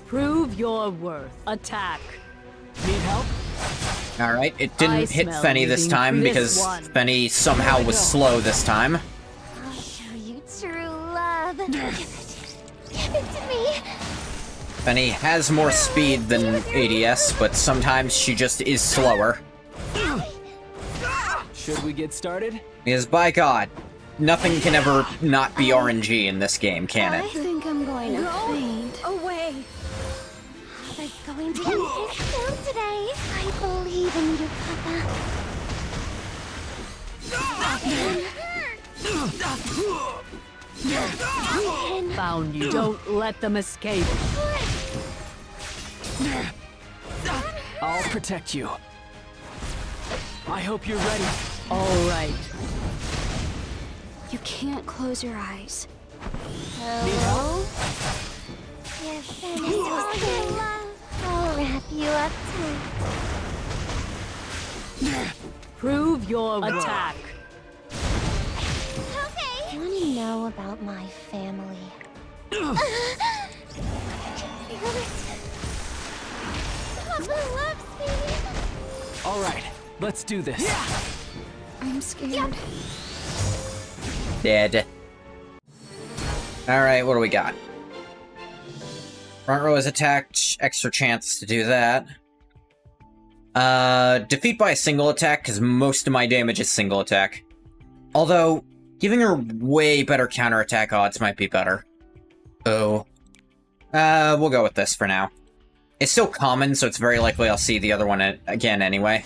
F: Prove your worth. Attack.
C: Need help?
A: Alright, it
F: I
A: didn't hit
F: smell
A: Fenny this
F: living
A: time
F: this
A: because
F: one.
A: Fenny somehow was slow this time.
B: I'll show you true love. Give it to me.
A: Fenny has more speed than ADS, but sometimes she just is slower.
C: Should we get started?
A: Because by God, nothing can ever not be RNG in this game, can
B: I
A: it?
B: think I'm going to faint. Away. There's going to be a big film today. I believe in you, Papa.
F: Found you. Don't let them escape.
C: I'll protect you. I hope you're ready.
F: All right.
B: You can't close your eyes.
C: Need help?
B: Yes, and it's all your love. I'll wrap you up tight.
F: Prove your attack.
B: Okay. Want to know about my family? Papa loves me.
C: All right, let's do this.
B: I'm scared.
A: Dead. Alright, what do we got? Front row is attacked, extra chance to do that. Defeat by a single attack, because most of my damage is single attack. Although, giving her way better counterattack odds might be better. Oh. We'll go with this for now. It's still common, so it's very likely I'll see the other one again anyway.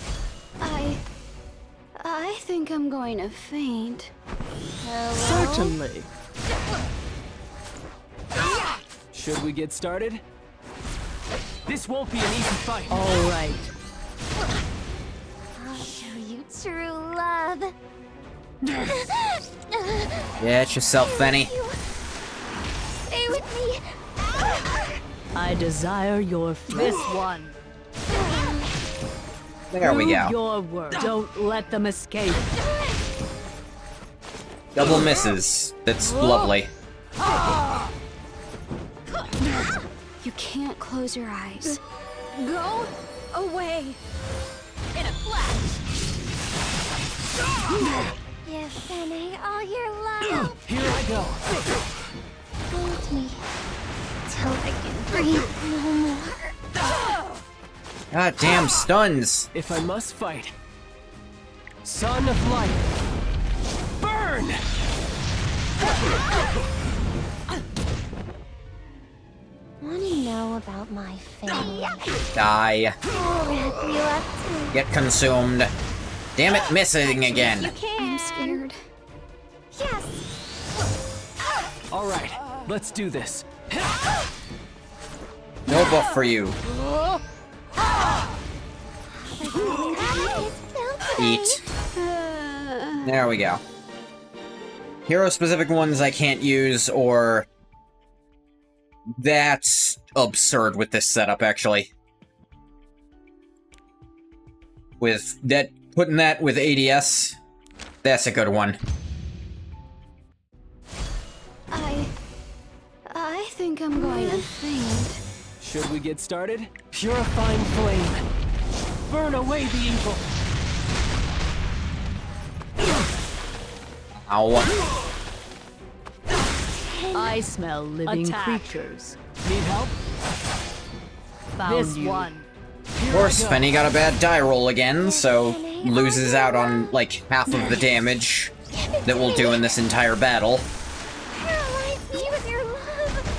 B: I think I'm going to faint.
F: Certainly.
C: Should we get started? This won't be an easy fight.
F: All right.
B: I'll show you true love.
A: Get yourself, Fenny.
B: Stay with me.
F: I desire your this one.
A: There we
F: Prove
A: go.
F: your worth. Don't let them escape.
A: Double misses. That's lovely.
B: You can't close your eyes. Go away. In a flash. Yes, Fenny, all your love.
C: Here I go.
B: Hold me till I can breathe no more.
A: God damn stuns.
C: If I must fight. Son of light. Burn!
B: Want to know about my family?
A: Die.
B: I'll wrap you up too.
A: Get consumed. Damn it, missing again.
B: I'm scared. Yes.
C: All right, let's do this.
A: No buff for you. Eat. There we go. Hero-specific ones I can't use, or... That's absurd with this setup, actually. With that, putting that with ADS, that's a good one.
B: I think I'm going to faint.
C: Should we get started? Purifying flame. Burn away the evil.
A: Ow.
F: I smell living Attack. creatures.
C: Need help?
F: Found
A: This
F: you.
A: one. Of course, Fenny got a bad die roll again, so loses out on, like, half of the damage that we'll do in this entire battle.
B: Paralyze me with your love.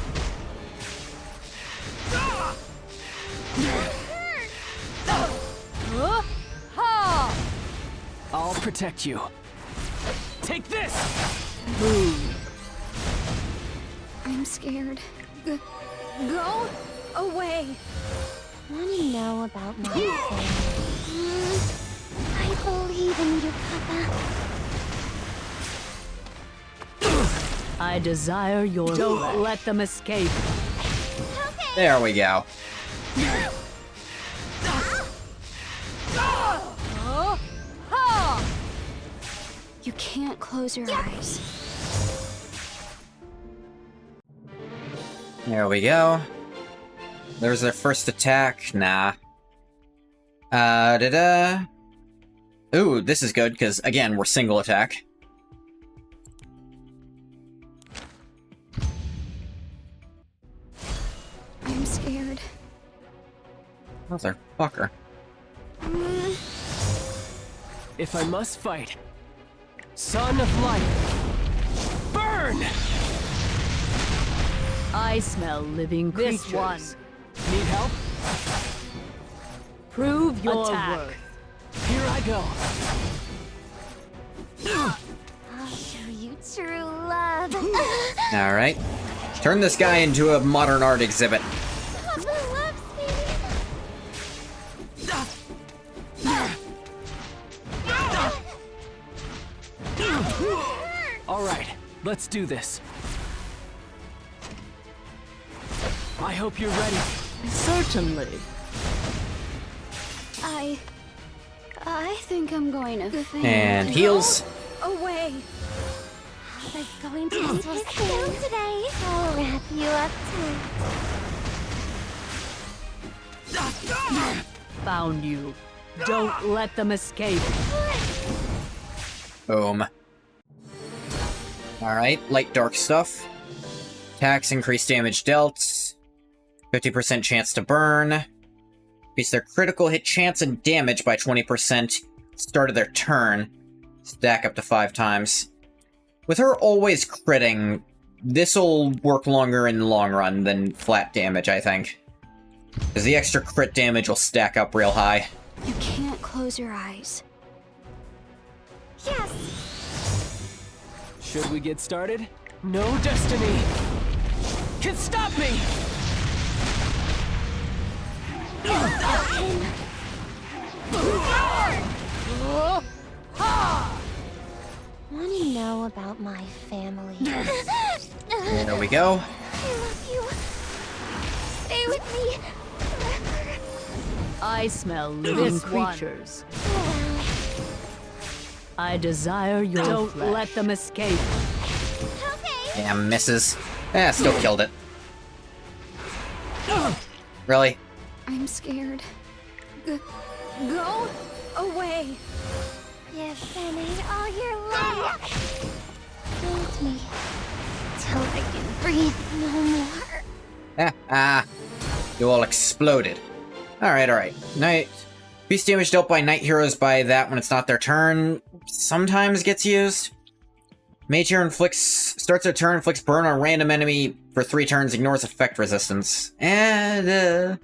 C: I'll protect you. Take this!
B: I'm scared. Go away. Want to know about my family? I believe in you, Papa.
F: I desire your Don't let them escape.
A: There we go.
B: You can't close your eyes.
A: There we go. There's their first attack. Nah. Ooh, this is good, because, again, we're single attack.
B: I'm scared.
A: Motherfucker.
C: If I must fight, Son of Light, burn!
F: I smell living creatures.
C: This one. Need help?
F: Prove your
C: Attack.
F: worth.
C: Here I go.
E: I'll show you true love.
A: Alright. Turn this guy into a modern art exhibit.
E: Papa loves me.
C: All right, let's do this. I hope you're ready.
F: Certainly.
B: I think I'm going to faint.
A: And heals.
B: Away.
E: Papa's going to be so soon today. I'll wrap you up too.
F: Found you. Don't let them escape.
A: Boom. Alright, light dark stuff. Attacks increase damage dealt. 50% chance to burn. Increase their critical hit chance and damage by 20%. Start of their turn. Stack up to 5 times. With her always critting, this'll work longer in the long run than flat damage, I think. Because the extra crit damage will stack up real high.
B: You can't close your eyes.
E: Yes.
C: Should we get started? No destiny can stop me!
E: Want to know about my family?
A: There we go.
E: I love you. Stay with me forever.
F: I smell living creatures. I desire your Don't flesh. Let them escape.
E: Okay.
A: Damn, misses. Still killed it. Really?
B: I'm scared. Go away.
E: Yes, I need all your love. Hold me till I can breathe no more.
A: You all exploded. Alright. Night. Beast damage dealt by Knight Heroes by that when it's not their turn sometimes gets used. Mage Hero starts their turn, inflicts burn on a random enemy for 3 turns, ignores effect resistance. And,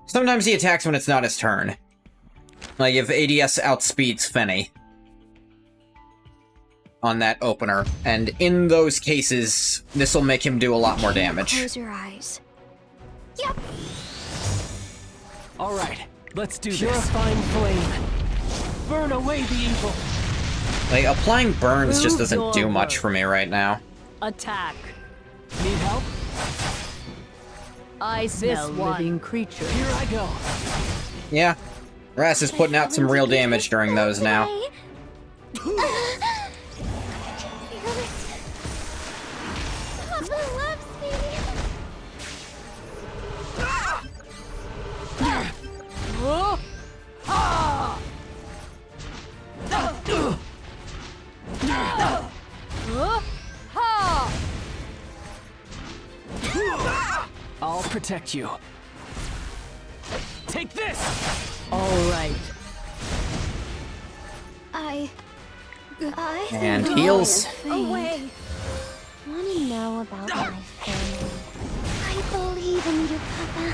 A: sometimes he attacks when it's not his turn. Like if ADS outspeeds Fenny on that opener. And in those cases, this will make him do a lot more damage.
B: Close your eyes.
E: Yep.
C: All right, let's do this. Purifying flame. Burn away the evil.
A: Like, applying burns just
F: Prove
A: doesn't
F: your
A: do much
F: worth.
A: for me right now.
F: Attack.
C: Need help?
F: I smell
C: one.
F: living creatures.
C: Here I go.
A: Yeah. Ras is putting out some real damage during those now.
E: Papa loves me.
C: I'll protect you. Take this!
F: All right.
B: I
A: And
B: think I'm
A: heals.
B: going to faint.
E: Away. Want to know about my family? I believe in you, Papa.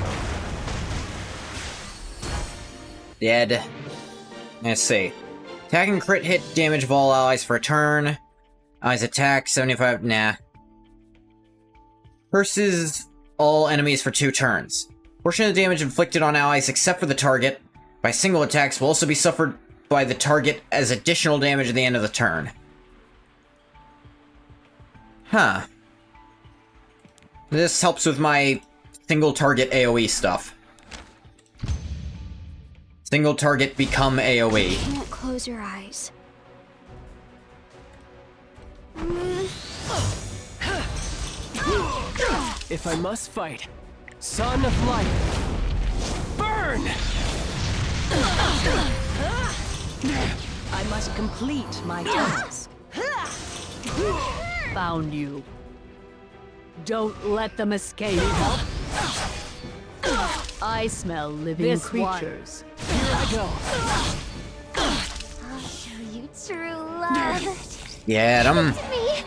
A: Dead. Let's see. Attack and crit hit damage of all allies for a turn. Allies attack, 75, nah. Curses all enemies for 2 turns. Portion of the damage inflicted on allies except for the target by single attacks will also be suffered by the target as additional damage at the end of the turn. Huh. This helps with my single target AoE stuff. Single target become AoE.
B: You can't close your eyes.
C: If I must fight, Son of Light, burn!
F: I must complete my task. Found you. Don't let them escape. I smell living creatures.
C: Here I go.
E: I'll show you true love.
A: Get him.
E: To me.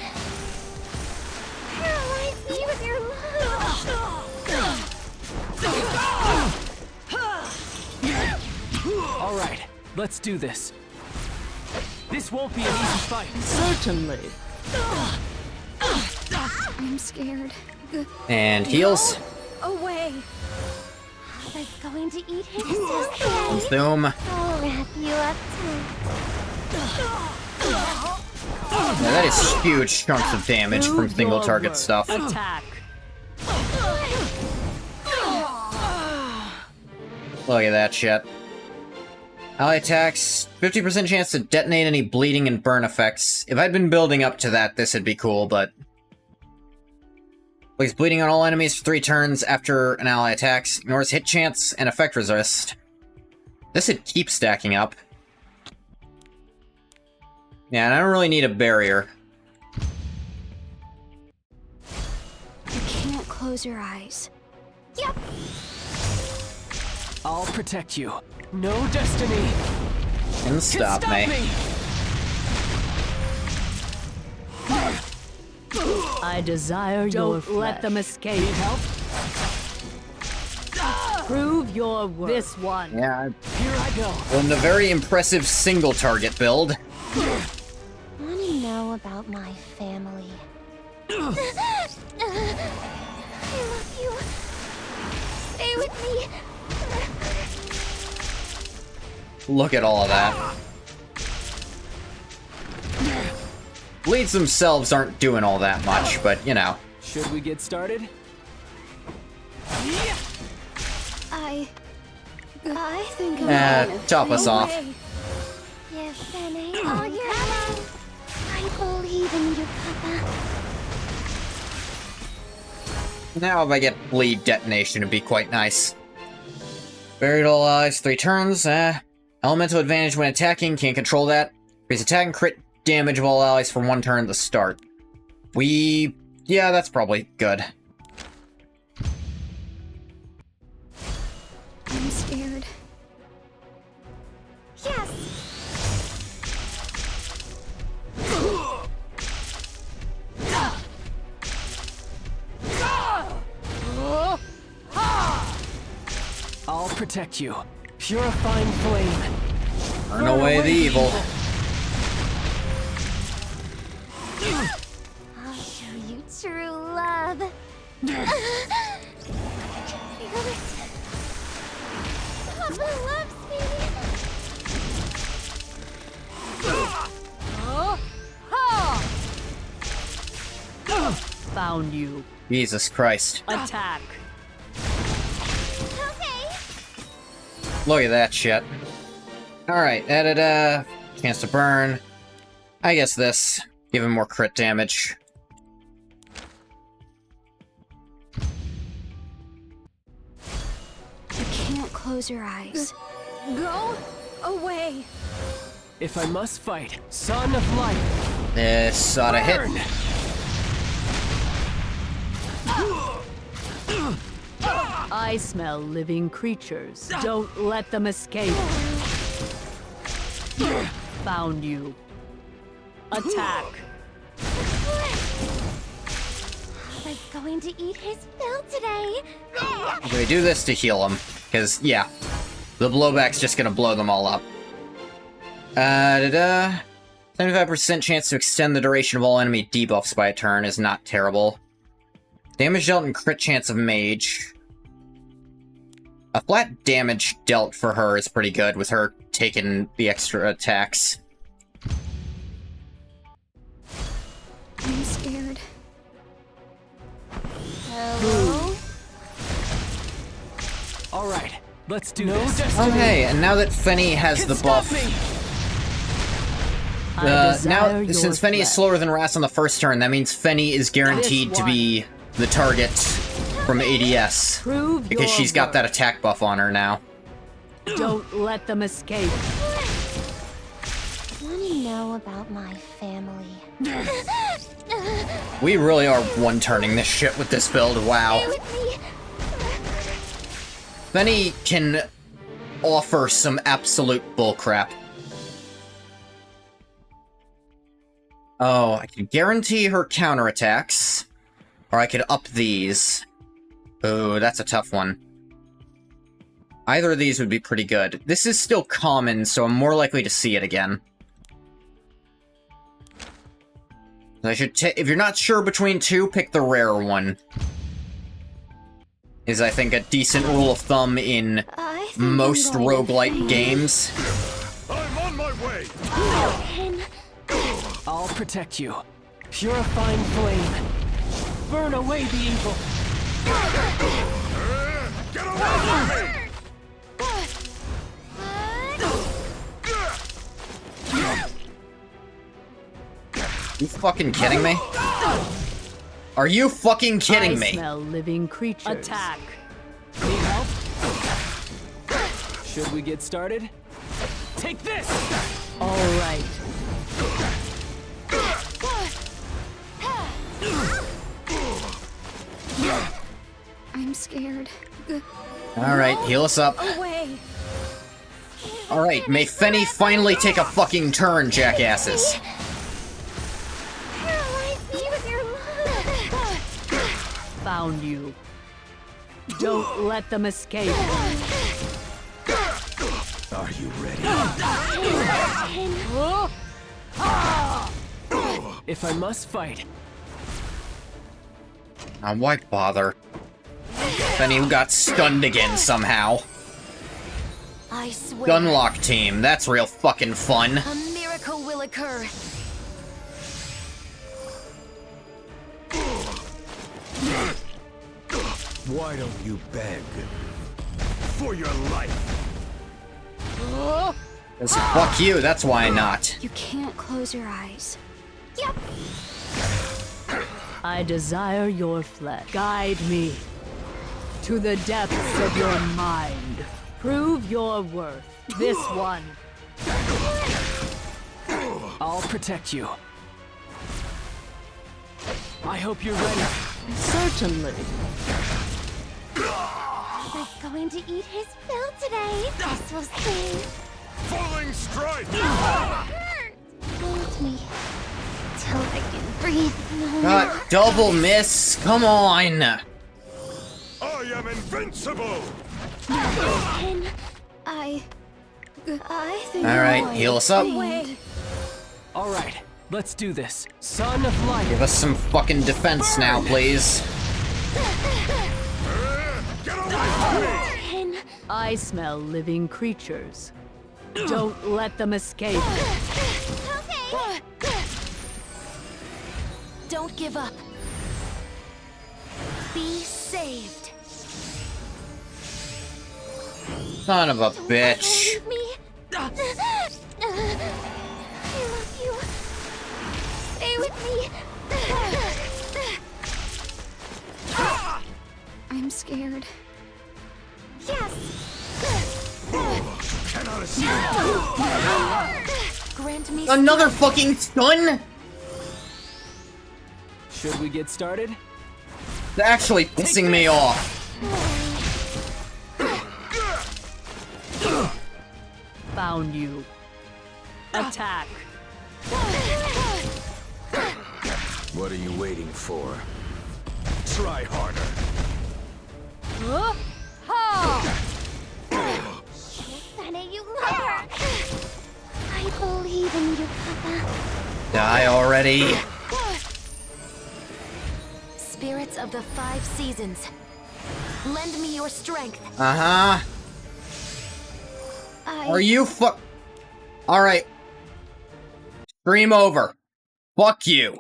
E: Paralyze me with your love.
C: All right, let's do this. This won't be an easy fight.
F: Certainly.
B: I'm scared.
A: And heals.
B: Away.
E: Papa's going to eat his stuff today.
A: Consume.
E: I'll wrap you up
A: Yeah, that is huge chunks of damage from
F: Prove
A: single
F: your
A: target
F: worth.
A: stuff.
F: Attack.
A: Look at that shit. Ally attacks, 50% chance to detonate any bleeding and burn effects. If I'd been building up to that, this would be cool, but... Plays bleeding on all enemies for 3 turns after an ally attacks, ignores hit chance and effect resist. This would keep stacking up. Yeah, and I don't really need a barrier.
B: You can't close your eyes.
E: Yep.
C: I'll protect you. No destiny
A: And stop
C: can
A: me.
F: I desire your flesh. Don't let them escape.
C: Need help?
F: Prove your worth. This one.
A: Yeah,
C: Here I go.
A: well, in a very impressive single target build.
E: Want to know about my family? I love you. Stay with me.
A: Look at all of that. Bleeds themselves aren't doing all that much, but you know.
C: Should we get started?
B: I think I'm
A: Chop us off.
E: You've been all your life. I believe in you, Papa.
A: Now if I get bleed detonation, it'd be quite nice. Buried all allies 3 turns. Elemental advantage when attacking, can't control that. Increase attack and crit damage of all allies for 1 turn at the start. Yeah, that's probably good.
B: I'm scared.
E: Yes.
C: I'll protect you. Purifying flame.
A: Burn away the evil.
E: I'll show you true love. Feel it. Papa loves me.
F: Found you.
A: Jesus Christ.
F: Attack.
E: Okay.
A: Look at that shit. Alright, added chance to burn. I guess this. Give him more crit damage.
B: You can't close your eyes. Go away.
C: If I must fight, Son of Light,
A: This oughta hit.
C: burn!
F: I smell living creatures. Don't let them escape. Found you. Attack.
E: Papa's going to eat his fill today.
A: We do this to heal him, because, yeah, the blowback's just gonna blow them all up. 75% chance to extend the duration of all enemy debuffs by a turn is not terrible. Damage dealt and crit chance of mage. A flat damage dealt for her is pretty good, with her taking the extra attacks.
B: I'm scared.
E: Hello?
C: All right, let's do this.
A: Oh hey, and now that Fenny has
C: Can
A: the
C: stop
A: buff,
C: me.
F: desire your
A: since Fenny is
F: flesh.
A: slower than Ras on the first turn, that means Fenny is guaranteed
F: This
A: to be the target from ADS.
F: Prove
A: Because
F: your
A: she's got that
F: worth.
A: attack buff on her now.
F: Don't let them escape.
E: Want to know about my family?
A: We really are one-turning this shit with this build, wow.
E: Stay with me.
A: Fenny can offer some absolute bullcrap. Oh, I can guarantee her counterattacks. Or I could up these. Oh, that's a tough one. Either of these would be pretty good. This is still common, so I'm more likely to see it again. I should if you're not sure between two, pick the rarer one. Is, I think, a decent rule of thumb in
E: I think
A: most
E: I'm going to
A: roguelike
E: faint.
A: games.
G: I'm on my way!
E: Ken,
C: I'll protect you. Purifying flame. Burn away the evil.
G: Get away from me!
A: You fucking kidding me? Are you fucking kidding
F: I
A: me?
F: smell living creatures.
C: Attack. Need help? Should we get started? Take this!
F: All right.
B: I'm scared.
A: Alright, heal us up.
B: Away.
A: Alright, may Fenny finally take a fucking turn, jackasses.
E: paralyze me with your love.
F: Found you. Don't let them escape.
G: Are you ready?
C: If I must fight,
A: Now, why bother? Fenny got stunned again somehow.
E: I swear,
A: Gunlock team, that's real fucking fun.
E: a miracle will occur.
G: Why don't you beg? For your life!
A: 'Cause fuck you, that's why not.
B: You can't close your eyes.
E: Yep.
F: I desire your flesh. Guide me to the depths of your mind. Prove your worth. This one.
C: I'll protect you. I hope you're ready.
F: Certainly.
E: He's going to eat his fill today. This will sting.
G: Falling strike!
E: Hold me till I can breathe no more.
A: Got double miss, come on.
G: I am invincible!
E: Ken,
B: I think.
A: Alright, heal us up.
B: Wait.
C: All right, let's do this. Son of light.
A: Give us some fucking defense now, please.
G: Get away from me!
E: Ken,
F: I smell living creatures. Don't let them escape.
E: okay. Don't give up. Be saved.
A: Son of a bitch.
E: Leave me. I love you. Stay with me.
B: I'm scared.
E: Yes.
G: Cannot escape!
E: Grant me
A: Another fucking stun?
C: Should we get started?
A: It's actually pissing me off.
F: Found you. Attack.
G: What are you waiting for? Try harder.
E: Fanny, you liar! I believe in you, Papa.
A: Die already.
E: Spirits of the 5 seasons, lend me your strength.
A: Uh-huh. Are you Alright. Stream over. Fuck you.